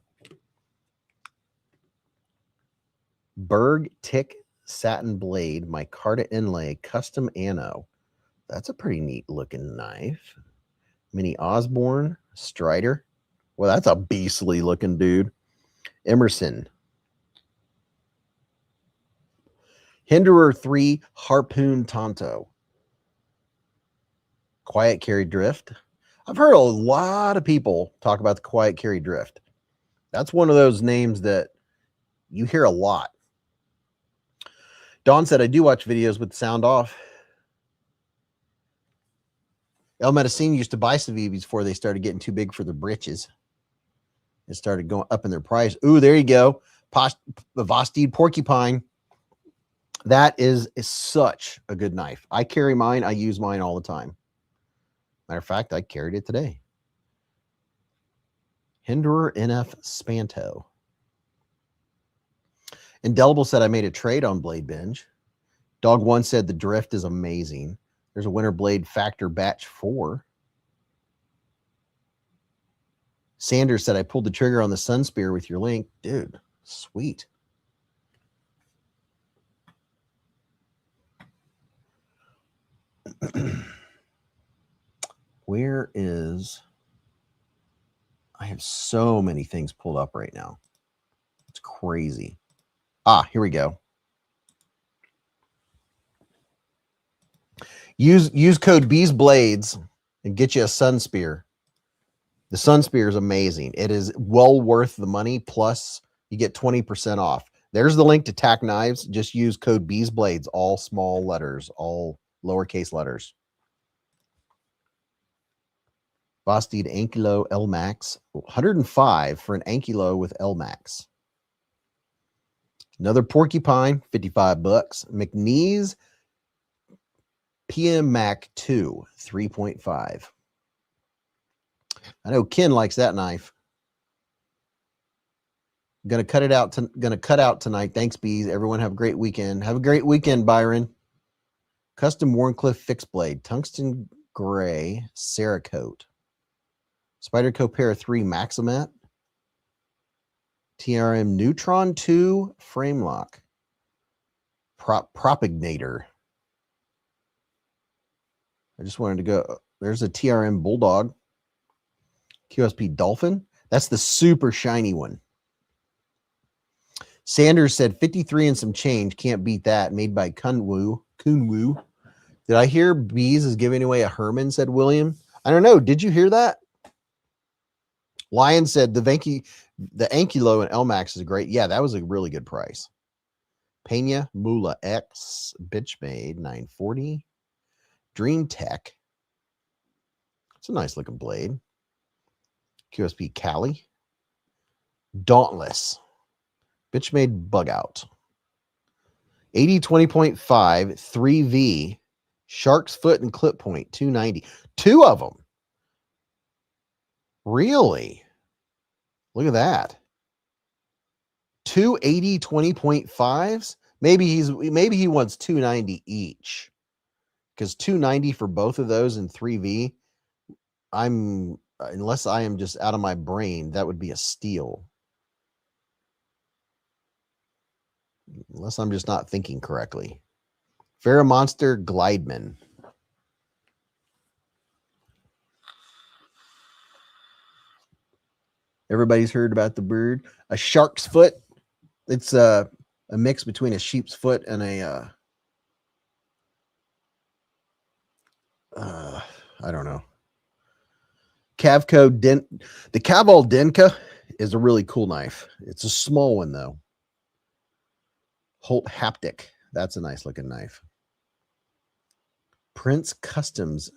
Berg Tick Satin Blade, micarta inlay, custom anno. That's a pretty neat looking knife. Mini Osborne, Strider. Well, that's a beastly looking dude. Emerson. Hinderer 3 Harpoon Tonto. Quiet Carry Drift. I've heard a lot of people talk about the Quiet Carry Drift. That's one of those names that you hear a lot. Dawn said, I do watch videos with the sound off. El Medicine used to buy Civivis before they started getting too big for their britches. It started going up in their price. Ooh, there you go. The Vosteed Porcupine. That is such a good knife. I carry mine. I use mine all the time. Matter of fact, I carried it today. Hinderer NF Spanto. Indelible said, I made a trade on Blade Binge. Dog 1 said, the drift is amazing. There's a Winter Blade Factor Batch 4. Sanders said, I pulled the trigger on the Sun Spear with your link. Dude, sweet. Where is... I have so many things pulled up right now. It's crazy. Ah, here we go. Use code beezblades and get you a Sun Spear. The Sun Spear is amazing. It is well worth the money. Plus, you get 20% off. There's the link to Tack Knives. Just use code beezblades, all small letters, all lowercase letters. Vosteed Ankylo L Max, 105 for an Ankylo with L Max. Another Porcupine, $55. McNeese PM Mac 2, 3.5. I know Ken likes that knife. Gonna cut out tonight. Thanks, Beez. Everyone have a great weekend. Have a great weekend, Byron. Custom Warncliffe fixed blade, tungsten gray, Cerakote. Spyderco Para 3 Maximat. TRM Neutron 2 frame lock. Propagnator. I just wanted to go. There's a TRM Bulldog. QSP Dolphin. That's the super shiny one. Sanders said 53 and some change. Can't beat that. Made by Kunwu. Did I hear Beez is giving away a Herman, said William? I don't know. Did you hear that? Lion said the Ankylo and LMAX is great. Yeah, that was a really good price. Pena Mula X, Bitchmade, 940. Dream Tech. It's a nice looking blade. QSP Cali. Dauntless. Bitchmade Bug Out. 80 20.5, 3V. Shark's Foot and Clip Point, 290. Two of them. Really? Look at that. 280 20.5s. Maybe he wants 290 each. Because 290 for both of those in 3V, unless I am just out of my brain, that would be a steal. Unless I'm just not thinking correctly. Monster Glideman. Everybody's heard about the bird. A shark's foot. It's a mix between a sheep's foot and a I don't know. Cavco the Caval Denka is a really cool knife. It's a small one though. Holt Haptic. That's a nice looking knife. Prince Customs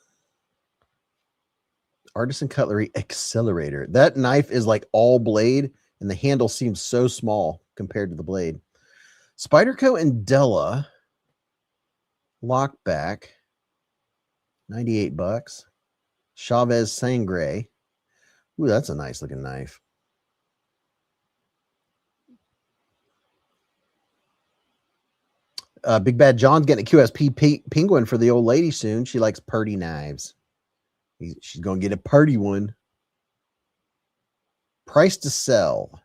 Artisan Cutlery Accelerator. That knife is like all blade, and the handle seems so small compared to the blade. Spyderco and Della Lockback, $98. Chavez Sangre. Ooh, that's a nice looking knife. Big Bad John's getting a QSP penguin for the old lady soon. She likes purdy knives. She's going to get a purdy one. Price to sell.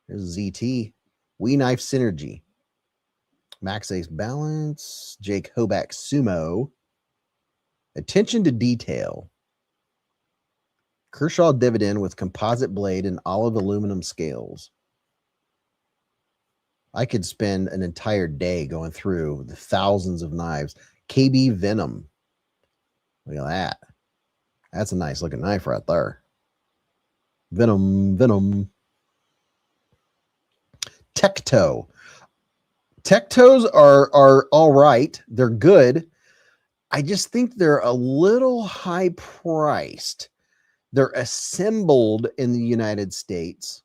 There's ZT. We Knife Synergy. Max Ace Balance. Jake Hoback Sumo. Attention to detail. Kershaw Dividend with composite blade and olive aluminum scales. I could spend an entire day going through the thousands of knives. KB Venom. Look at that. That's a nice looking knife right there. Venom. Tecto. Tectos are all right. They're good. I just think they're a little high priced. They're assembled in the United States.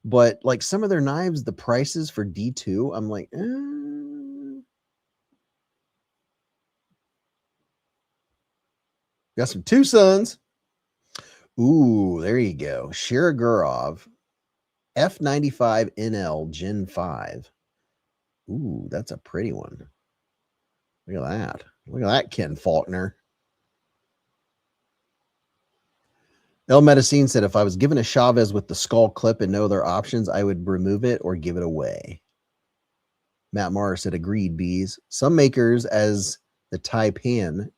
But like some of their knives, the prices for D2, I'm like, Got some Two Sons. Ooh, there you go. Shirogurov F95 NL Gen 5. Ooh, that's a pretty one. Look at that. Look at that, Ken Faulkner. El Medicine said, if I was given a Chavez with the skull clip and no other options, I would remove it or give it away. Matt Marr said, agreed, Beez. Some makers as the Taipan,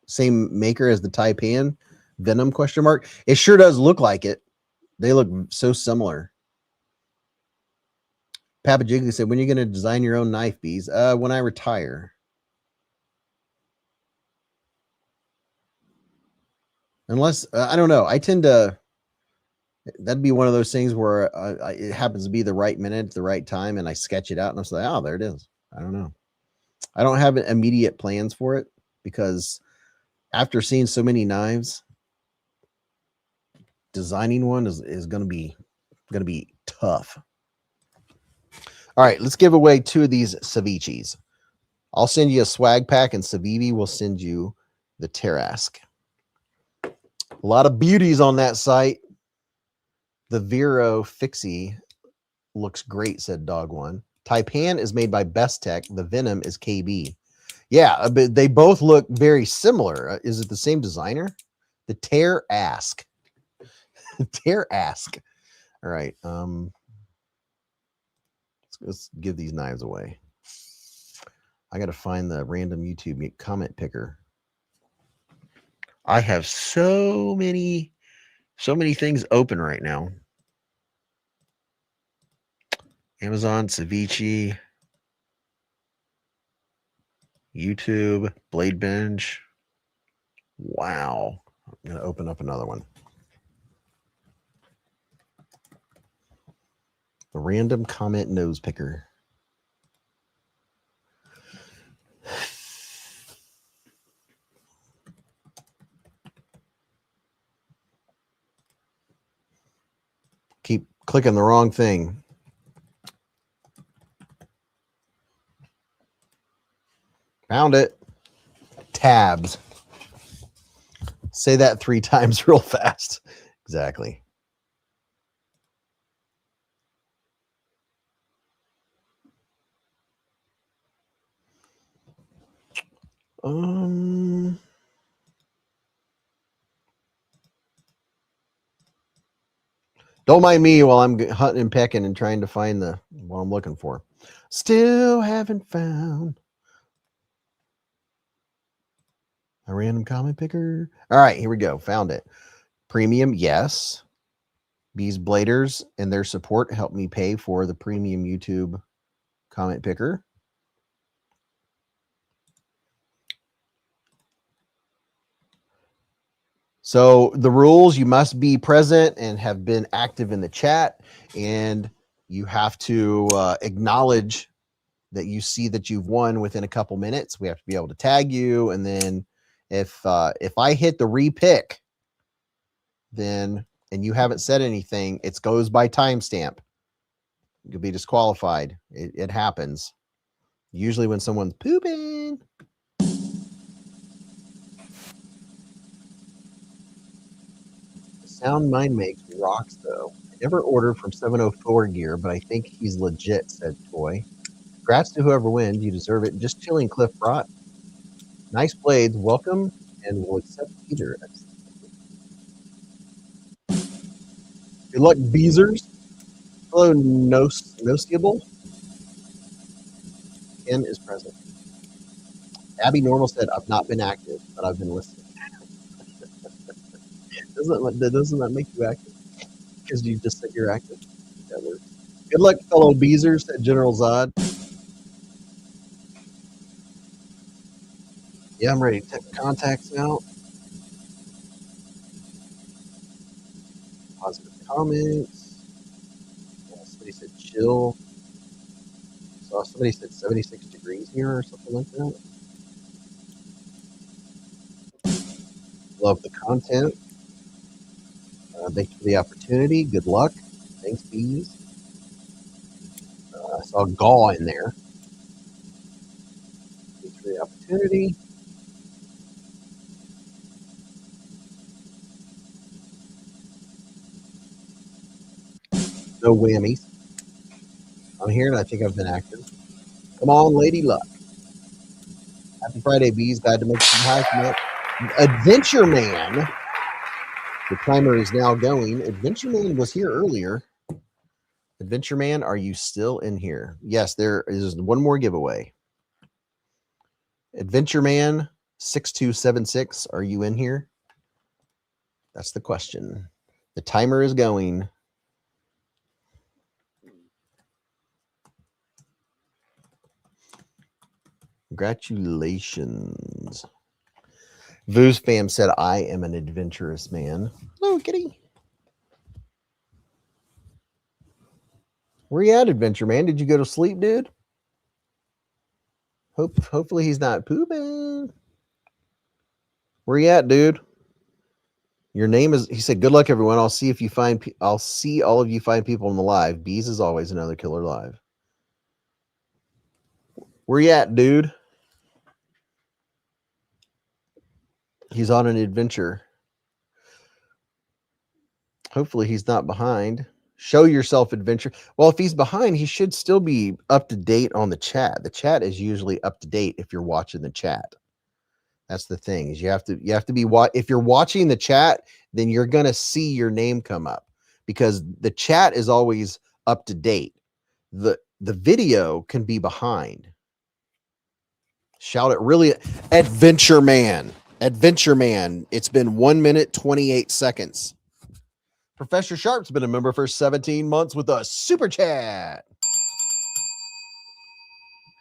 same maker as the Taipan, Venom question mark. It sure does look like it. They look so similar. Papa Jiggly said, when are you going to design your own knife, Beez? When I retire. Unless, I don't know. I tend to, that'd be one of those things where it happens to be the right minute, the right time, and I sketch it out, and I'm like, oh, there it is. I don't know. I don't have immediate plans for it because after seeing so many knives, designing one is going to be tough. All right, let's give away two of these ceviches. I'll send you a swag pack, and Civivi will send you the Tarask. A lot of beauties on that site. The Vero Fixie looks great, said Dog One. Taipan is made by Best Tech. The Venom is KB. Yeah, but they both look very similar. Is it the same designer? The Tarask. Tarask. All right. Let's give these knives away. I got to find the random YouTube comment picker. I have so many things open right now. Amazon, Ceviche, YouTube, Blade Bench. Wow. I'm going to open up another one. The random comment nose picker. Keep clicking the wrong thing. Found it. Tabs. Say that 3 times real fast. Exactly. Don't mind me while I'm hunting and pecking and trying to find what I'm looking for. Still haven't found a random comment picker. All right, here we go. Found it. Premium, yes. Beezbladers and their support helped me pay for the premium YouTube comment picker. So the rules, you must be present and have been active in the chat, and you have to acknowledge that you see that you've won within a couple minutes. We have to be able to tag you, and then if I hit the repick, then and you haven't said anything, it goes by timestamp. You'll be disqualified. It happens. Usually when someone's pooping. The sound mine makes rocks, though. I never ordered from 704 Gear, but I think he's legit, said Toy. Congrats to whoever wins. You deserve it. Just chilling, Cliff Brought. Nice blades. Welcome, and we'll accept either. Good luck, Beezers. Hello, Nostiable. Ken is present. Abby Normal said, I've not been active, but I've been listening. Doesn't that make you active? Because you just said you're active? That works. Good luck, fellow Beezers, said General Zod. Yeah, I'm ready to take contacts out. Positive comments. Somebody said chill. Somebody said 76 degrees here or something like that. Love the content. Thank you for the opportunity. Good luck. Thanks, Beez. I saw Gaw in there. Thanks for the opportunity. No whammies. I'm here and I think I've been active. Come on, Lady Luck. Happy Friday, Beez. Glad to make some high commit. Adventure Man. The timer is now going. Adventure Man was here earlier. Adventure Man, are you still in here? Yes, there is one more giveaway. Adventure Man 6276, are you in here? That's the question. The timer is going. Congratulations. Voos Fam said, I am an adventurous man. Hello, kitty. Where you at, Adventure Man? Did you go to sleep, dude? Hopefully he's not pooping. Where you at, dude? Your name is, he said, good luck, everyone. I'll see all of you find people in the live. Beez is always another killer live. Where you at, dude? He's on an adventure. Hopefully he's not behind. Show yourself, adventure. Well, if he's behind, he should still be up to date on the chat. The chat is usually up to date if you're watching the chat. That's the thing, is you have to be, if you're watching the chat, then you're going to see your name come up because the chat is always up to date. The video can be behind. Shout it really. Adventure Man. Adventure Man. It's been 1 minute, 28 seconds. Professor Sharp's been a member for 17 months with a super chat.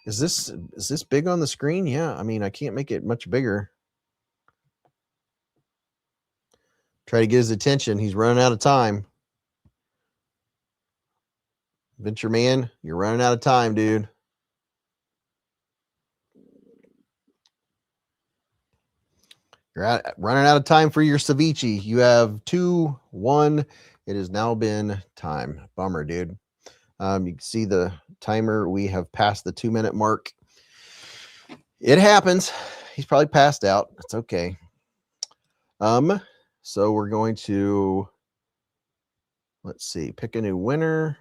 Is this big on the screen? Yeah, I mean, I can't make it much bigger. Try to get his attention. He's running out of time. Venture Man, you're running out of time, dude. You're running out of time for your ceviche. You have 2, 1. It has now been time. Bummer, dude. You can see the timer. We have passed the 2-minute mark. It happens. He's probably passed out. It's okay. So we're going to, let's see, pick a new winner.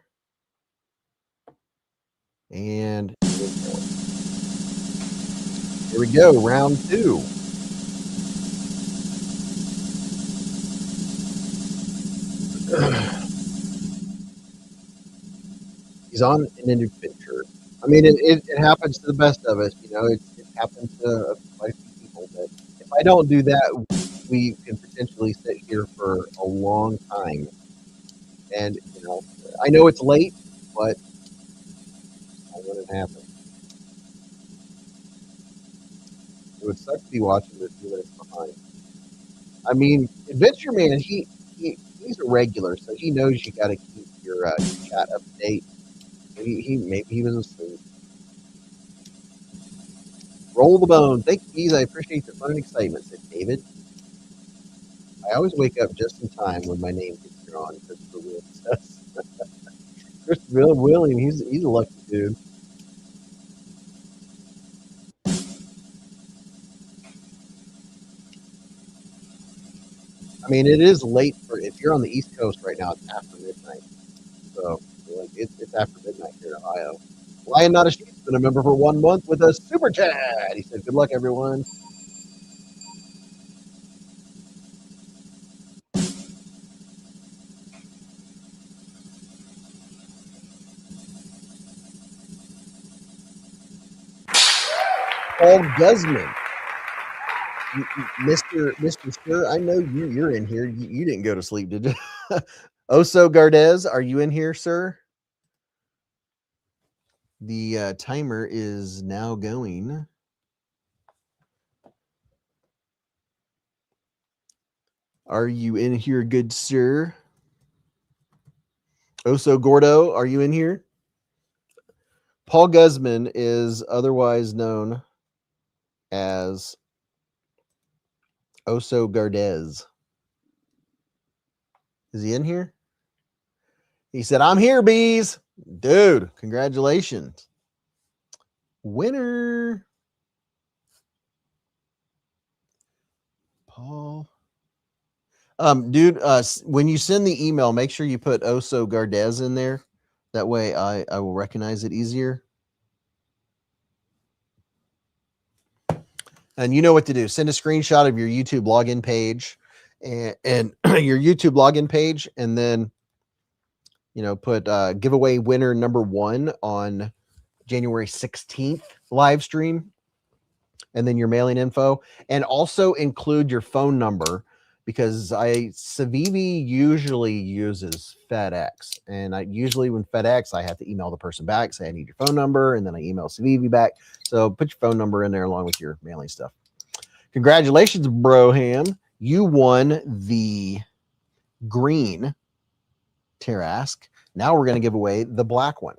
And here we go, round 2. He's on an adventure. I mean, it happens to the best of us. You know, it happens to quite a few people. But if I don't do that, we can potentially sit here for a long time. And, you know, I know it's late, but I want it to happen. It would suck to be watching this 2 minutes behind. I mean, Adventure Man, he's a regular, so he knows you got to keep your chat up to date. Maybe he was asleep. Roll the bone. Thank you, Beez. I appreciate the fun and excitement, said David. I always wake up just in time when my name gets drawn. Christopher Williams says. Christopher Williams, he's a lucky dude. I mean, it is late for if you're on the East Coast right now. It's after midnight, so like it's after midnight here in Ohio. Lion Not a Sheep's been a member for 1 month with a super chat. He said, "Good luck, everyone." Paul Guzman, Mr. Sir, I know you're in here. You didn't go to sleep, did you? Oso Gardez, are you in here, sir? The timer is now going. Are you in here, good sir? Oso Gordo, are you in here? Paul Guzman is otherwise known as Oso Gardez. Is he in here? He said, "I'm here, Beez." Dude, congratulations. Winner. Paul. Dude, when you send the email, make sure you put Oso Gardez in there. That way I will recognize it easier. And you know what to do. Send a screenshot of your YouTube login page and your YouTube login page, and then, you know, put giveaway winner number 1 on January 16th live stream, and then your mailing info, and also include your phone number, because Civivi usually uses FedEx, and usually when FedEx, I have to email the person back, say I need your phone number, and then I email Civivi back. So put your phone number in there along with your mailing stuff. Congratulations, Broham. You won the green Tarask. Now we're going to give away the black one.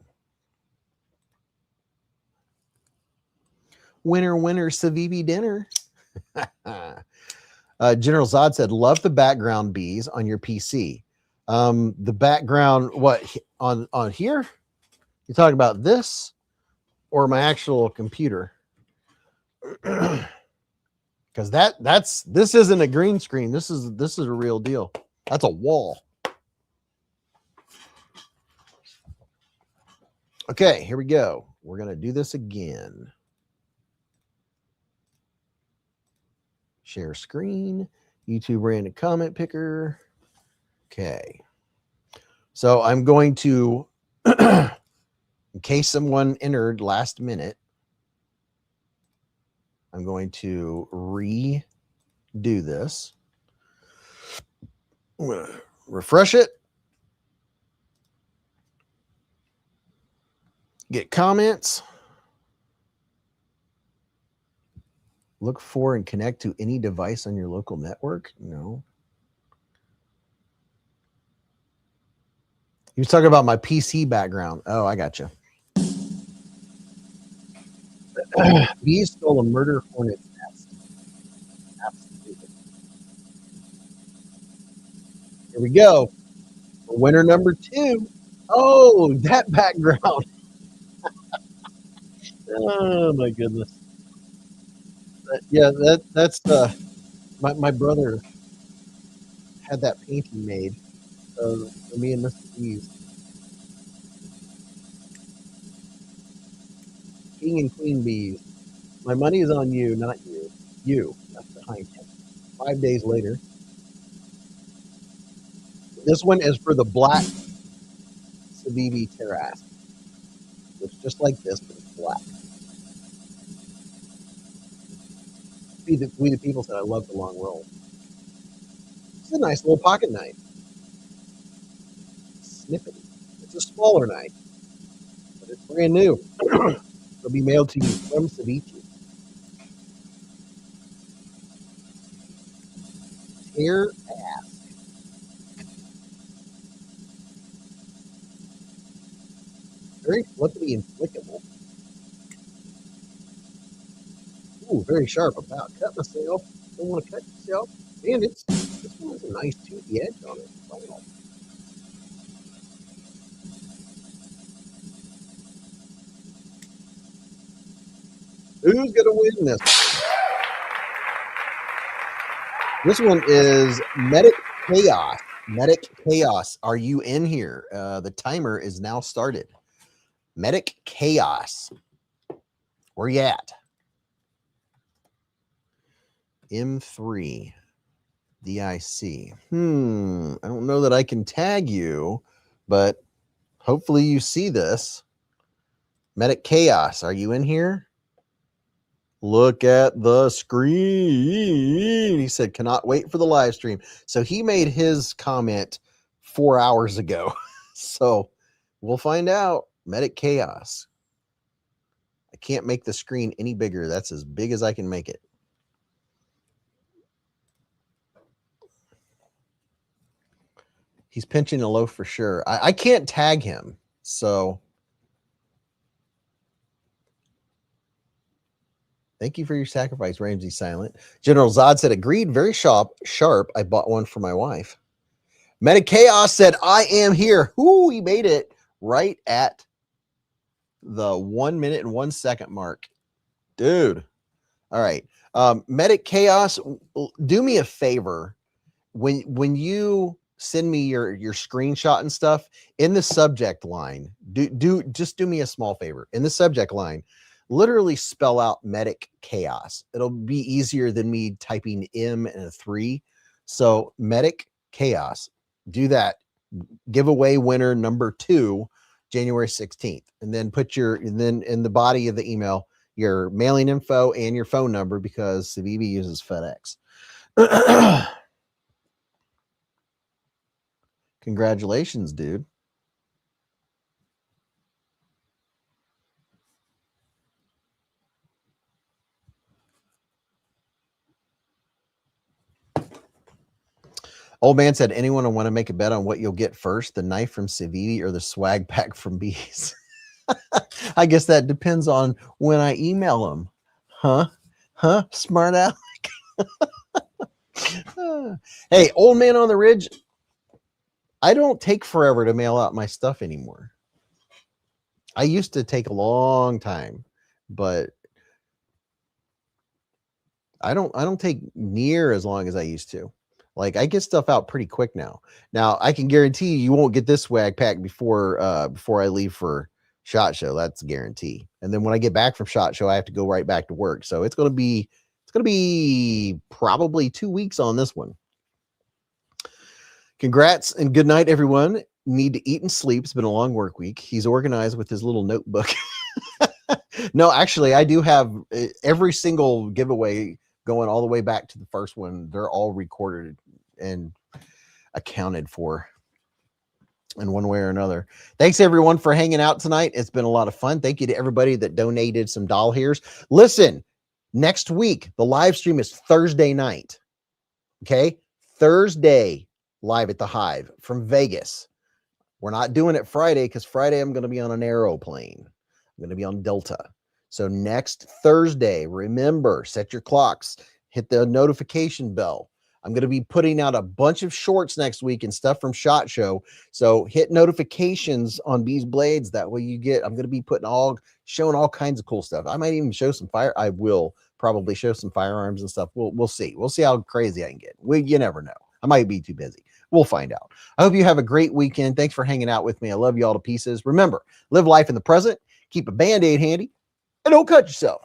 Winner, winner, Civivi dinner. General Zod said, "Love the background, Beez, on your PC." The background, what, on here? You talking about this or my actual computer? Because this isn't a green screen. This is a real deal. That's a wall. Okay, here we go. We're gonna do this again. Share screen. YouTube random comment picker. Okay. So I'm going to, in case someone entered last minute, I'm going to redo this. I'm going to refresh it. Get comments. Look for and connect to any device on your local network. No. You was talking about my PC background. Oh, I got you. Beez stole a murder hornet's nest. Absolutely. Here we go. Winner number 2. Oh, that background. Oh my goodness. Yeah, that's my brother had that painting made for me and Mr. Beez. King and Queen Beez. My money is on you, not you. You. That's behind him. 5 days later. This one is for the black Civivi Terrace. Looks just like this, but it's black. We the people said I love the long roll. It's a nice little pocket knife. Snippety. It's a smaller knife, but it's brand new. It'll be mailed to you from Civivi. Tear ass. Very flippity and flickable. Ooh, very sharp. I'm about to cut myself. Don't want to cut yourself. And this one has a nice toothy edge on it. Wow. Who's gonna win this? This one is Medic Chaos. Medic Chaos. Are you in here? The timer is now started. Medic Chaos. Where you at? M3 DIC. I don't know that I can tag you, but hopefully you see this. Medic Chaos, are you in here? Look at the screen. He said, cannot wait for the live stream. So he made his comment 4 hours ago. So we'll find out. Medic Chaos. I can't make the screen any bigger. That's as big as I can make it. He's pinching a loaf for sure. I can't tag him. So thank you for your sacrifice, Ramsey Silent. General Zod said, agreed, very sharp. I bought one for my wife. Medic Chaos said, I am here. Ooh, he made it right at the 1 minute and 1 second mark. Dude. All right. Medic Chaos, do me a favor. When you send me your screenshot and stuff, in the subject line, just do me a small favor. In the subject line, literally spell out Medic Chaos. It'll be easier than me typing M and a 3. So Medic Chaos, do that. Giveaway winner number 2, January 16th. And then and then in the body of the email, your mailing info and your phone number, because Civivi uses FedEx. Congratulations, dude. Old man said, anyone want to make a bet on what you'll get first, the knife from Civivi or the swag pack from Beez? I guess that depends on when I email them. Huh? Smart aleck. Hey, old man on the ridge, I don't take forever to mail out my stuff anymore. I used to take a long time, but I don't take near as long as I used to. Like, I get stuff out pretty quick now. Now, I can guarantee you won't get this swag pack before I leave for SHOT Show. That's a guarantee. And then when I get back from SHOT Show, I have to go right back to work. So it's gonna be probably 2 weeks on this one. Congrats and good night, everyone. Need to eat and sleep. It's been a long work week. He's organized with his little notebook. No, actually, I do have every single giveaway going all the way back to the first one. They're all recorded and accounted for in one way or another. Thanks everyone for hanging out tonight. It's been a lot of fun. Thank you to everybody that donated some doll hairs. Listen, next week, the live stream is Thursday night. Okay. Thursday live at the Hive from Vegas. We're not doing it Friday because Friday I'm going to be on an aeroplane. I'm going to be on Delta. So next Thursday, remember, set your clocks, hit the notification bell. I'm going to be putting out a bunch of shorts next week and stuff from SHOT Show. So hit notifications on Beez Blades. That way you get, I'm going to be showing all kinds of cool stuff. I might even show some I will probably show some firearms and stuff. We'll see. We'll see how crazy I can get. You never know. I might be too busy. We'll find out. I hope you have a great weekend. Thanks for hanging out with me. I love you all to pieces. Remember, live life in the present, keep a Band-Aid handy, and don't cut yourself.